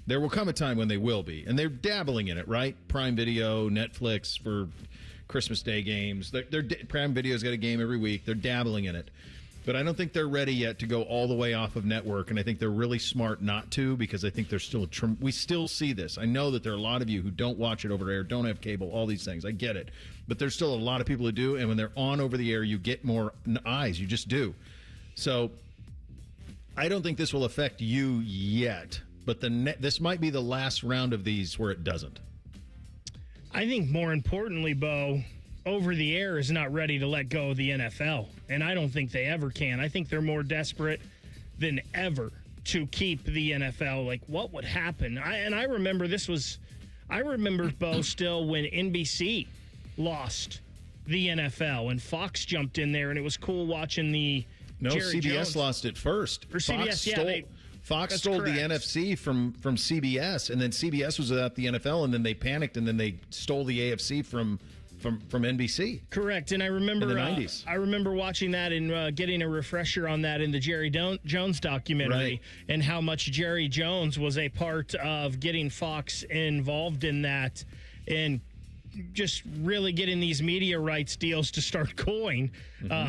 There will come a time when they will be, and they're dabbling in it, right? Prime Video, Netflix for Christmas Day games. Prime Video's got a game every week. They're dabbling in it. But I don't think they're ready yet to go all the way off of network, and I think they're really smart not to, because I think there's still we still see this. I know that there are a lot of you who don't watch it over the air, don't have cable, all these things. I get it. But there's still a lot of people who do, and when they're on over the air, you get more eyes. You just do. So I don't think this will affect you yet, but this might be the last round of these where it doesn't. I think more importantly, Bo, over the air is not ready to let go of the NFL, and I don't think they ever can. I think they're more desperate than ever to keep the NFL. Like, what would happen? I remember Bo, still when NBC lost the NFL and Fox jumped in there, and it was cool watching the Jerry CBS Jones. Lost it first. Or CBS, Fox stole correct. the NFC from CBS, and then CBS was without the NFL, and then they panicked, and then they stole the AFC from NBC. Correct, and I remember in the 90s. I remember watching that and getting a refresher on that in the Jerry Jones documentary, right, and how much Jerry Jones was a part of getting Fox involved in that, and just really getting these media rights deals to start going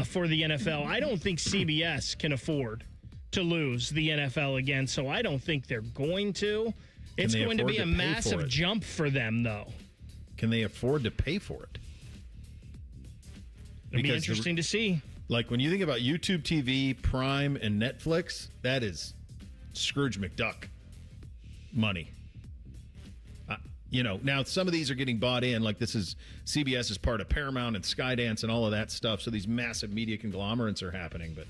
for the NFL. I don't think CBS can afford to lose the NFL again, so I don't think they're going to. It's going to be a massive jump for them, though. Can they afford to pay for it? It'll be interesting to see. Like, when you think about YouTube TV, Prime, and Netflix, that is Scrooge McDuck money. Now some of these are getting bought in. Like, this is CBS is part of Paramount and Skydance and all of that stuff. So these massive media conglomerates are happening. But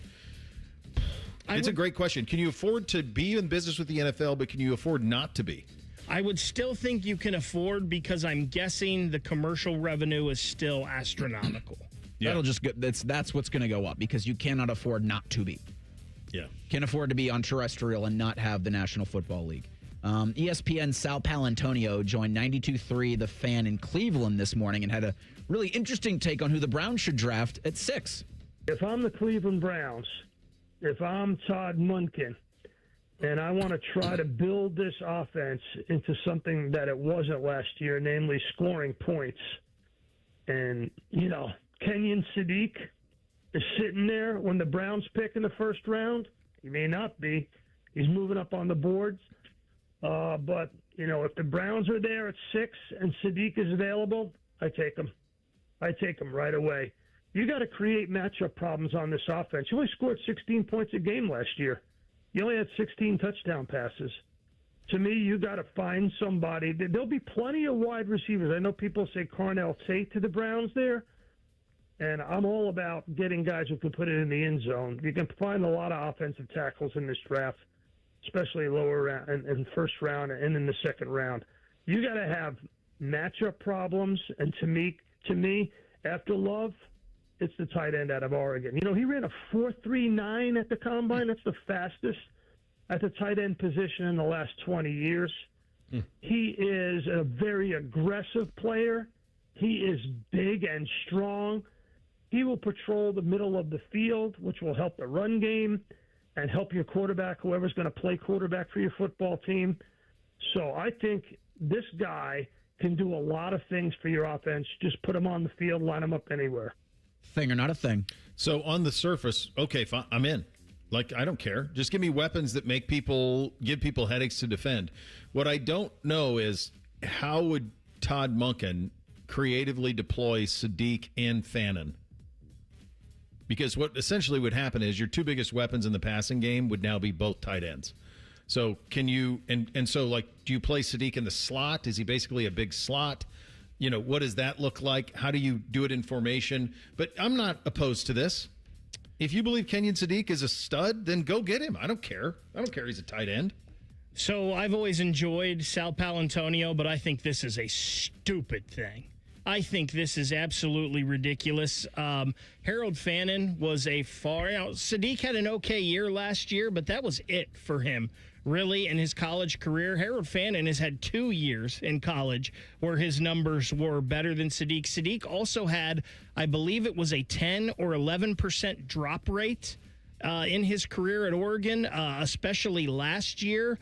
it's a great question. Can you afford to be in business with the NFL, but can you afford not to be? I would still think you can afford, because I'm guessing the commercial revenue is still astronomical. Yeah. That'll just go, that's what's going to go up, because you cannot afford not to be. Yeah. Can't afford to be on terrestrial and not have the National Football League. ESPN's Sal Palantonio joined 92.3 The Fan in Cleveland this morning and had a really interesting take on who the Browns should draft at 6. If I'm the Cleveland Browns, if I'm Todd Monkin, and I want to try to build this offense into something that it wasn't last year, namely scoring points. And, Kenyon Sadiq is sitting there when the Browns pick in the first round. He may not be. He's moving up on the boards. But, if the Browns are there at 6 and Sadiq is available, I take him. I take him right away. You got to create matchup problems on this offense. You only scored 16 points a game last year. You only had 16 touchdown passes. To me, you got to find somebody. There'll be plenty of wide receivers. I know people say Carnell Tate to the Browns there, and I'm all about getting guys who can put it in the end zone. You can find a lot of offensive tackles in this draft, especially lower round and first round and in the second round. You got to have matchup problems, and to me, after Love, it's the tight end out of Oregon. He ran a 4.39 at the combine. That's the fastest at the tight end position in the last 20 years. He is a very aggressive player. He is big and strong. He will patrol the middle of the field, which will help the run game and help your quarterback, whoever's going to play quarterback for your football team. So I think this guy can do a lot of things for your offense. Just put him on the field, line him up anywhere. Thing or not a thing. So on the surface, okay, fine, I'm in. Like, I don't care. Just give me weapons that give people headaches to defend. What I don't know is how would Todd Monkin creatively deploy Sadiq and Fannin? Because what essentially would happen is your two biggest weapons in the passing game would now be both tight ends. So can you and so like, do you play Sadiq in the slot? Is he basically a big slot? You know, what does that look like? How do you do it in formation? But I'm not opposed to this. If you believe Kenyon Sadiq is a stud, then go get him. I don't care. I don't care he's a tight end. So I've always enjoyed Sal Paolantonio, but I think this is a stupid thing. I think this is absolutely ridiculous. Harold Fannin was Sadiq had an okay year last year, but that was it for him, really, in his college career. Harold Fannin has had 2 years in college where his numbers were better than Sadiq. Sadiq also had, I believe it was a 10 or 11% drop rate in his career at Oregon, especially last year.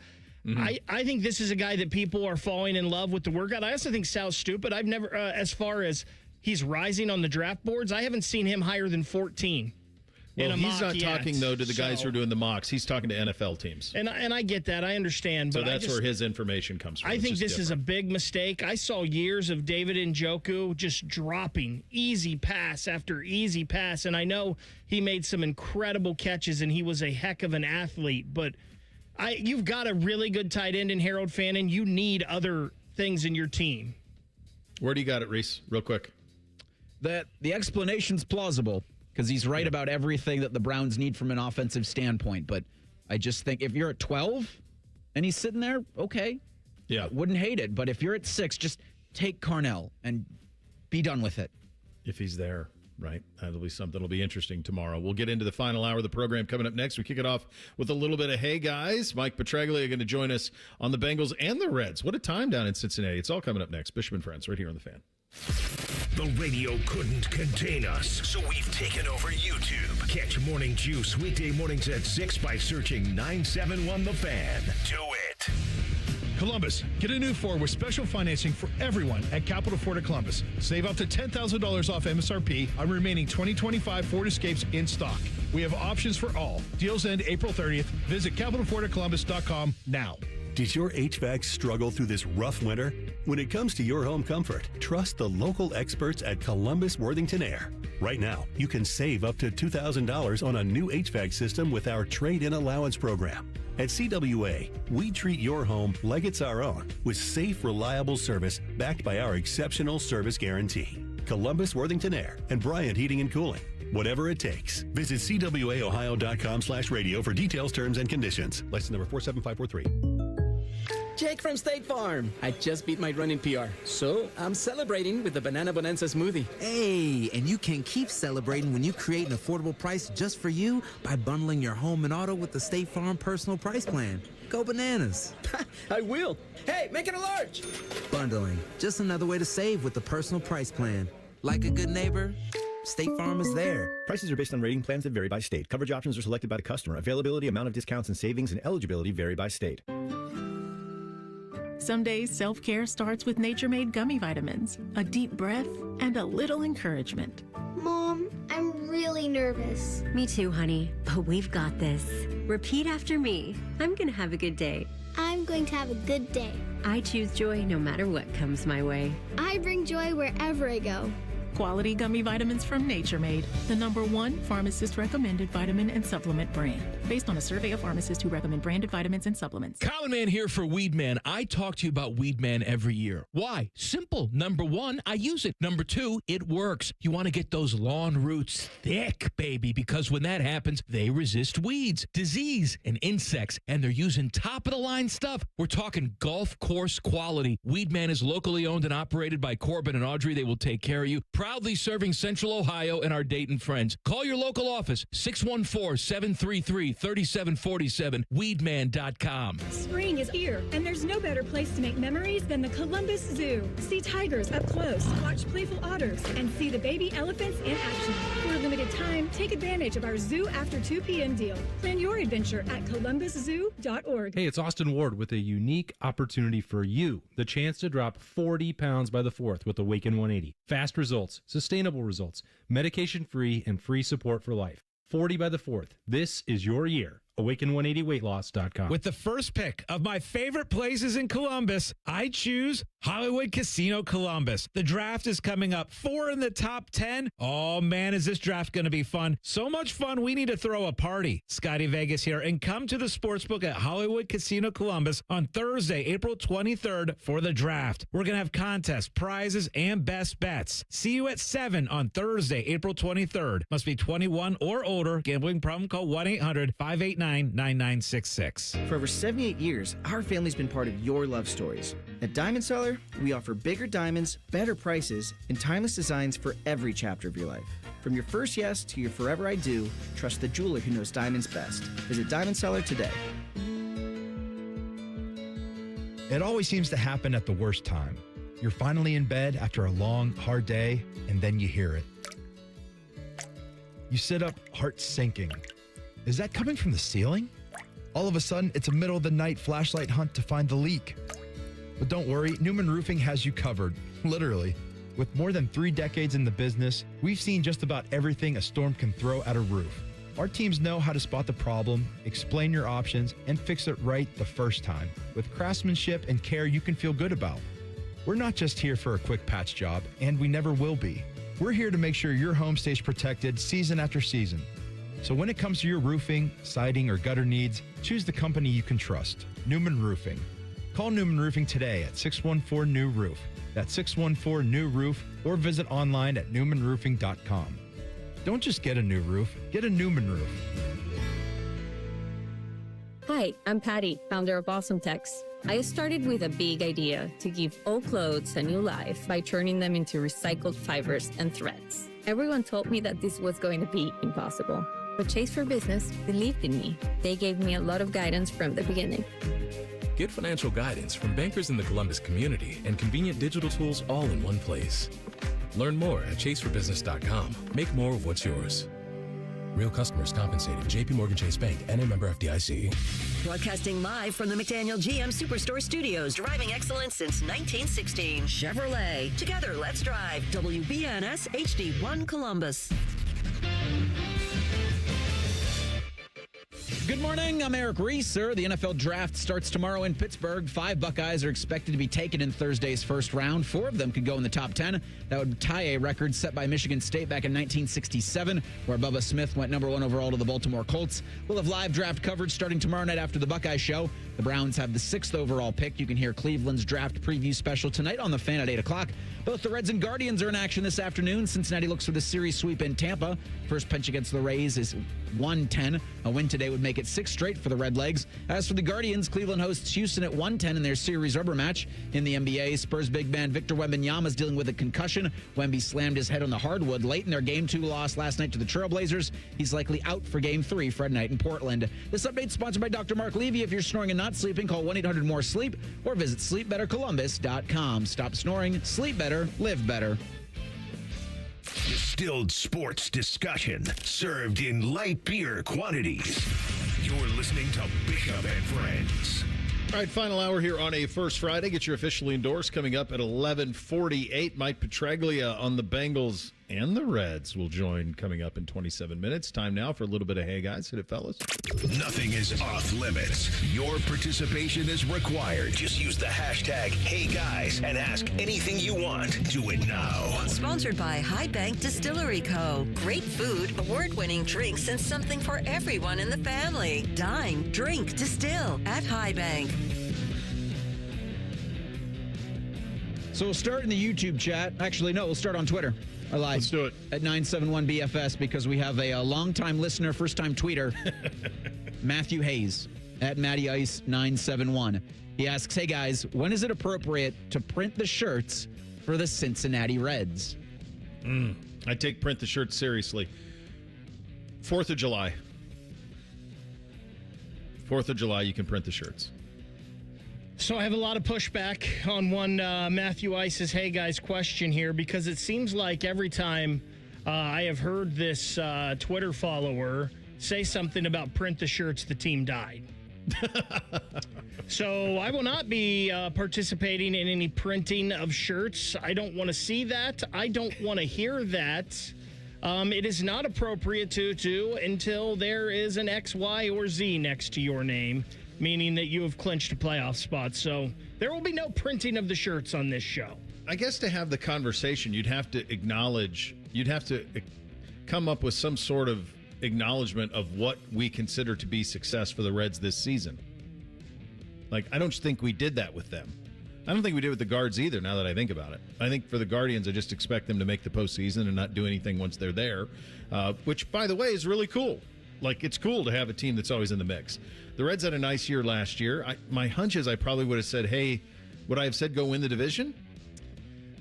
Mm-hmm. I think this is a guy that people are falling in love with the workout. I also think Sal's stupid. I've never, as far as he's rising on the draft boards, I haven't seen him higher than 14. Well, he's not talking, though, to the guys who are doing the mocks. He's talking to NFL teams. And I get that. I understand. So but that's where his information comes from. I think this is a big mistake. I saw years of David Njoku just dropping easy pass after easy pass. And I know he made some incredible catches, and he was a heck of an athlete. But you've got a really good tight end in Harold Fannin. You need other things in your team. Where do you got it, Reese? Real quick. The explanation's plausible because he's right about everything that the Browns need from an offensive standpoint. But I just think if you're at 12 and he's sitting there, okay. Yeah. Wouldn't hate it. But if you're at 6, just take Carnell and be done with it. If he's there. Right. That'll be something that'll be interesting tomorrow. We'll get into the final hour of the program coming up next. We kick it off with a little bit of, hey, guys, Mike Petraglia going to join us on the Bengals and the Reds. What a time down in Cincinnati. It's all coming up next. Bishop and Friends right here on The Fan. The radio couldn't contain us, so we've taken over YouTube. Catch Morning Juice weekday mornings at 6 by searching 971 The Fan. Do it. Columbus, get a new Ford with special financing for everyone at Capital Ford of Columbus. Save up to $10,000 off MSRP on remaining 2025 Ford Escapes in stock. We have options for all. Deals end April 30th. Visit CapitalFordofColumbus.com now. Did your HVAC struggle through this rough winter? When it comes to your home comfort, trust the local experts at Columbus Worthington Air. Right now, you can save up to $2,000 on a new HVAC system with our trade-in allowance program. At CWA, we treat your home like it's our own with safe, reliable service backed by our exceptional service guarantee. Columbus Worthington Air and Bryant Heating and Cooling. Whatever it takes. Visit CWAOhio.com/radio for details, terms, and conditions. License number 47543. Jake from State Farm. I just beat my running PR, so I'm celebrating with the Banana Bonanza smoothie. Hey, and you can keep celebrating when you create an affordable price just for you by bundling your home and auto with the State Farm Personal Price Plan. Go bananas. I will. Hey, make it a large. Bundling, just another way to save with the Personal Price Plan. Like a good neighbor, State Farm is there. Prices are based on rating plans that vary by state. Coverage options are selected by the customer. Availability, amount of discounts and savings, and eligibility vary by state. Some days, self-care starts with Nature-Made gummy vitamins, a deep breath, and a little encouragement. Mom, I'm really nervous. Me too, honey, but we've got this. Repeat after me. I'm going to have a good day. I'm going to have a good day. I choose joy no matter what comes my way. I bring joy wherever I go. Quality gummy vitamins from Nature Made, the #1 pharmacist-recommended vitamin and supplement brand. Based on a survey of pharmacists who recommend branded vitamins and supplements. Colin Man here for Weed Man. I talk to you about Weed Man every year. Why? Simple. #1, I use it. #2, it works. You want to get those lawn roots thick, baby, because when that happens, they resist weeds, disease, and insects, and they're using top-of-the-line stuff. We're talking golf course quality. Weed Man is locally owned and operated by Corbin and Audrey. They will take care of you. proudly serving Central Ohio and our Dayton friends. Call your local office, 614-733-3747, weedman.com. Spring is here, and there's no better place to make memories than the Columbus Zoo. See tigers up close, watch playful otters, and see the baby elephants in action. For a limited time, take advantage of our Zoo After 2 p.m. deal. Plan your adventure at columbuszoo.org. Hey, it's Austin Ward with a unique opportunity for you. The chance to drop 40 pounds by the 4th with Awaken 180. Fast results, sustainable results, medication-free, and free support for life. 40 by the 4th. This is your year. Awaken180weightloss.com. With the first pick of my favorite places in Columbus, I choose Hollywood Casino Columbus. The draft is coming up. 4 in the top 10. Oh, man, is this draft going to be fun. So much fun, we need to throw a party. Scotty Vegas here, and come to the sportsbook at Hollywood Casino Columbus on Thursday, April 23rd for the draft. We're going to have contests, prizes, and best bets. See you at 7 on Thursday, April 23rd. Must be 21 or older. Gambling problem? Call 1-800-589-9966. For over 78 years, our family's been part of your love stories. At Diamond Seller, we offer bigger diamonds, better prices, and timeless designs for every chapter of your life. From your first yes to your forever I do, trust the jeweler who knows diamonds best. Visit Diamond Seller today. It always seems to happen at the worst time. You're finally in bed after a long, hard day, and then you hear it. You sit up, heart sinking. Is that coming from the ceiling? All of a sudden, it's a middle of the night flashlight hunt to find the leak. But don't worry, Newman Roofing has you covered, literally. With more than 3 decades in the business, we've seen just about everything a storm can throw at a roof. Our teams know how to spot the problem, explain your options, and fix it right the first time, with craftsmanship and care you can feel good about. We're not just here for a quick patch job, and we never will be. We're here to make sure your home stays protected season after season. So when it comes to your roofing, siding, or gutter needs, choose the company you can trust, Newman Roofing. Call Newman Roofing today at 614-NEW-ROOF. That's 614-NEW-ROOF, or visit online at newmanroofing.com. Don't just get a new roof, get a Newman roof. Hi, I'm Patty, founder of Awesome Tex. I started with a big idea to give old clothes a new life by turning them into recycled fibers and threads. Everyone told me that this was going to be impossible, but Chase for Business believed in me. They gave me a lot of guidance from the beginning. Get financial guidance from bankers in the Columbus community and convenient digital tools all in one place. Learn more at chaseforbusiness.com. Make more of what's yours. Real customers compensated. J.P. Morgan Chase Bank, N.A. member FDIC. Broadcasting live from the McDaniel GM Superstore Studios, driving excellence since 1916. Chevrolet. Together, let's drive. WBNS HD1 Columbus. Good morning. I'm Eric Reeser. The NFL draft starts tomorrow in Pittsburgh. 5 Buckeyes are expected to be taken in Thursday's first round. 4 of them could go in the top 10. That would tie a record set by Michigan State back in 1967, where Bubba Smith went number 1 overall to the Baltimore Colts. We'll have live draft coverage starting tomorrow night after the Buckeye show. The Browns have the 6th overall pick. You can hear Cleveland's draft preview special tonight on The Fan at 8 o'clock. Both the Reds and Guardians are in action this afternoon. Cincinnati looks for the series sweep in Tampa. First pitch against the Rays is 1-10. A win today would make it 6 straight for the Redlegs. As for the Guardians, Cleveland hosts Houston at 1-10 in their series rubber match. In the NBA, Spurs big man Victor Wembanyama is dealing with a concussion. Wemby slammed his head on the hardwood late in their Game 2 loss last night to the Trailblazers. He's likely out for Game 3 Friday night in Portland. This update is sponsored by Dr. Mark Levy. If you're snoring and not sleeping, call 1-800-MORE-SLEEP or visit sleepbettercolumbus.com. Stop snoring, sleep better, live better. Distilled sports discussion served in light beer quantities. You're listening to Bishop and Friends. All right, final hour here on a First Friday. Get your officially endorsed coming up at 11:48. Mike Petraglia on the Bengals and the Reds will join coming up in 27 minutes. Time now for a little bit of Hey Guys. Hit it, fellas. Nothing is off limits. Your participation is required. Just use the hashtag #HeyGuys and ask anything you want. Do it now. Sponsored by High Bank Distillery Co. Great food, award-winning drinks, and something for everyone in the family. Dine, drink, distill at High Bank. So we'll start in the YouTube chat. Actually, no, we'll start on Twitter. Live. Let's do it. At 971BFS, because we have a longtime listener, first-time tweeter, Matthew Hayes, at Matty Ice 971. He asks, hey, guys, when is it appropriate to print the shirts for the Cincinnati Reds? I take print the shirt seriously. 4th of July. 4th of July, you can print the shirts. So I have a lot of pushback on one Matthew Ice's Hey Guys question here, because it seems like every time I have heard this Twitter follower say something about print the shirts, the team died. So I will not be participating in any printing of shirts. I don't want to see that. I don't want to hear that. It is not appropriate to until there is an X, Y, or Z next to your name, meaning that you have clinched a playoff spot. So there will be no printing of the shirts on this show. I guess to have the conversation, you'd have to come up with some sort of acknowledgement of what we consider to be success for the Reds this season. Like, I don't think we did that with them. I don't think we did with the Guards either, now that I think about it. I think for the Guardians, I just expect them to make the postseason and not do anything once they're there, which, by the way, is really cool. Like, it's cool to have a team that's always in the mix. The Reds had a nice year last year. My hunch is I probably would have said, hey, would I have said go win the division?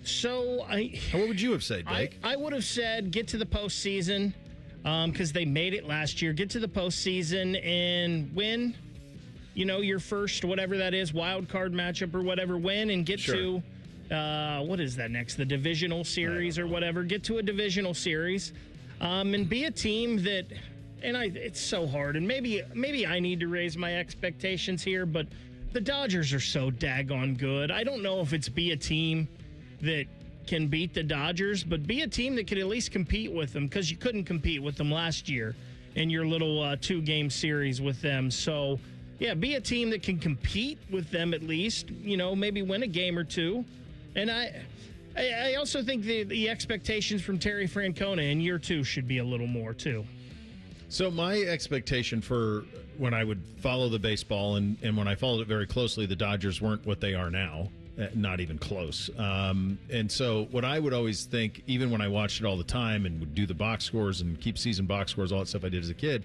So what would you have said, Blake? I would have said get to the postseason, because they made it last year. Get to the postseason and win, your first, whatever that is, wild card matchup or whatever, win and get to, what is that next? The divisional series or whatever. Get to a divisional series and be a team that, it's so hard. And maybe I need to raise my expectations here, but the Dodgers are so daggone good. I don't know if it's be a team that can beat the Dodgers, but be a team that could at least compete with them, because you couldn't compete with them last year in your little 2-game series with them. So, yeah, be a team that can compete with them at least, maybe win a game or two. And I also think the expectations from Terry Francona in year 2 should be a little more, too. So my expectation for when I would follow the baseball, and when I followed it very closely, the Dodgers weren't what they are now. Not even close. And so what I would always think, even when I watched it all the time and would do the box scores and keep season box scores, all that stuff I did as a kid,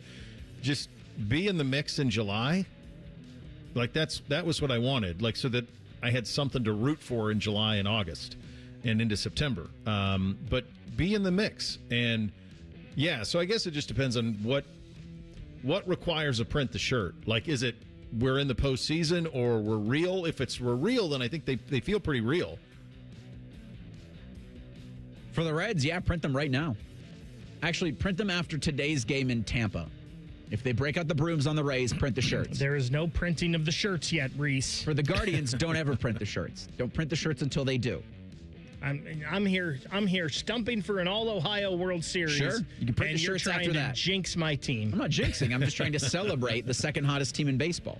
just be in the mix in July. Like that was what I wanted. Like, so that I had something to root for in July and August and into September. But be in the mix. And yeah, so I guess it just depends on what requires a print the shirt. Like, is it we're in the postseason or we're real? If we're real, then I think they feel pretty real. For the Reds, yeah, print them right now. Actually, print them after today's game in Tampa. If they break out the brooms on the Rays, print the shirts. There is no printing of the shirts yet, Reese. For the Guardians, don't ever print the shirts. Don't print the shirts until they do. I'm here stumping for an All-Ohio World Series. Sure, you can print the shirts after that. And you're trying to jinx my team. I'm not jinxing. I'm just trying to celebrate the second hottest team in baseball.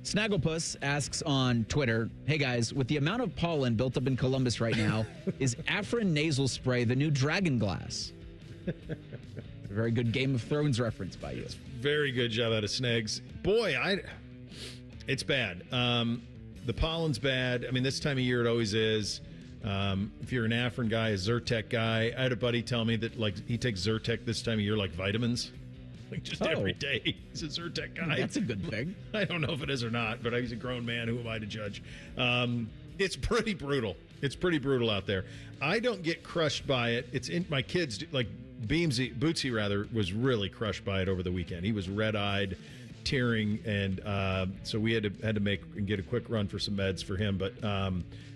Snagglepuss asks on Twitter, hey guys, with the amount of pollen built up in Columbus right now, is Afrin nasal spray the new dragon glass? A very good Game of Thrones reference by you. Very good job out of Snags. Boy, it's bad. The pollen's bad. I mean, this time of year it always is. If you're an Afrin guy, a Zyrtec guy, I had a buddy tell me that like he takes Zyrtec this time of year like vitamins, like just every day. He's a Zyrtec guy. That's a good thing. I don't know if it is or not, but he's a grown man. Who am I to judge? It's pretty brutal. It's pretty brutal out there. I don't get crushed by it. It's in my kids like Bootsy rather was really crushed by it over the weekend. He was red-eyed, tearing, and so we had to make and get a quick run for some meds for him. But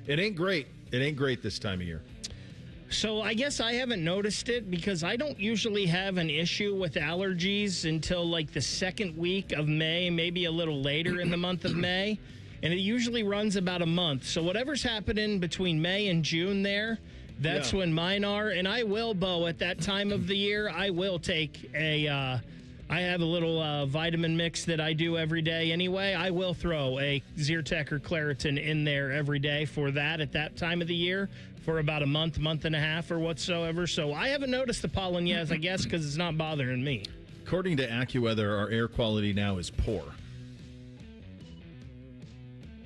it ain't great. It ain't great this time of year. So I guess I haven't noticed it because I don't usually have an issue with allergies until like the second week of May, maybe a little later in the month of May. And it usually runs about a month. So whatever's happening between May and June there, that's when mine are. And I will, Bo, at that time of the year, I will take I have a little vitamin mix that I do every day anyway. I will throw a Zyrtec or Claritin in there every day for that at that time of the year for about a month and a half or whatsoever. So I haven't noticed the pollen yet, I guess, because it's not bothering me. According to AccuWeather, our air quality now is poor.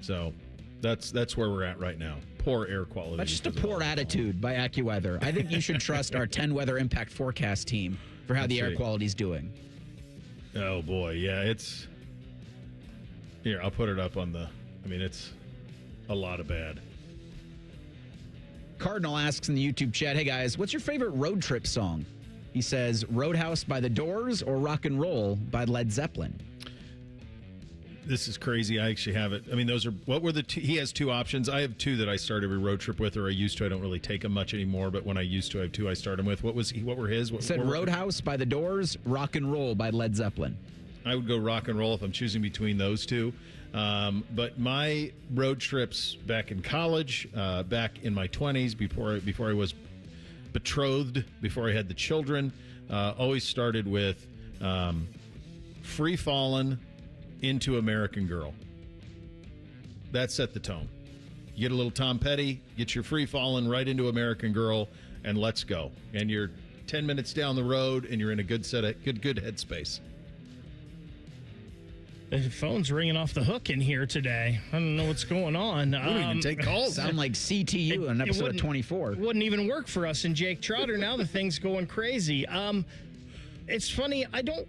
So that's where we're at right now. Poor air quality. That's just a poor attitude by AccuWeather. I think you should trust our 10 weather impact forecast team for how the air quality's doing. Oh, boy. Yeah, it's... Here, I'll put it up on the... I mean, it's a lot of bad. Cardinal asks in the YouTube chat, hey guys, what's your favorite road trip song? He says, Roadhouse by The Doors or Rock and Roll by Led Zeppelin. This is crazy. I actually have it. I mean, those are, what were the two? He has two options. I have two that I start every road trip with, or I used to. I don't really take them much anymore, but when I used to, I have two I start them with. What were his? It said Roadhouse by The Doors, Rock and Roll by Led Zeppelin. I would go Rock and Roll if I'm choosing between those two. But my road trips back in college, back in my 20s, before I was betrothed, before I had the children, always started with Free Fallin' into American Girl. That set the tone. You get a little Tom Petty, get your Free Fallin' right into American Girl, and let's go. And you're 10 minutes down the road, and you're in a good headspace. The phone's ringing off the hook in here today. I don't know what's going on. We don't even take calls. Sound like CTU on episode 24. It wouldn't even work for us and Jake Trotter. Now the thing's going crazy. It's funny. I don't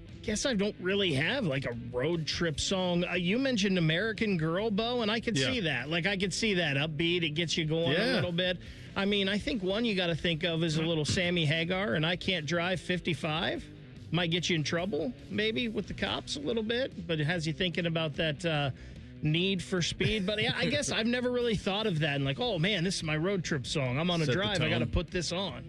really have like a road trip song. You mentioned American Girl, Bo, and I could see that. Like, I could see that upbeat. It gets you going a little bit. I mean, I think one you got to think of is a little Sammy Hagar, and I Can't Drive 55. Might get you in trouble, maybe, with the cops a little bit, but it has you thinking about that need for speed. But yeah, I guess I've never really thought of that. And like, oh, man, this is my road trip song. I'm on a drive. I got to put this on.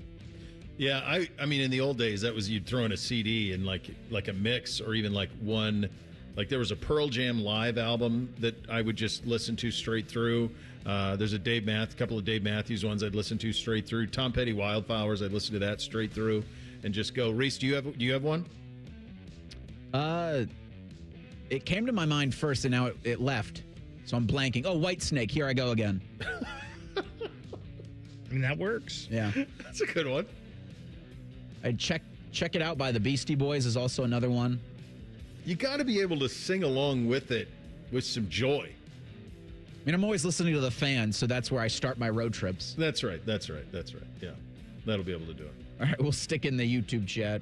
Yeah, I mean, in the old days, that was you'd throw in a CD and like a mix, or even like one. Like, there was a Pearl Jam live album that I would just listen to straight through. There's a couple of Dave Matthews ones I'd listen to straight through. Tom Petty Wildflowers, I'd listen to that straight through. And just go. Reese, do you have one? It came to my mind first, and now it left. So I'm blanking. Oh, Whitesnake. Here I go again. I mean, that works. Yeah. That's a good one. I'd check It Out by the Beastie Boys is also another one. You got to be able to sing along with it with some joy. I mean, I'm always listening to the fans, so that's where I start my road trips. That's right. Yeah. That'll be able to do it. All right, we'll stick in the YouTube chat.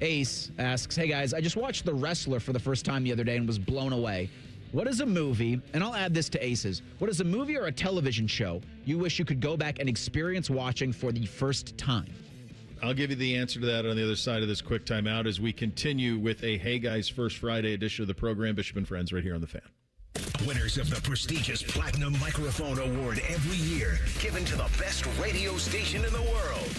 Ace asks, hey guys, I just watched The Wrestler for the first time the other day and was blown away. What is a movie, and I'll add this to Ace's, what is a movie or a television show you wish you could go back and experience watching for the first time? I'll give you the answer to that on the other side of this quick timeout as we continue with a Hey Guys First Friday edition of the program. Bishop and Friends right here on The Fan. Winners of the prestigious Platinum Microphone Award every year, given to the best radio station in the world.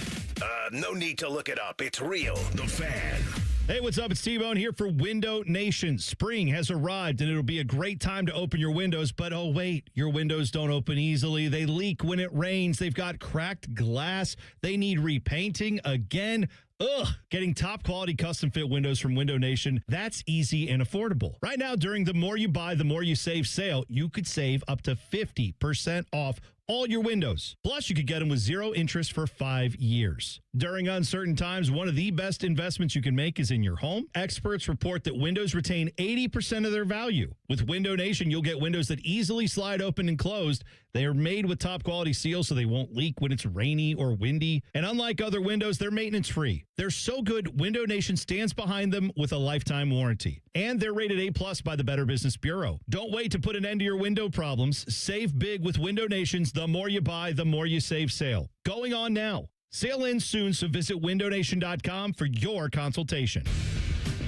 No need to look it up. It's real. The Fan. Hey, what's up? It's T-Bone here for Window Nation. Spring has arrived, and it'll be a great time to open your windows. But, oh, wait, your windows don't open easily. They leak when it rains. They've got cracked glass. They need repainting again. Ugh, getting top quality custom fit windows from Window Nation, that's easy and affordable. Right now, during the More You Buy, the More You Save sale, you could save up to 50% off all your windows. Plus, you could get them with 0 interest for 5 years. During uncertain times, one of the best investments you can make is in your home. Experts report that windows retain 80% of their value. With Window Nation, you'll get windows that easily slide open and closed. They are made with top quality seals so they won't leak when it's rainy or windy. And unlike other windows, they're maintenance free. They're so good, Window Nation stands behind them with a lifetime warranty. And they're rated A+ by the Better Business Bureau. Don't wait to put an end to your window problems. Save big with Window Nation's The More You Buy, The More You Save sale. Going on now. Sale ends soon, so visit windownation.com for your consultation.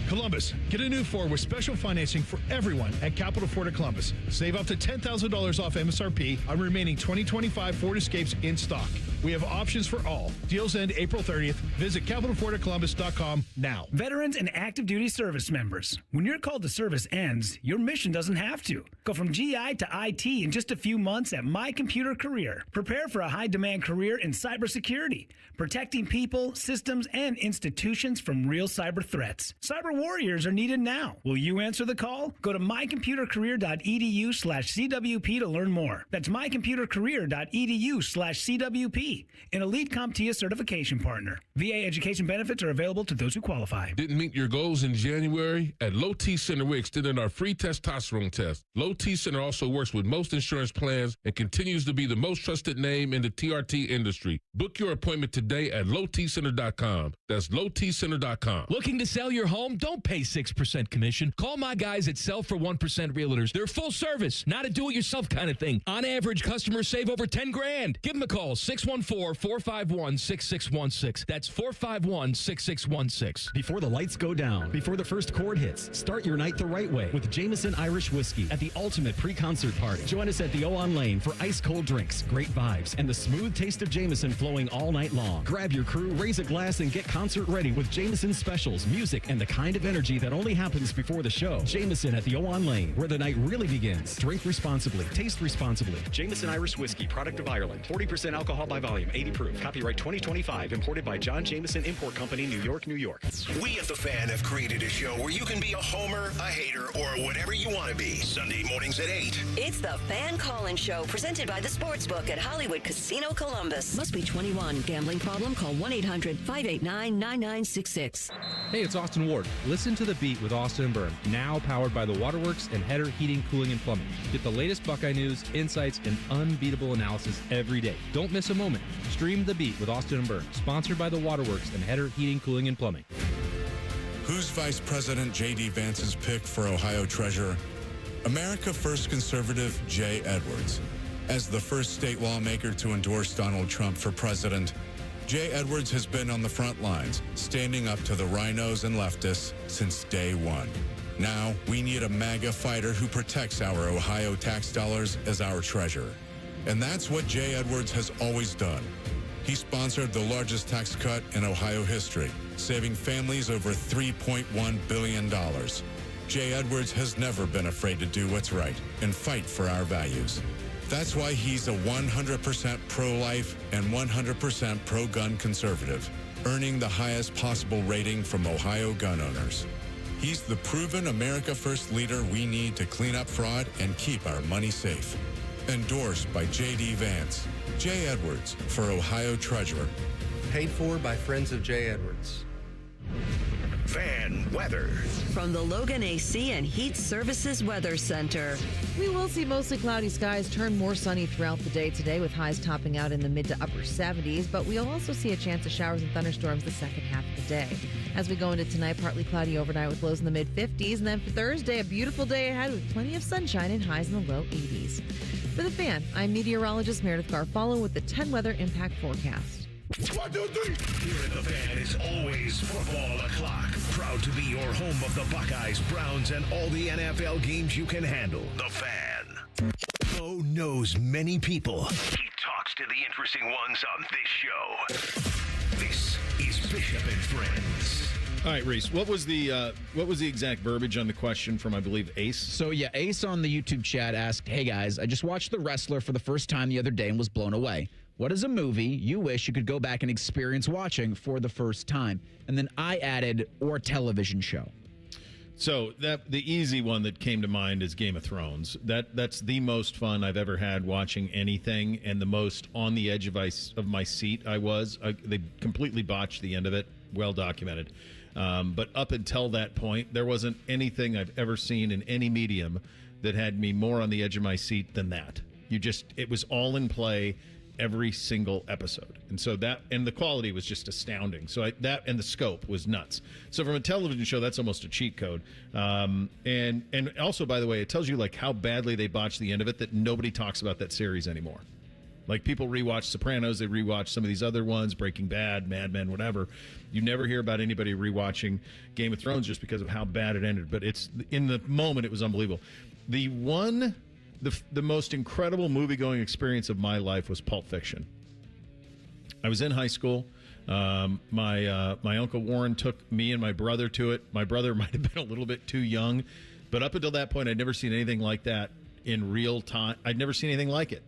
Columbus, get a new Ford with special financing for everyone at Capital Ford of Columbus. Save up to $10,000 off MSRP on remaining 2025 Ford Escapes in stock. We have options for all. Deals end April 30th. Visit CapitalFordofColumbus.com now. Veterans and active duty service members. When your call to service ends, your mission doesn't have to. Go from GI to IT in just a few months at My Computer Career. Prepare for a high-demand career in cybersecurity, protecting people, systems, and institutions from real cyber threats. Cyber warriors are needed now. Will you answer the call? Go to mycomputercareer.edu/CWP to learn more. That's mycomputercareer.edu/CWP. VA, an elite CompTIA certification partner. VA education benefits are available to those who qualify. Didn't meet your goals in January? At Low T Center, we extended our free testosterone test. Low T Center also works with most insurance plans and continues to be the most trusted name in the TRT industry. Book your appointment today at lowtcenter.com. That's lowtcenter.com. Looking to sell your home? Don't pay 6% commission. Call my guys at Sell for 1% Realtors. They're full service, not a do-it-yourself kind of thing. On average, customers save over $10,000. Give them a call, 614-451-6616. That's 451-6616. Before the lights go down, before the first chord hits, start your night the right way with Jameson Irish Whiskey at the ultimate pre-concert party. Join us at the O-On Lane for ice-cold drinks, great vibes, and the smooth taste of Jameson flowing all night long. Grab your crew, raise a glass, and get concert ready with Jameson specials, music, and the kind of energy that only happens before the show. Jameson at the O-On Lane, where the night really begins. Drink responsibly. Taste responsibly. Jameson Irish Whiskey, product of Ireland. 40% alcohol by volume, 80 proof. Copyright 2025. Imported by John Jameson Import Company, New York, New York. We at The Fan have created a show where you can be a homer, a hater, or whatever you want to be. Sunday mornings at 8. It's the Fan Call-In Show, presented by the Sportsbook at Hollywood Casino Columbus. Must be 21. Gambling problem? Call 1-800-589-9966. Hey, it's Austin Ward. Listen to The Beat with Austin and Byrne, now powered by the Waterworks and Header Heating, Cooling, and Plumbing. Get the latest Buckeye news, insights, and unbeatable analysis every day. Don't miss a moment. Stream The Beat with Austin and Byrne, sponsored by the Waterworks and Header Heating, Cooling, and Plumbing. Who's Vice President J.D. Vance's pick for Ohio Treasurer? America First conservative Jay Edwards. As the first state lawmaker to endorse Donald Trump for president, Jay Edwards has been on the front lines, standing up to the rhinos and leftists since day one. Now, we need a MAGA fighter who protects our Ohio tax dollars as our treasurer. And that's what Jay Edwards has always done. He sponsored the largest tax cut in Ohio history, saving families over $3.1 billion. Jay Edwards has never been afraid to do what's right and fight for our values. That's why he's a 100% pro-life and 100% pro-gun conservative, earning the highest possible rating from Ohio gun owners. He's the proven America First leader we need to clean up fraud and keep our money safe. Endorsed by J.D. Vance. Jay Edwards for Ohio Treasurer. Paid for by Friends of Jay Edwards. Fan weather. From the Logan AC and Heat Services Weather Center. We will see mostly cloudy skies turn more sunny throughout the day today, with highs topping out in the mid to upper 70s, but we'll also see a chance of showers and thunderstorms the second half of the day. As we go into tonight, partly cloudy overnight with lows in the mid 50s, and then for Thursday, a beautiful day ahead with plenty of sunshine and highs in the low 80s. For The Fan, I'm meteorologist Meredith Garfalo with the 10 Weather Impact Forecast. 1, 2, 3. Here at The Fan is always football o'clock. Proud to be your home of the Buckeyes, Browns, and all the NFL games you can handle. The Fan. Bo knows many people. He talks to the interesting ones on this show. This is Bishop and Friends. All right, Reese, what was the exact verbiage on the question from, I believe, Ace? So, yeah, Ace on the YouTube chat asked, hey, guys, I just watched The Wrestler for the first time the other day and was blown away. What is a movie you wish you could go back and experience watching for the first time? And then I added, or television show. So the easy one that came to mind is Game of Thrones. That's the most fun I've ever had watching anything, and the most on the edge of my seat I was. They completely botched the end of it. Well documented. But up until that point, there wasn't anything I've ever seen in any medium that had me more on the edge of my seat than that. It was all in play every single episode. And so and the quality was just astounding. So that and the scope was nuts. So from a television show, that's almost a cheat code. And also, by the way, it tells you like how badly they botched the end of it that nobody talks about that series anymore. Like, people rewatch Sopranos, they rewatch some of these other ones, Breaking Bad, Mad Men, whatever. You never hear about anybody rewatching Game of Thrones just because of how bad it ended. But in the moment, it was unbelievable. The most incredible movie-going experience of my life was Pulp Fiction. I was in high school. My Uncle Warren took me and my brother to it. My brother might have been a little bit too young, but up until that point, I'd never seen anything like that in real time. I'd never seen anything like it.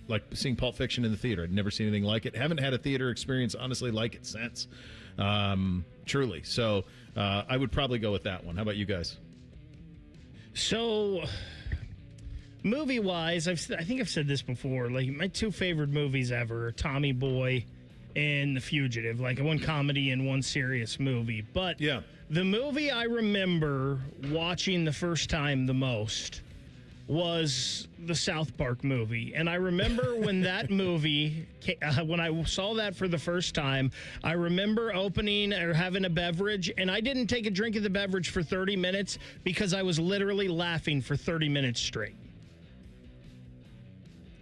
Like seeing Pulp Fiction in the theater. I'd never seen anything like it. Haven't had a theater experience, honestly, like it since. Truly. So I would probably go with that one. How about you guys? So Movie-wise, I think I've said this before. Like, my two favorite movies ever are Tommy Boy and The Fugitive. Like, one comedy and one serious movie. But the movie I remember watching the first time the most was the South Park movie. And I remember when that movie, when I saw that for the first time, I remember opening or having a beverage, and I didn't take a drink of the beverage for 30 minutes because I was literally laughing for 30 minutes straight.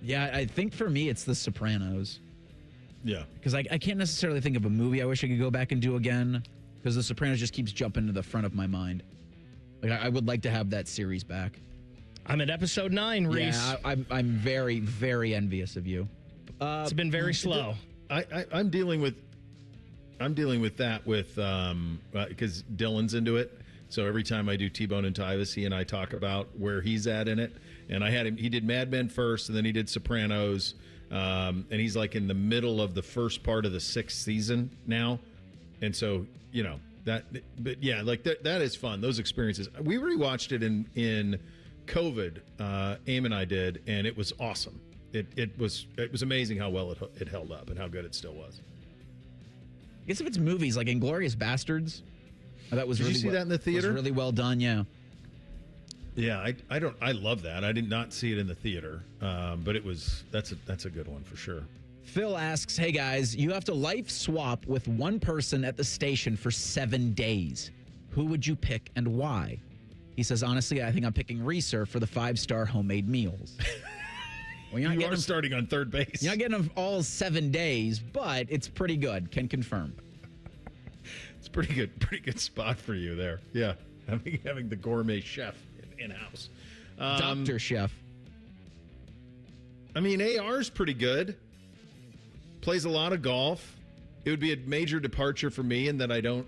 Yeah, I think for me, it's The Sopranos. Yeah. Because I can't necessarily think of a movie I wish I could go back and do again, because The Sopranos just keeps jumping to the front of my mind. Like, I would like to have that series back. I'm at episode 9, Reese. Yeah, I'm very, very envious of you. It's been very slow. I'm dealing with that because Dylan's into it. So every time I do T-Bone and Tyvis, he and I talk about where he's at in it. And I had him. He did Mad Men first, and then he did Sopranos. And he's like in the middle of the first part of the 6th season now. And so that. But yeah, like that is fun. Those experiences. We rewatched it in COVID, Aim and I did, and it was awesome. It was amazing how well it held up and how good it still was. I guess if it's movies like Inglourious Bastards, that was did really you see that in the theater? Was really well done, yeah. Yeah, I love that. I did not see it in the theater, but that's a good one for sure. Phil asks, "Hey guys, you have to life swap with one person at the station for 7 days. Who would you pick and why?" He says, "Honestly, I think I'm picking Reeser for the 5-star homemade meals." Well, you are starting on third base. You're not getting them all 7 days, but it's pretty good. Can confirm. It's pretty good spot for you there. Yeah, having the gourmet chef in-house. Dr. Chef. I mean, AR's pretty good. Plays a lot of golf. It would be a major departure for me in that I don't,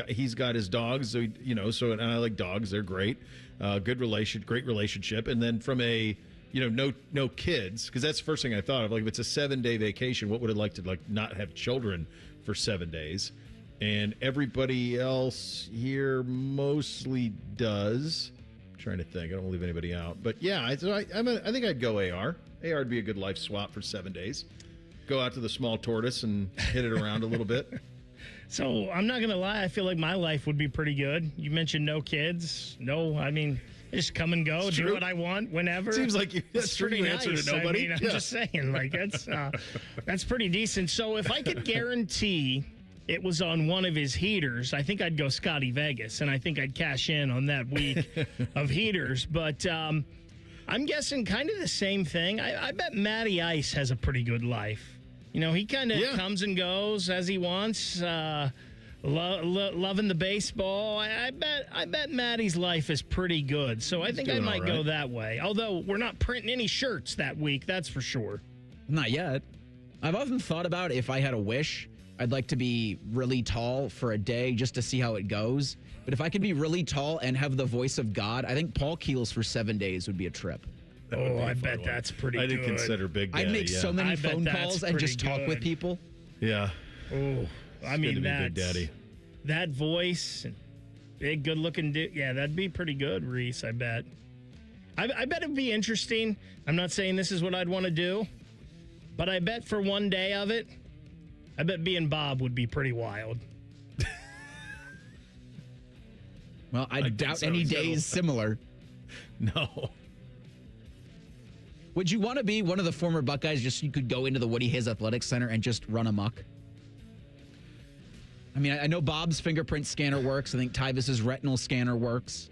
he's got his dogs, so and I like dogs. They're great. Great relationship. And then from a, no kids, because that's the first thing I thought of. Like, if it's a 7-day vacation, what would it like to not have children for 7 days? And everybody else here mostly does. I'm trying to think. I don't want to leave anybody out. But yeah, I think I'd go AR. AR would be a good life swap for 7 days. Go out to the small tortoise and hit it around a little bit. So I'm not going to lie. I feel like my life would be pretty good. You mentioned no kids. No, I mean, just come and go, do what I want whenever. Seems like that's pretty nice. Answer to nobody. I mean, I'm just saying, like, that's pretty decent. So if I could guarantee it was on one of his heaters, I think I'd go Scotty Vegas, and I think I'd cash in on that week of heaters. But I'm guessing kind of the same thing. I bet Matty Ice has a pretty good life. He kind of comes and goes as he wants, loving the baseball. I bet Matty's life is pretty good. So I think I might go that way. Although we're not printing any shirts that week, that's for sure. Not yet. I've often thought about if I had a wish, I'd like to be really tall for a day just to see how it goes. But if I could be really tall and have the voice of God, I think Paul Keels for 7 days would be a trip. I bet that's pretty good. I didn't consider Big Daddy. I'd make so many phone calls and just talk with people. Yeah. Oh, I mean, Big Daddy. That voice, and big, good-looking dude. Yeah, that'd be pretty good, Reese, I bet. I bet it'd be interesting. I'm not saying this is what I'd want to do, but I bet for one day of it, I bet being Bob would be pretty wild. Well, I doubt any day is similar. No. Would you want to be one of the former Buckeyes just so you could go into the Woody Hayes Athletic Center and just run amok? I mean, I know Bob's fingerprint scanner works. I think Tyvis's retinal scanner works.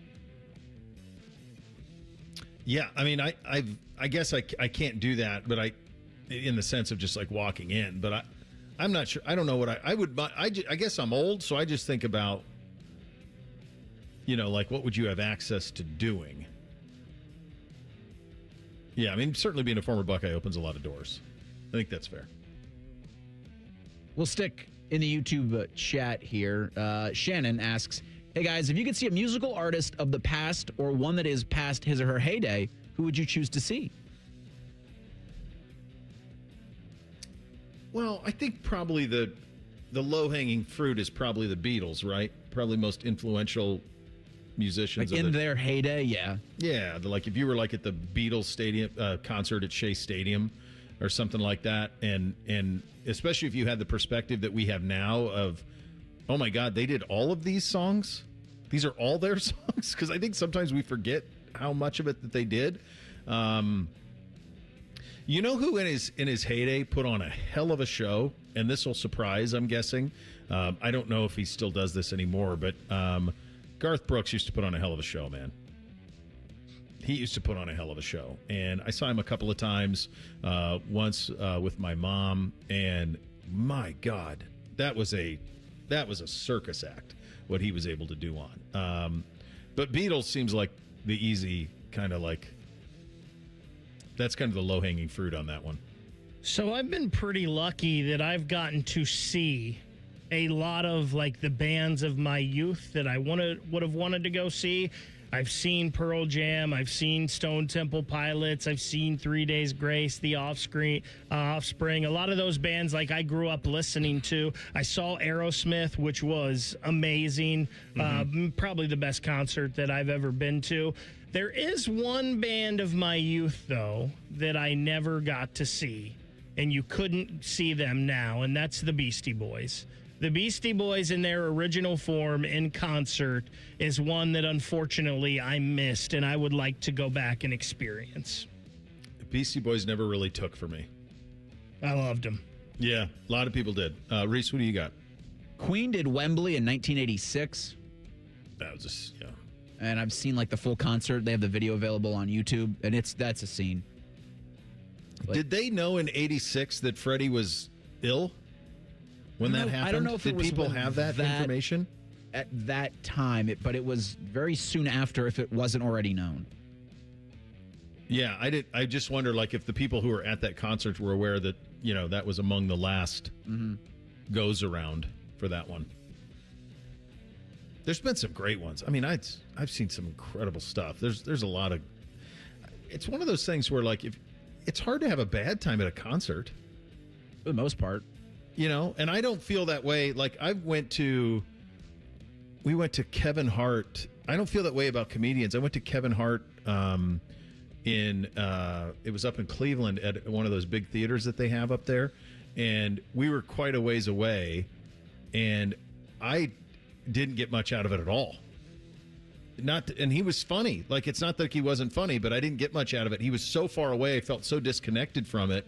Yeah, I mean, I guess I can't do that, but in the sense of just like walking in. But I'm not sure. I don't know what I would. I guess I'm old, so I just think about, like what would you have access to doing? Yeah, I mean, certainly being a former Buckeye opens a lot of doors. I think that's fair. We'll stick in the YouTube chat here. Shannon asks, "Hey guys, if you could see a musical artist of the past or one that is past his or her heyday, who would you choose to see?" Well, I think probably the low-hanging fruit is probably the Beatles, right? Probably most influential musicians. Like in their heyday, yeah. Yeah, like if you were like at the Beatles stadium concert at Shea Stadium or something like that, and especially if you had the perspective that we have now of, oh my God, they did all of these songs? These are all their songs? Because I think sometimes we forget how much of it that they did. You know who in his heyday put on a hell of a show, and this will surprise, I'm guessing. I don't know if he still does this anymore, but Garth Brooks used to put on a hell of a show, man. He used to put on a hell of a show, and I saw him a couple of times. Once with my mom, and my God, that was a circus act what he was able to do on. But Beatles seems like the easy kind of like. That's kind of the low-hanging fruit on that one. So I've been pretty lucky that I've gotten to see a lot of like the bands of my youth that I would have wanted to go see. I've seen Pearl Jam, I've seen Stone Temple Pilots, I've seen 3 Days Grace, The Offspring. A lot of those bands like I grew up listening to. I saw Aerosmith, which was amazing. Probably the best concert that I've ever been to. There is one band of my youth, though, that I never got to see, and you couldn't see them now, and that's the Beastie Boys. The Beastie Boys in their original form in concert is one that, unfortunately, I missed, and I would like to go back and experience. The Beastie Boys never really took for me. I loved them. Yeah, a lot of people did. Reese, what do you got? Queen did Wembley in 1986. That was just, yeah. And I've seen like the full concert. They have the video available on YouTube, and that's a scene. But did they know in '86 that Freddie was ill when that happened? I don't know if did people have that information at that time, but it was very soon after if it wasn't already known. Yeah, I did. I just wonder, like, if the people who were at that concert were aware that that was among the last goes around for that one. There's been some great ones. I mean, I've seen some incredible stuff. There's a lot of. It's one of those things where like if it's hard to have a bad time at a concert, for the most part, And I don't feel that way. Like we went to Kevin Hart. I don't feel that way about comedians. I went to Kevin Hart it was up in Cleveland at one of those big theaters that they have up there, and we were quite a ways away, and I didn't get much out of it at all. And he was funny. Like, it's not that he wasn't funny, but I didn't get much out of it. He was so far away. I felt so disconnected from it.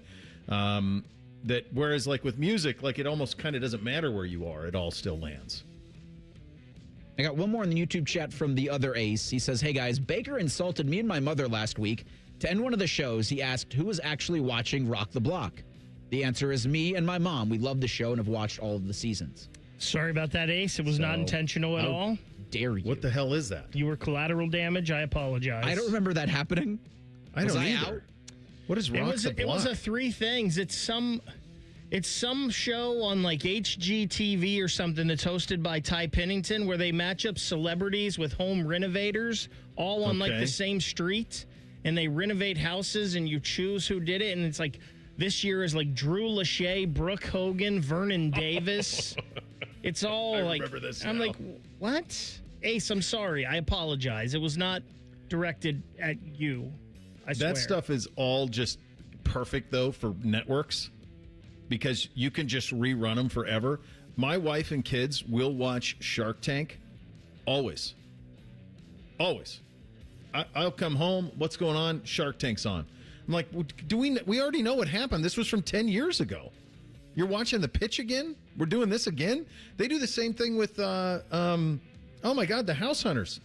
That whereas like with music, like it almost kind of doesn't matter where you are. It all still lands. I got one more in the YouTube chat from the other ace. He says, hey guys, Baker insulted me and my mother last week. To end one of the shows, he asked who was actually watching Rock the Block. The answer is me and my mom. We love the show and have watched all of the seasons. Sorry about that, Ace. It was not intentional at all. Dare you? What the hell is that? You were collateral damage. I apologize. I don't remember that happening. I don't either. Out? What is Rock the Block? It was a three things. It's some show on like HGTV or something that's hosted by Ty Pennington where they match up celebrities with home renovators all on like the same street, and they renovate houses and you choose who did it, and it's like this year is like Drew Lachey, Brooke Hogan, Vernon Davis. It's all like I'm like, what? Ace, I'm sorry. I apologize. It was not directed at you. I swear. That stuff is all just perfect though for networks, because you can just rerun them forever. My wife and kids will watch Shark Tank always. Always. I'll come home. What's going on? Shark Tank's on. I'm like, we already know what happened. This was from 10 years ago. You're watching the pitch again? We're doing this again? They do the same thing with, oh my God, the House Hunters.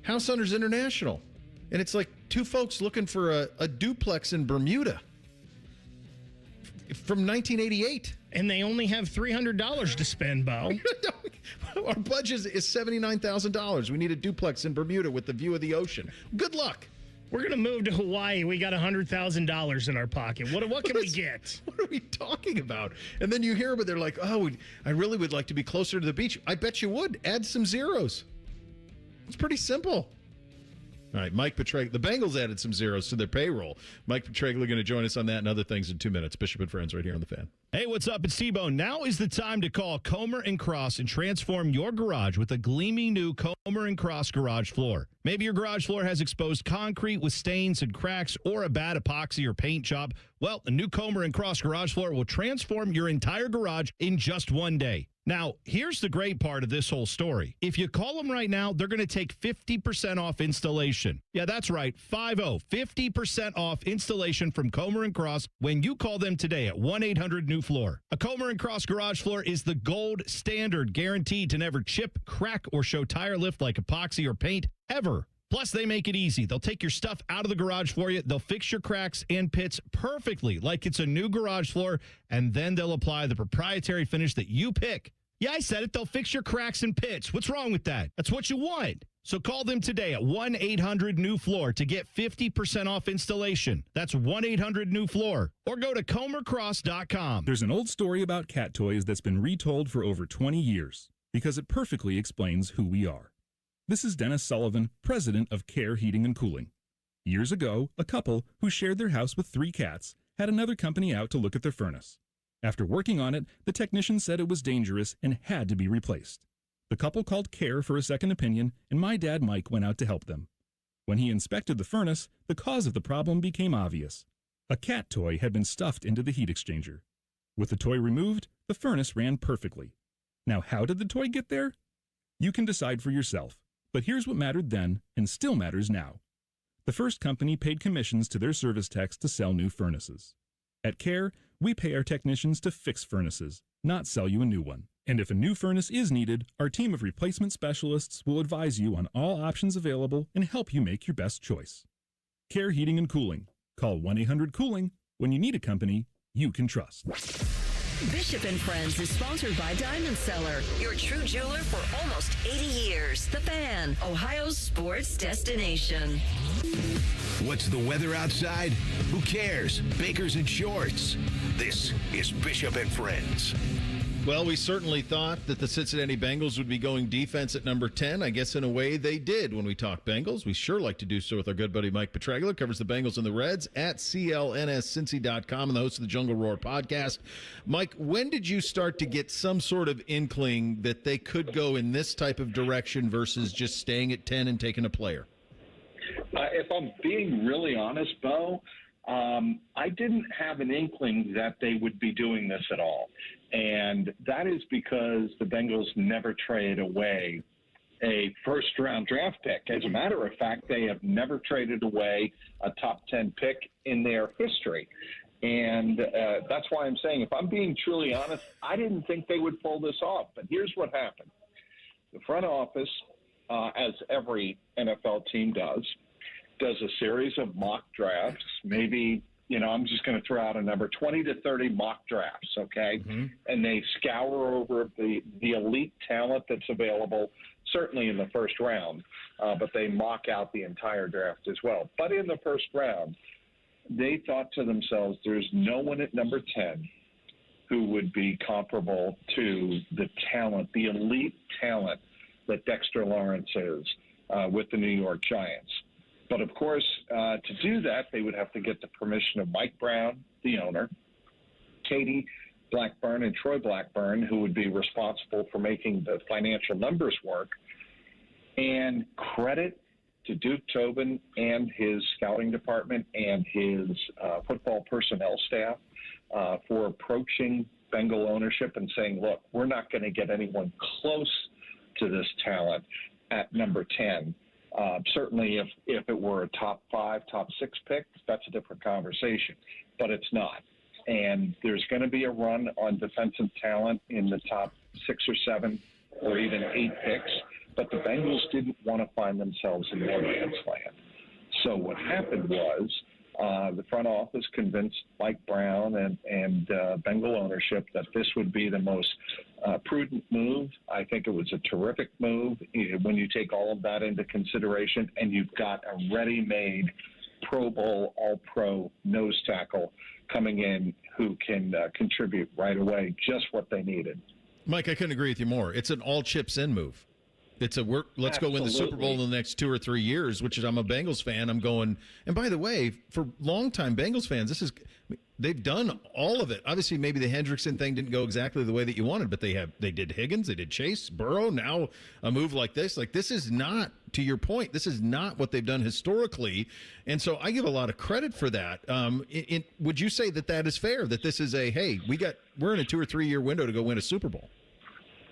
House Hunters International. And it's like two folks looking for a duplex in Bermuda from 1988. And they only have $300 to spend, Bo. Our budget is $79,000. We need a duplex in Bermuda with the view of the ocean. Good luck. We're going to move to Hawaii. We got $100,000 in our pocket. What can we get? What are we talking about? And then you hear about they're like, oh, I really would like to be closer to the beach. I bet you would. Add some zeros. It's pretty simple. All right, Mike Petraglia. The Bengals added some zeros to their payroll. Mike Petraglia going to join us on that and other things in 2 minutes. Bishop and Friends right here on The Fan. Hey, what's up? It's T-Bone. Now is the time to call Comer & Cross and transform your garage with a gleaming new Comer & Cross garage floor. Maybe your garage floor has exposed concrete with stains and cracks or a bad epoxy or paint job. Well, a new Comer & Cross garage floor will transform your entire garage in just one day. Now, here's the great part of this whole story. If you call them right now, they're going to take 50% off installation. Yeah, that's right, 50% off installation from Comer & Cross when you call them today at 1-800-NEW-FLOOR. A Comer & Cross garage floor is the gold standard, guaranteed to never chip, crack, or show tire lift like epoxy or paint ever. Plus, they make it easy. They'll take your stuff out of the garage for you. They'll fix your cracks and pits perfectly like it's a new garage floor, and then they'll apply the proprietary finish that you pick. Yeah, I said it. They'll fix your cracks and pits. What's wrong with that? That's what you want. So call them today at 1-800-NEW-FLOOR to get 50% off installation. That's 1-800-NEW-FLOOR. Or go to comercross.com. There's an old story about cat toys that's been retold for over 20 years because it perfectly explains who we are. This is Dennis Sullivan, president of Care Heating and Cooling. Years ago, a couple who shared their house with 3 cats had another company out to look at their furnace. After working on it, the technician said it was dangerous and had to be replaced. The couple called Care for a second opinion, and my dad Mike went out to help them. When he inspected the furnace, the cause of the problem became obvious. A cat toy had been stuffed into the heat exchanger. With the toy removed, the furnace ran perfectly. Now, how did the toy get there? You can decide for yourself, but here's what mattered then and still matters now. The first company paid commissions to their service techs to sell new furnaces. At Care, we pay our technicians to fix furnaces, not sell you a new one. And if a new furnace is needed, our team of replacement specialists will advise you on all options available and help you make your best choice. Care Heating and Cooling. Call 1-800-COOLING when you need a company you can trust. Bishop and Friends is sponsored by Diamond Seller, your true jeweler for almost 80 years. The Fan, Ohio's sports destination. What's the weather outside? Who cares? Baker's in shorts. This is Bishop and Friends. Well, we certainly thought that the Cincinnati Bengals would be going defense at number 10. I guess in a way they did when we talk Bengals. We sure like to do so with our good buddy Mike Petraglia, covers the Bengals and the Reds at CLNSCincy.com and the host of the Jungle Roar podcast. Mike, when did you start to get some sort of inkling that they could go in this type of direction versus just staying at 10 and taking a player? If I'm being really honest, Bo, I didn't have an inkling that they would be doing this at all. And that is because the Bengals never trade away a first-round draft pick. As a matter of fact, they have never traded away a top 10 pick in their history. And that's why I'm saying, if I'm being truly honest, I didn't think they would pull this off. But here's what happened. The front office, as every NFL team does a series of mock drafts, maybe, I'm just going to throw out a number, 20 to 30 mock drafts, okay? Mm-hmm. And they scour over the elite talent that's available, certainly in the first round, but they mock out the entire draft as well. But in the first round, they thought to themselves, there's no one at number 10 who would be comparable to the talent, the elite talent that Dexter Lawrence is with the New York Giants. But, of course, to do that, they would have to get the permission of Mike Brown, the owner, Katie Blackburn and Troy Blackburn, who would be responsible for making the financial numbers work, and credit to Duke Tobin and his scouting department and his football personnel staff for approaching Bengal ownership and saying, look, we're not going to get anyone close to this talent at number 10. Certainly if it were a top 5, top 6 pick, that's a different conversation, but it's not. And there's going to be a run on defensive talent in the top 6 or 7 or even 8 picks, but the Bengals didn't want to find themselves in no man's land. So what happened was the front office convinced Mike Brown and Bengal ownership that this would be the most prudent move. I think it was a terrific move when you take all of that into consideration, and you've got a ready-made Pro Bowl, All-Pro nose tackle coming in who can contribute right away, just what they needed. Mike, I couldn't agree with you more. It's an all-chips-in move. It's let's go win the Super Bowl in the next 2 or 3 years, which is, I'm a Bengals fan. I'm going, and by the way, for longtime Bengals fans, they've done all of it. Obviously, maybe the Hendrickson thing didn't go exactly the way that you wanted, but they did Higgins, they did Chase, Burrow. Now a move like this. Like, this is not, to your point, this is not what they've done historically. And so I give a lot of credit for that. Would you say that is fair, that this is hey, we're in a 2 or 3 year window to go win a Super Bowl?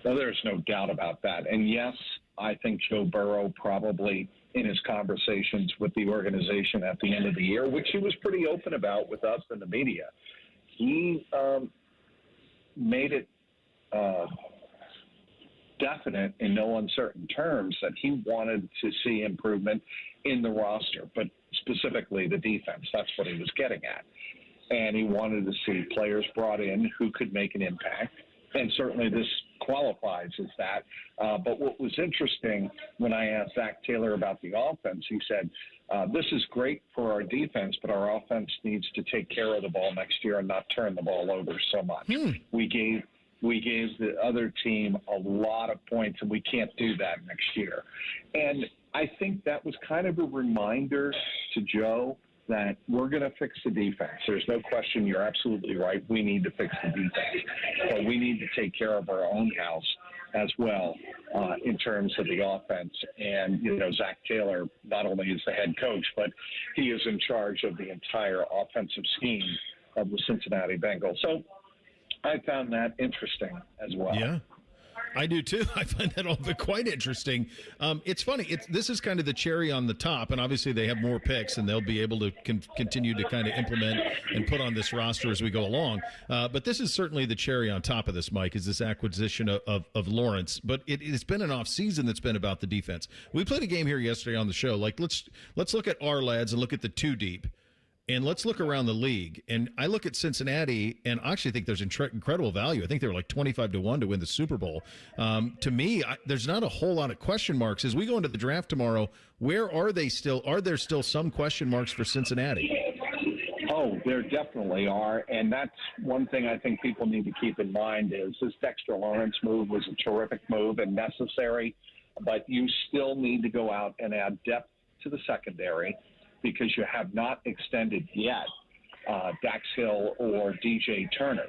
No, there's no doubt about that. And yes, I think Joe Burrow probably, in his conversations with the organization at the end of the year, which he was pretty open about with us and the media, he made it definite in no uncertain terms that he wanted to see improvement in the roster, but specifically the defense. That's what he was getting at. And he wanted to see players brought in who could make an impact. And certainly this qualifies as that. But what was interesting when I asked Zach Taylor about the offense, he said, this is great for our defense, but our offense needs to take care of the ball next year and not turn the ball over so much. We gave the other team a lot of points, and we can't do that next year. And I think that was kind of a reminder to Joe that we're going to fix the defense. There's no question. You're absolutely right. We need to fix the defense. But we need to take care of our own house as well in terms of the offense. And, Zach Taylor not only is the head coach, but he is in charge of the entire offensive scheme of the Cincinnati Bengals. So I found that interesting as well. Yeah. I do too. I find that all quite interesting. It's funny. This is kind of the cherry on the top, and obviously they have more picks, and they'll be able to continue to kind of implement and put on this roster as we go along. But this is certainly the cherry on top of this, Mike, is this acquisition of Lawrence. But it's been an off season that's been about the defense. We played a game here yesterday on the show. Like, let's look at our lads and look at the two deep. And let's look around the league. And I look at Cincinnati, and I actually think there's incredible value. I think they were like 25-1 to win the Super Bowl. To me, there's not a whole lot of question marks. As we go into the draft tomorrow, where are they still? Are there still some question marks for Cincinnati? Oh, there definitely are. And that's one thing I think people need to keep in mind is this Dexter Lawrence move was a terrific move and necessary, but you still need to go out and add depth to the secondary, because you have not extended yet Dax Hill or DJ Turner.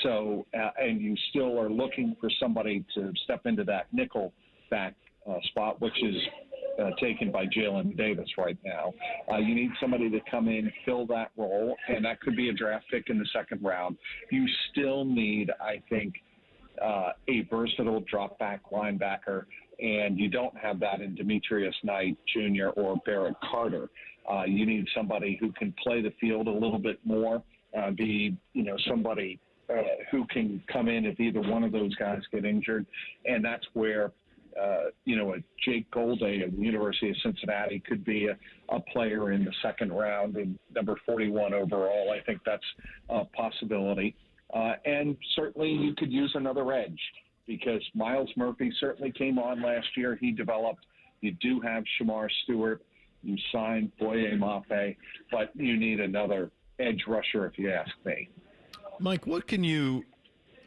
So, and you still are looking for somebody to step into that nickel back spot, which is taken by Jalen Davis right now. You need somebody to come in, fill that role, and that could be a draft pick in the second round. You still need, I think, a versatile drop-back linebacker, and you don't have that in Demetrius Knight Jr. or Barrett Carter. You need somebody who can play the field a little bit more, be somebody who can come in if either one of those guys get injured, and that's where a Jake Golday of the University of Cincinnati could be a player in the second round and number 41 overall. I think that's a possibility, and certainly you could use another edge, because Miles Murphy certainly came on last year. He developed. You do have Shamar Stewart. You signed Boye Mafe, but you need another edge rusher, if you ask me. Mike, what can you –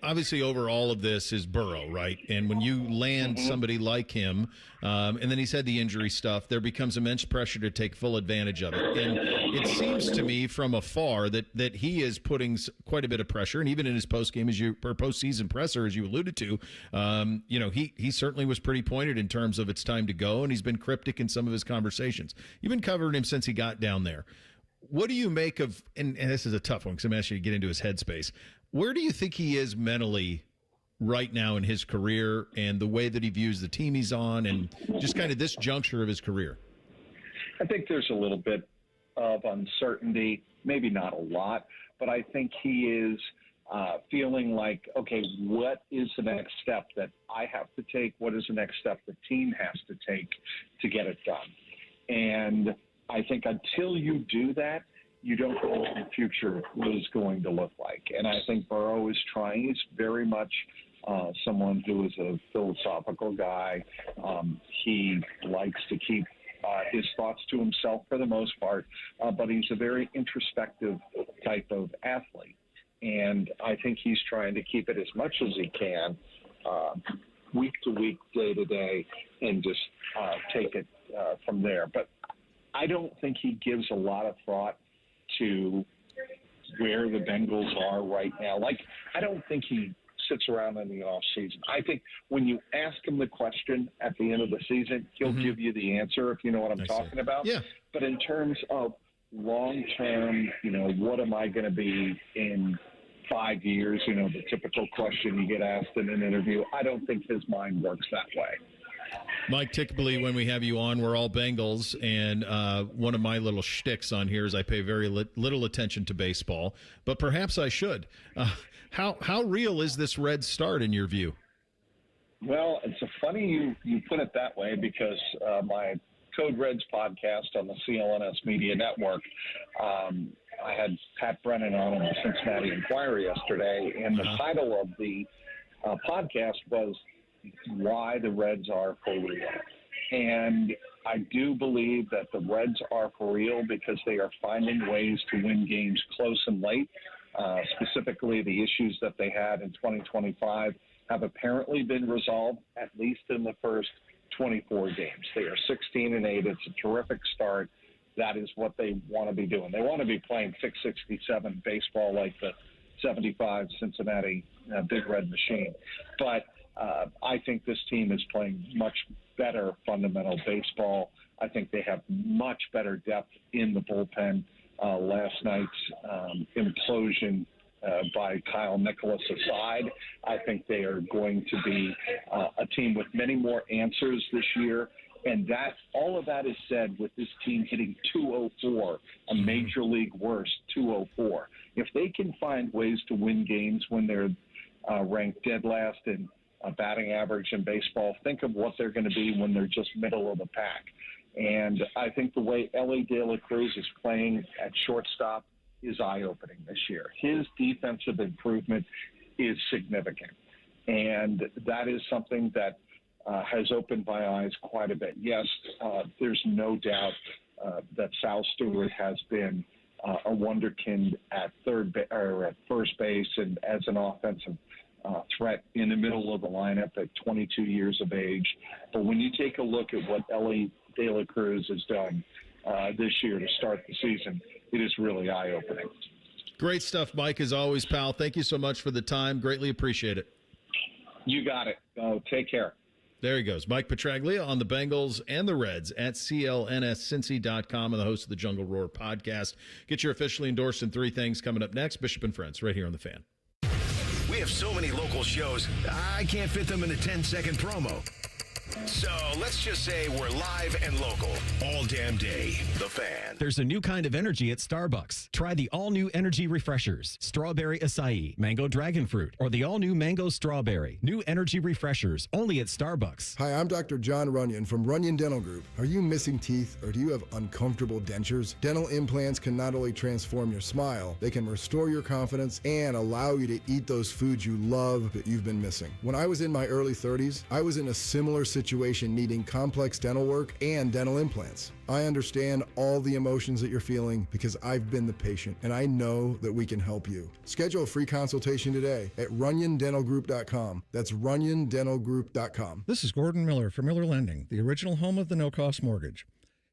obviously over all of this is Burrow, right? And when you land somebody like him, and then he's had the injury stuff, there becomes immense pressure to take full advantage of it. And it seems to me from afar that he is putting quite a bit of pressure, and even in his postseason presser, as you alluded to, he certainly was pretty pointed in terms of it's time to go, and he's been cryptic in some of his conversations. You've been covering him since he got down there. What do you make of, and this is a tough one because I'm asking you to get into his headspace, where do you think he is mentally right now in his career and the way that he views the team he's on and just kind of this juncture of his career? I think there's a little bit of uncertainty, maybe not a lot, but I think he is feeling like, okay, what is the next step that I have to take? What is the next step the team has to take to get it done? And I think until you do that, you don't know what the future is going to look like. And I think Burrow is trying. He's very much someone who is a philosophical guy. He likes to keep his thoughts to himself for the most part, but he's a very introspective type of athlete. And I think he's trying to keep it as much as he can week to week, day to day, and just take it from there. But I don't think he gives a lot of thought to where the Bengals are right now. Like, I don't think he sits around in the off season. I think when you ask him the question at the end of the season, he'll give you the answer, if you know what I'm talking about. Yeah. But in terms of long term, what am I going to be in 5 years? The typical question you get asked in an interview. I don't think his mind works that way. Mike, typically when we have you on, we're all Bengals, and one of my little shticks on here is I pay very little attention to baseball, but perhaps I should. How real is this Reds start in your view? Well, it's funny you put it that way, because my Code Reds podcast on the CLNS Media Network, I had Pat Brennan on in the Cincinnati Enquirer yesterday, and the title of the podcast was Why the Reds Are For Real. And I do believe that the Reds are for real because they are finding ways to win games close and late. Specifically, the issues that they had in 2025 have apparently been resolved, at least in the first 24 games. They are 16-8. It's a terrific start. That is what they want to be doing. They want to be playing 667 baseball like the 75 Cincinnati Big Red Machine. But I think this team is playing much better fundamental baseball. I think they have much better depth in the bullpen. Last night's implosion by Kyle Nicholas aside, I think they are going to be a team with many more answers this year. And that all of that is said with this team hitting 204, a major league worst 204. If they can find ways to win games when they're ranked dead last in batting average in baseball, think of what they're going to be when they're just middle of the pack. And I think the way Ellie De La Cruz is playing at shortstop is eye-opening this year. His defensive improvement is significant. And that is something that has opened my eyes quite a bit. Yes, there's no doubt that Sal Stewart has been a wonderkind at first base and as an offensive threat in the middle of the lineup at 22 years of age. But when you take a look at what Ellie De La Cruz has done this year to start the season, it is really eye-opening. Great stuff, Mike, as always, pal. Thank you so much for the time. Greatly appreciate it. You got it. Take care. There he goes. Mike Petraglia on the Bengals and the Reds at clnscincy.com and the host of the Jungle Roar podcast. Get your officially endorsed in 3 things coming up next. Bishop and Friends right here on The Fan. We have so many local shows, I can't fit them in a 10-second promo. So let's just say we're live and local all damn day. The Fan. There's a new kind of energy at Starbucks. Try the all-new energy refreshers, strawberry acai, mango dragon fruit, or the all-new mango strawberry. New energy refreshers only at Starbucks. Hi, I'm Dr. John Runyon from Runyon Dental Group. Are you missing teeth or do you have uncomfortable dentures? Dental implants can not only transform your smile, they can restore your confidence and allow you to eat those foods you love that you've been missing. When I was in my early 30s, I was in a similar situation needing complex dental work and dental implants. I understand all the emotions that you're feeling because I've been the patient and I know that we can help you. Schedule a free consultation today at runyondentalgroup.com. That's runyondentalgroup.com. This is Gordon Miller from Miller Lending, the original home of the no-cost mortgage.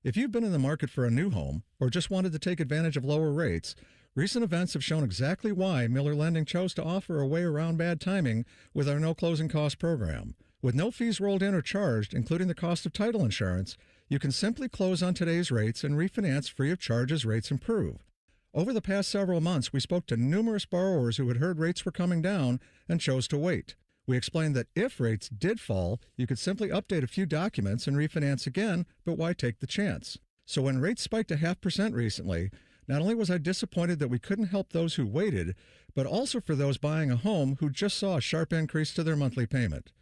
If you've been in the market for a new home or just wanted to take advantage of lower rates, recent events have shown exactly why Miller Lending chose to offer a way around bad timing with our no closing cost program. With no fees rolled in or charged, including the cost of title insurance, you can simply close on today's rates and refinance free of charge as rates improve. Over the past several months, we spoke to numerous borrowers who had heard rates were coming down and chose to wait. We explained that if rates did fall, you could simply update a few documents and refinance again, but why take the chance? So when rates spiked 0.5% recently, not only was I disappointed that we couldn't help those who waited, but also for those buying a home who just saw a sharp increase to their monthly payment.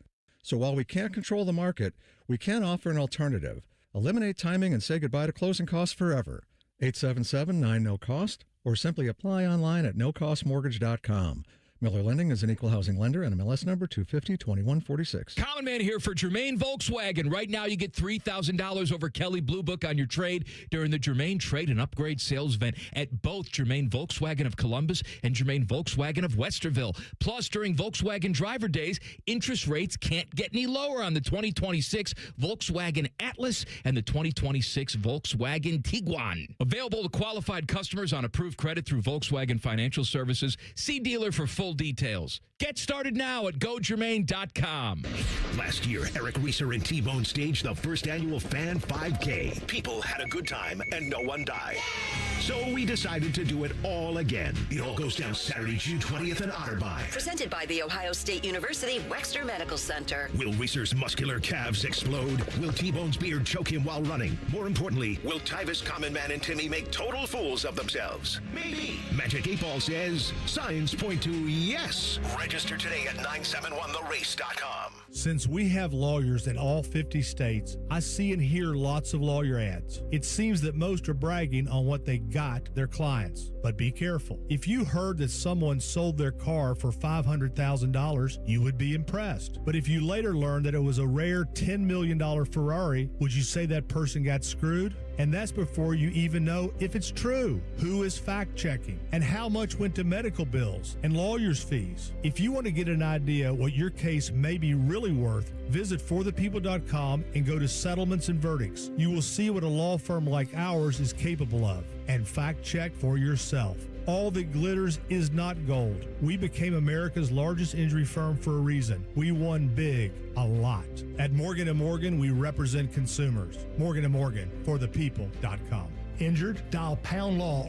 So while we can't control the market, we can offer an alternative. Eliminate timing and say goodbye to closing costs forever. 877-9-NO-COST or simply apply online at nocostmortgage.com. Miller Lending is an equal housing lender and MLS number 250-2146. Common Man here for Germain Volkswagen. Right now, you get $3,000 over Kelly Blue Book on your trade during the Germain Trade and Upgrade Sales Event at both Germain Volkswagen of Columbus and Germain Volkswagen of Westerville. Plus, during Volkswagen Driver Days, interest rates can't get any lower on the 2026 Volkswagen Atlas and the 2026 Volkswagen Tiguan. Available to qualified customers on approved credit through Volkswagen Financial Services. See dealer for full details. Get started now at gogermain.com. Last year, Eric Reeser and T-Bone staged the first annual Fan 5K. People had a good time and no one died. So we decided to do it all again. It all goes down Saturday, June 20th in Otterbein. Presented by the Ohio State University Wexner Medical Center. Will Reeser's muscular calves explode? Will T-Bone's beard choke him while running? More importantly, will Tyvis, Common Man, and Timmy make total fools of themselves? Maybe. Magic 8 Ball says signs point to yes. Register today at 971therace.com. Since we have lawyers in all 50 states, I see and hear lots of lawyer ads. It seems that most are bragging on what they got their clients. But be careful. If you heard that someone sold their car for $500,000, you would be impressed. But if you later learned that it was a rare $10 million Ferrari, would you say that person got screwed? And that's before you even know if it's true. Who is fact-checking? And how much went to medical bills and lawyers' fees? If you want to get an idea what your case may be really worth, visit forthepeople.com and go to settlements and verdicts. You will see what a law firm like ours is capable of. And fact-check for yourself. All that glitters is not gold. We became America's largest injury firm for a reason. We won big, a lot. At Morgan & Morgan, we represent consumers. Morgan & Morgan, forthepeople.com. Injured? Dial pound law.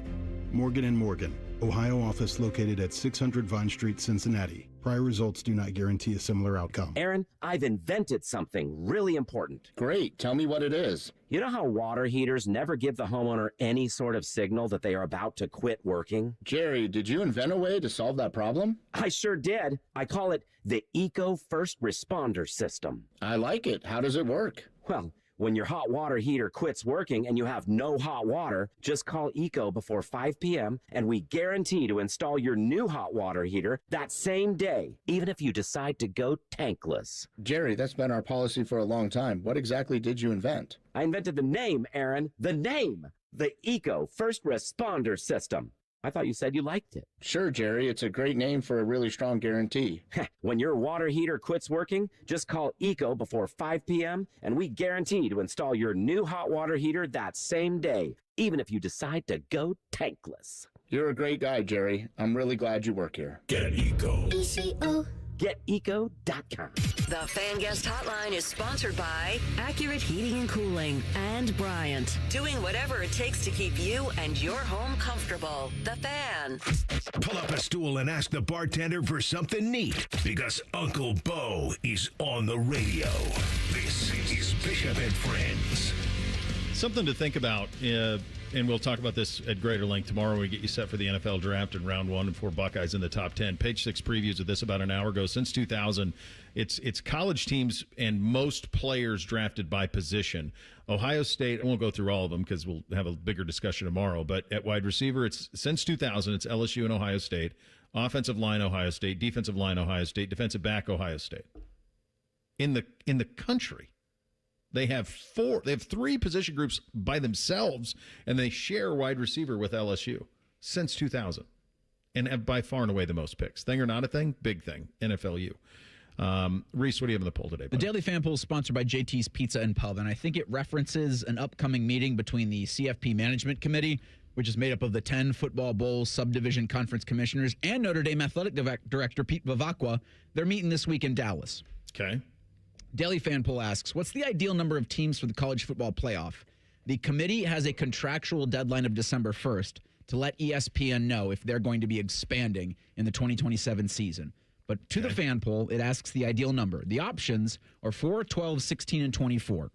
Morgan & Morgan, Ohio office located at 600 Vine Street, Cincinnati. Prior results do not guarantee a similar outcome. Aaron, I've invented something really important. Great. Tell me what it is. You know how water heaters never give the homeowner any sort of signal that they are about to quit working? Jerry, did you invent a way to solve that problem? I sure did. I call it the Eco First Responder System. I like it. How does it work? Well, when your hot water heater quits working and you have no hot water, just call ECO before 5 p.m. and we guarantee to install your new hot water heater that same day, even if you decide to go tankless. Jerry, that's been our policy for a long time. What exactly did you invent? I invented the name, Aaron. The name. The Eco First Responder System. I thought you said you liked it. Sure, Jerry. It's a great name for a really strong guarantee. When your water heater quits working, just call ECO before 5 p.m. and we guarantee to install your new hot water heater that same day, even if you decide to go tankless. You're a great guy, Jerry. I'm really glad you work here. Get ECO. ECO. GetEco.com. The Fan Guest Hotline is sponsored by Accurate Heating and Cooling and Bryant. Doing whatever it takes to keep you and your home comfortable. The Fan. Pull up a stool and ask the bartender for something neat, because Uncle Bo is on the radio. This is Bishop and Friends. Something to think about, and we'll talk about this at greater length tomorrow when we get you set for the NFL draft in round 1 and 4 Buckeyes in the top 10. Page 6 previews of this about an hour ago. Since 2000, it's college teams and most players drafted by position. Ohio State, I won't go through all of them because we'll have a bigger discussion tomorrow, but at wide receiver, it's since 2000, it's LSU and Ohio State. Offensive line, Ohio State. Defensive line, Ohio State. Defensive back, Ohio State. In the country. They have 3 position groups by themselves, and they share wide receiver with LSU since 2000, and have by far and away the most picks. Thing or not a thing? Big thing. NFLU. Reese, what do you have in the poll today, bud? The Daily Fan Poll is sponsored by JT's Pizza and Pub, and I think it references an upcoming meeting between the CFP Management Committee, which is made up of the 10 Football Bowl Subdivision Conference Commissioners, and Notre Dame Athletic Director Pete Vivacqua. They're meeting this week in Dallas. Okay. Daily Fan Poll asks, what's the ideal number of teams for the college football playoff? The committee has a contractual deadline of December 1st to let ESPN know if they're going to be expanding in the 2027 season. But to the fan poll, it asks the ideal number. The options are 4, 12, 16, and 24.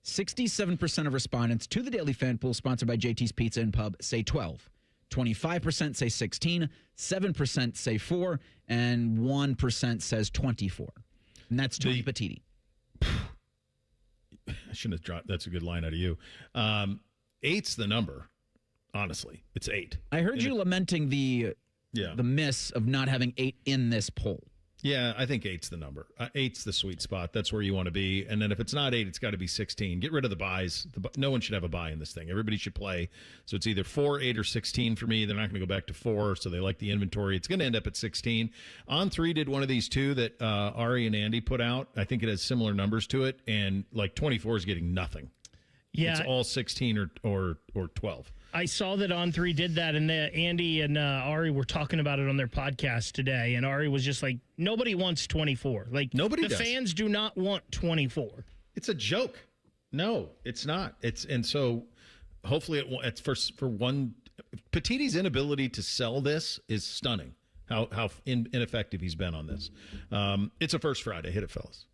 67% of respondents to the Daily Fan Poll, sponsored by JT's Pizza and Pub, say 12. 25% say 16, 7% say 4, and 1% says 24. And that's Tony Petiti. I shouldn't have dropped. That's a good line out of you. 8's the number. Honestly, it's 8. I heard you lamenting the the miss of not having 8 in this poll. Yeah, I think 8's the number. 8's the sweet spot. That's where you want to be. And then if it's not 8, it's got to be 16. Get rid of the buys. No one should have a buy in this thing. Everybody should play. So it's either 4, 8, or 16 for me. They're not going to go back to 4, so they like the inventory. It's going to end up at 16. On3 did one of these too that Ari and Andy put out. I think it has similar numbers to it, and like 24 is getting nothing. Yeah, it's all 16 or 12. I saw that On3 did that, and Andy and Ari were talking about it on their podcast today, and Ari was just like, nobody wants 24. Like, nobody does. Fans do not want 24. It's a joke. No, it's not. And so hopefully it's for one. Petitti's inability to sell this is stunning. How ineffective he's been on this. It's a First Friday. Hit it, fellas.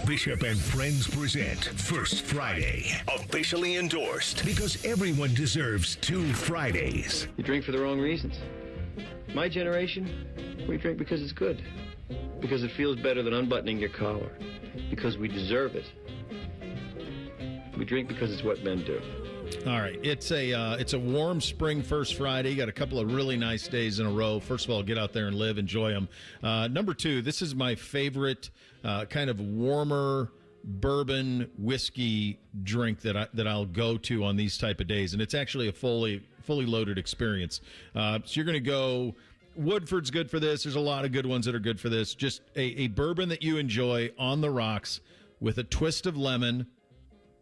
Bishop and Friends present First Friday, officially endorsed because everyone deserves 2 Fridays. You drink for the wrong reasons. My generation, we drink because it's good, because it feels better than unbuttoning your collar, because we deserve it. We drink because it's what men do. All right, it's a warm spring First Friday. You got a couple of really nice days in a row. First of all, get out there and live, enjoy them. Number 2, this is my favorite kind of warmer bourbon whiskey drink that I'll go to on these type of days, and it's actually a fully loaded experience. So you're going to go. Woodford's good for this. There's a lot of good ones that are good for this. Just a bourbon that you enjoy on the rocks with a twist of lemon,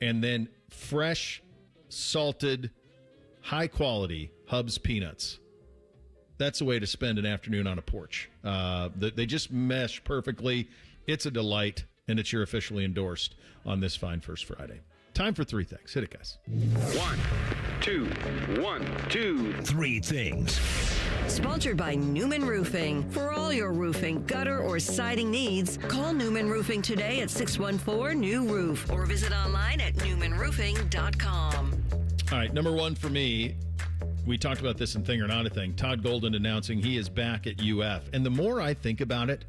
and then fresh, salted, high quality Hubs peanuts. That's the way to spend an afternoon on a porch. They just mesh perfectly. It's a delight, and it's your officially endorsed on this fine First Friday. Time for 3 things. Hit it, guys. 1, 2, 1, 2, 3 things. Sponsored by Newman Roofing. For all your roofing, gutter, or siding needs, call Newman Roofing today at 614-NEW-ROOF or visit online at newmanroofing.com. All right, number 1 for me, we talked about this in Thing or Not a Thing. Todd Golden announcing he is back at UF. And the more I think about it,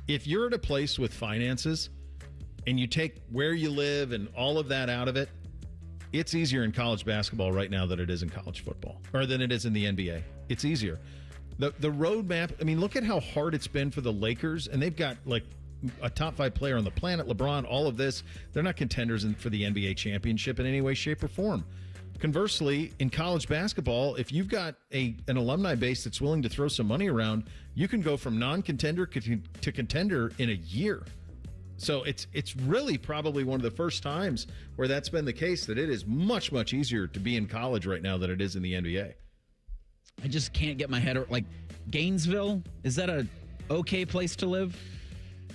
if you're at a place with finances and you take where you live and all of that out of it, it's easier in college basketball right now than it is in college football, or than it is in the NBA. It's easier. The roadmap, I mean, look at how hard it's been for the Lakers, and they've got like a top 5 player on the planet, LeBron, all of this. They're not contenders for the NBA championship in any way, shape, or form. Conversely, in college basketball, if you've got an alumni base that's willing to throw some money around, you can go from non-contender to contender in a year. So it's really probably one of the first times where that's been the case, that it is much, much easier to be in college right now than it is in the NBA. I just can't get my head around. Like, Gainesville, is that a okay place to live?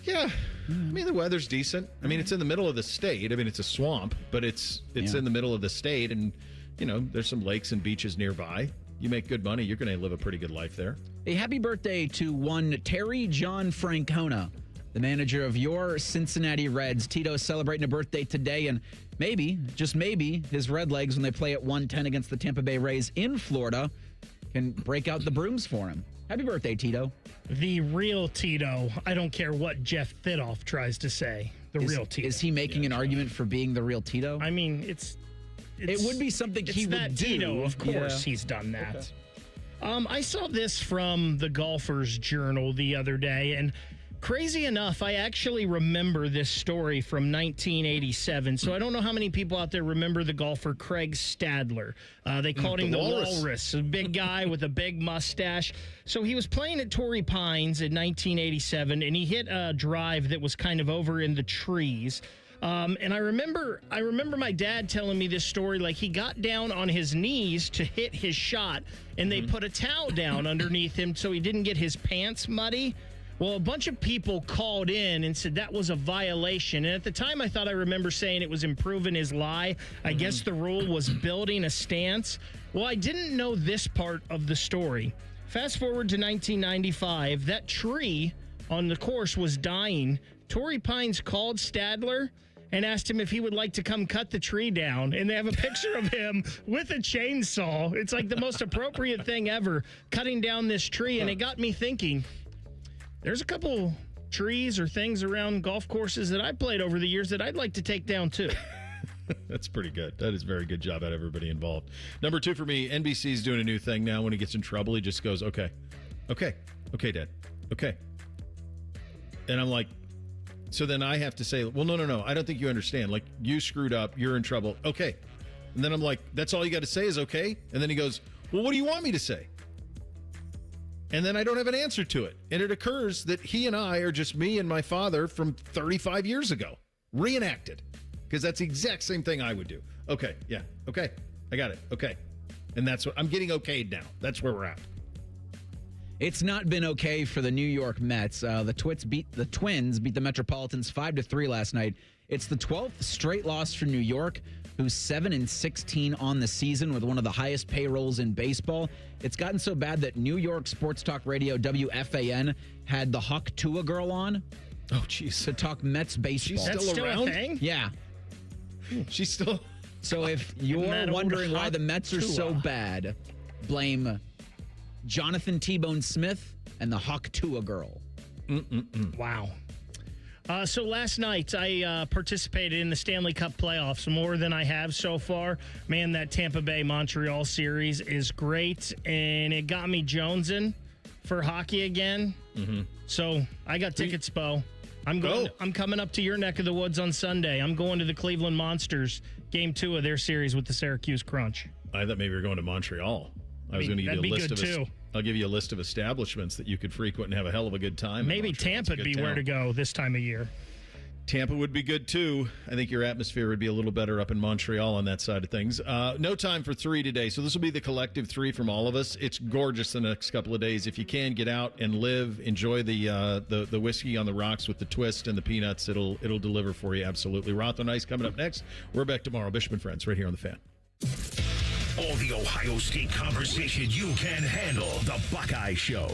Yeah. I mean, the weather's decent. I mean, it's in the middle of the state. I mean, it's a swamp, but it's in the middle of the state, and, you know, there's some lakes and beaches nearby. You make good money, you're going to live a pretty good life there. A happy birthday to one Terry John Francona, the manager of your Cincinnati Reds. Tito's celebrating a birthday today, and maybe, just maybe, his Redlegs, when they play at 1:10 against the Tampa Bay Rays in Florida, can break out the brooms for him. Happy birthday, Tito. The real Tito. I don't care what Jeff Thidoff tries to say. Real Tito. Is he making an argument for being the real Tito? I mean, it would be something he would do. Tito, of course, he's done that. Okay. I saw this from the Golfer's Journal the other day, and crazy enough, I actually remember this story from 1987. So I don't know how many people out there remember the golfer Craig Stadler. They called him the Walrus, a big guy with a big mustache. So he was playing at Torrey Pines in 1987, and he hit a drive that was kind of over in the trees. And I remember my dad telling me this story. Like, he got down on his knees to hit his shot, and they put a towel down underneath him so he didn't get his pants muddy. Well, a bunch of people called in and said that was a violation. And at the time, I thought I remember saying it was improving his lie. I guess the rule was building a stance. Well, I didn't know this part of the story. Fast forward to 1995, that tree on the course was dying. Torrey Pines called Stadler and asked him if he would like to come cut the tree down. And they have a picture of him with a chainsaw. It's like the most appropriate thing ever, cutting down this tree. And it got me thinking, there's a couple trees or things around golf courses that I played over the years that I'd like to take down too. That's pretty good. That is a very good job out of everybody involved. Number 2 for me, NBC's doing a new thing now. When he gets in trouble, he just goes, okay. Okay, Dad. Okay. And I'm like, so then I have to say, well, no. I don't think you understand. Like, you screwed up. You're in trouble. Okay. And then I'm like, that's all you got to say is okay? And then he goes, well, what do you want me to say? And then I don't have an answer to it. And it occurs that he and I are just me and my father from 35 years ago. Reenacted. Because that's the exact same thing I would do. Okay, yeah, okay. I got it. Okay. And that's what I'm getting okayed now. That's where we're at. It's not been okay for the New York Mets. The Twins beat the Metropolitans 5-3 last night. It's the 12th straight loss for New York, who's 7-16 on the season with one of the highest payrolls in baseball. It's gotten so bad that New York sports talk radio WFAN had the Hawk Tua girl on. Oh, jeez. To talk Mets baseball. That's still around? a thing? Yeah. She's still. So if you're wondering why the Mets are so bad, blame Jonathan T-Bone Smith and the Hawk Tua girl. Wow. So last night I participated in the Stanley Cup playoffs more than I have so far. Man, that Tampa Bay Montreal series is great, and it got me jonesing for hockey again. Mm-hmm. So I got tickets, Bo. I'm coming up to your neck of the woods on Sunday. I'm going to the Cleveland Monsters, Game 2 of their series with the Syracuse Crunch. I thought maybe you were going to Montreal. I was going to give you a list of I'll give you a list of establishments that you could frequent and have a hell of a good time. Maybe Tampa'd be where to go this time of year. Tampa would be good, too. I think your atmosphere would be a little better up in Montreal on that side of things. No time for 3 today, so this will be the collective 3 from all of us. It's gorgeous the next couple of days. If you can, get out and live. Enjoy the whiskey on the rocks with the twist and the peanuts. It'll deliver for you, absolutely. Roth on Ice coming up next. We're back tomorrow. Bishop and Friends right here on The Fan. All the Ohio State conversation you can handle. The Buckeye Show.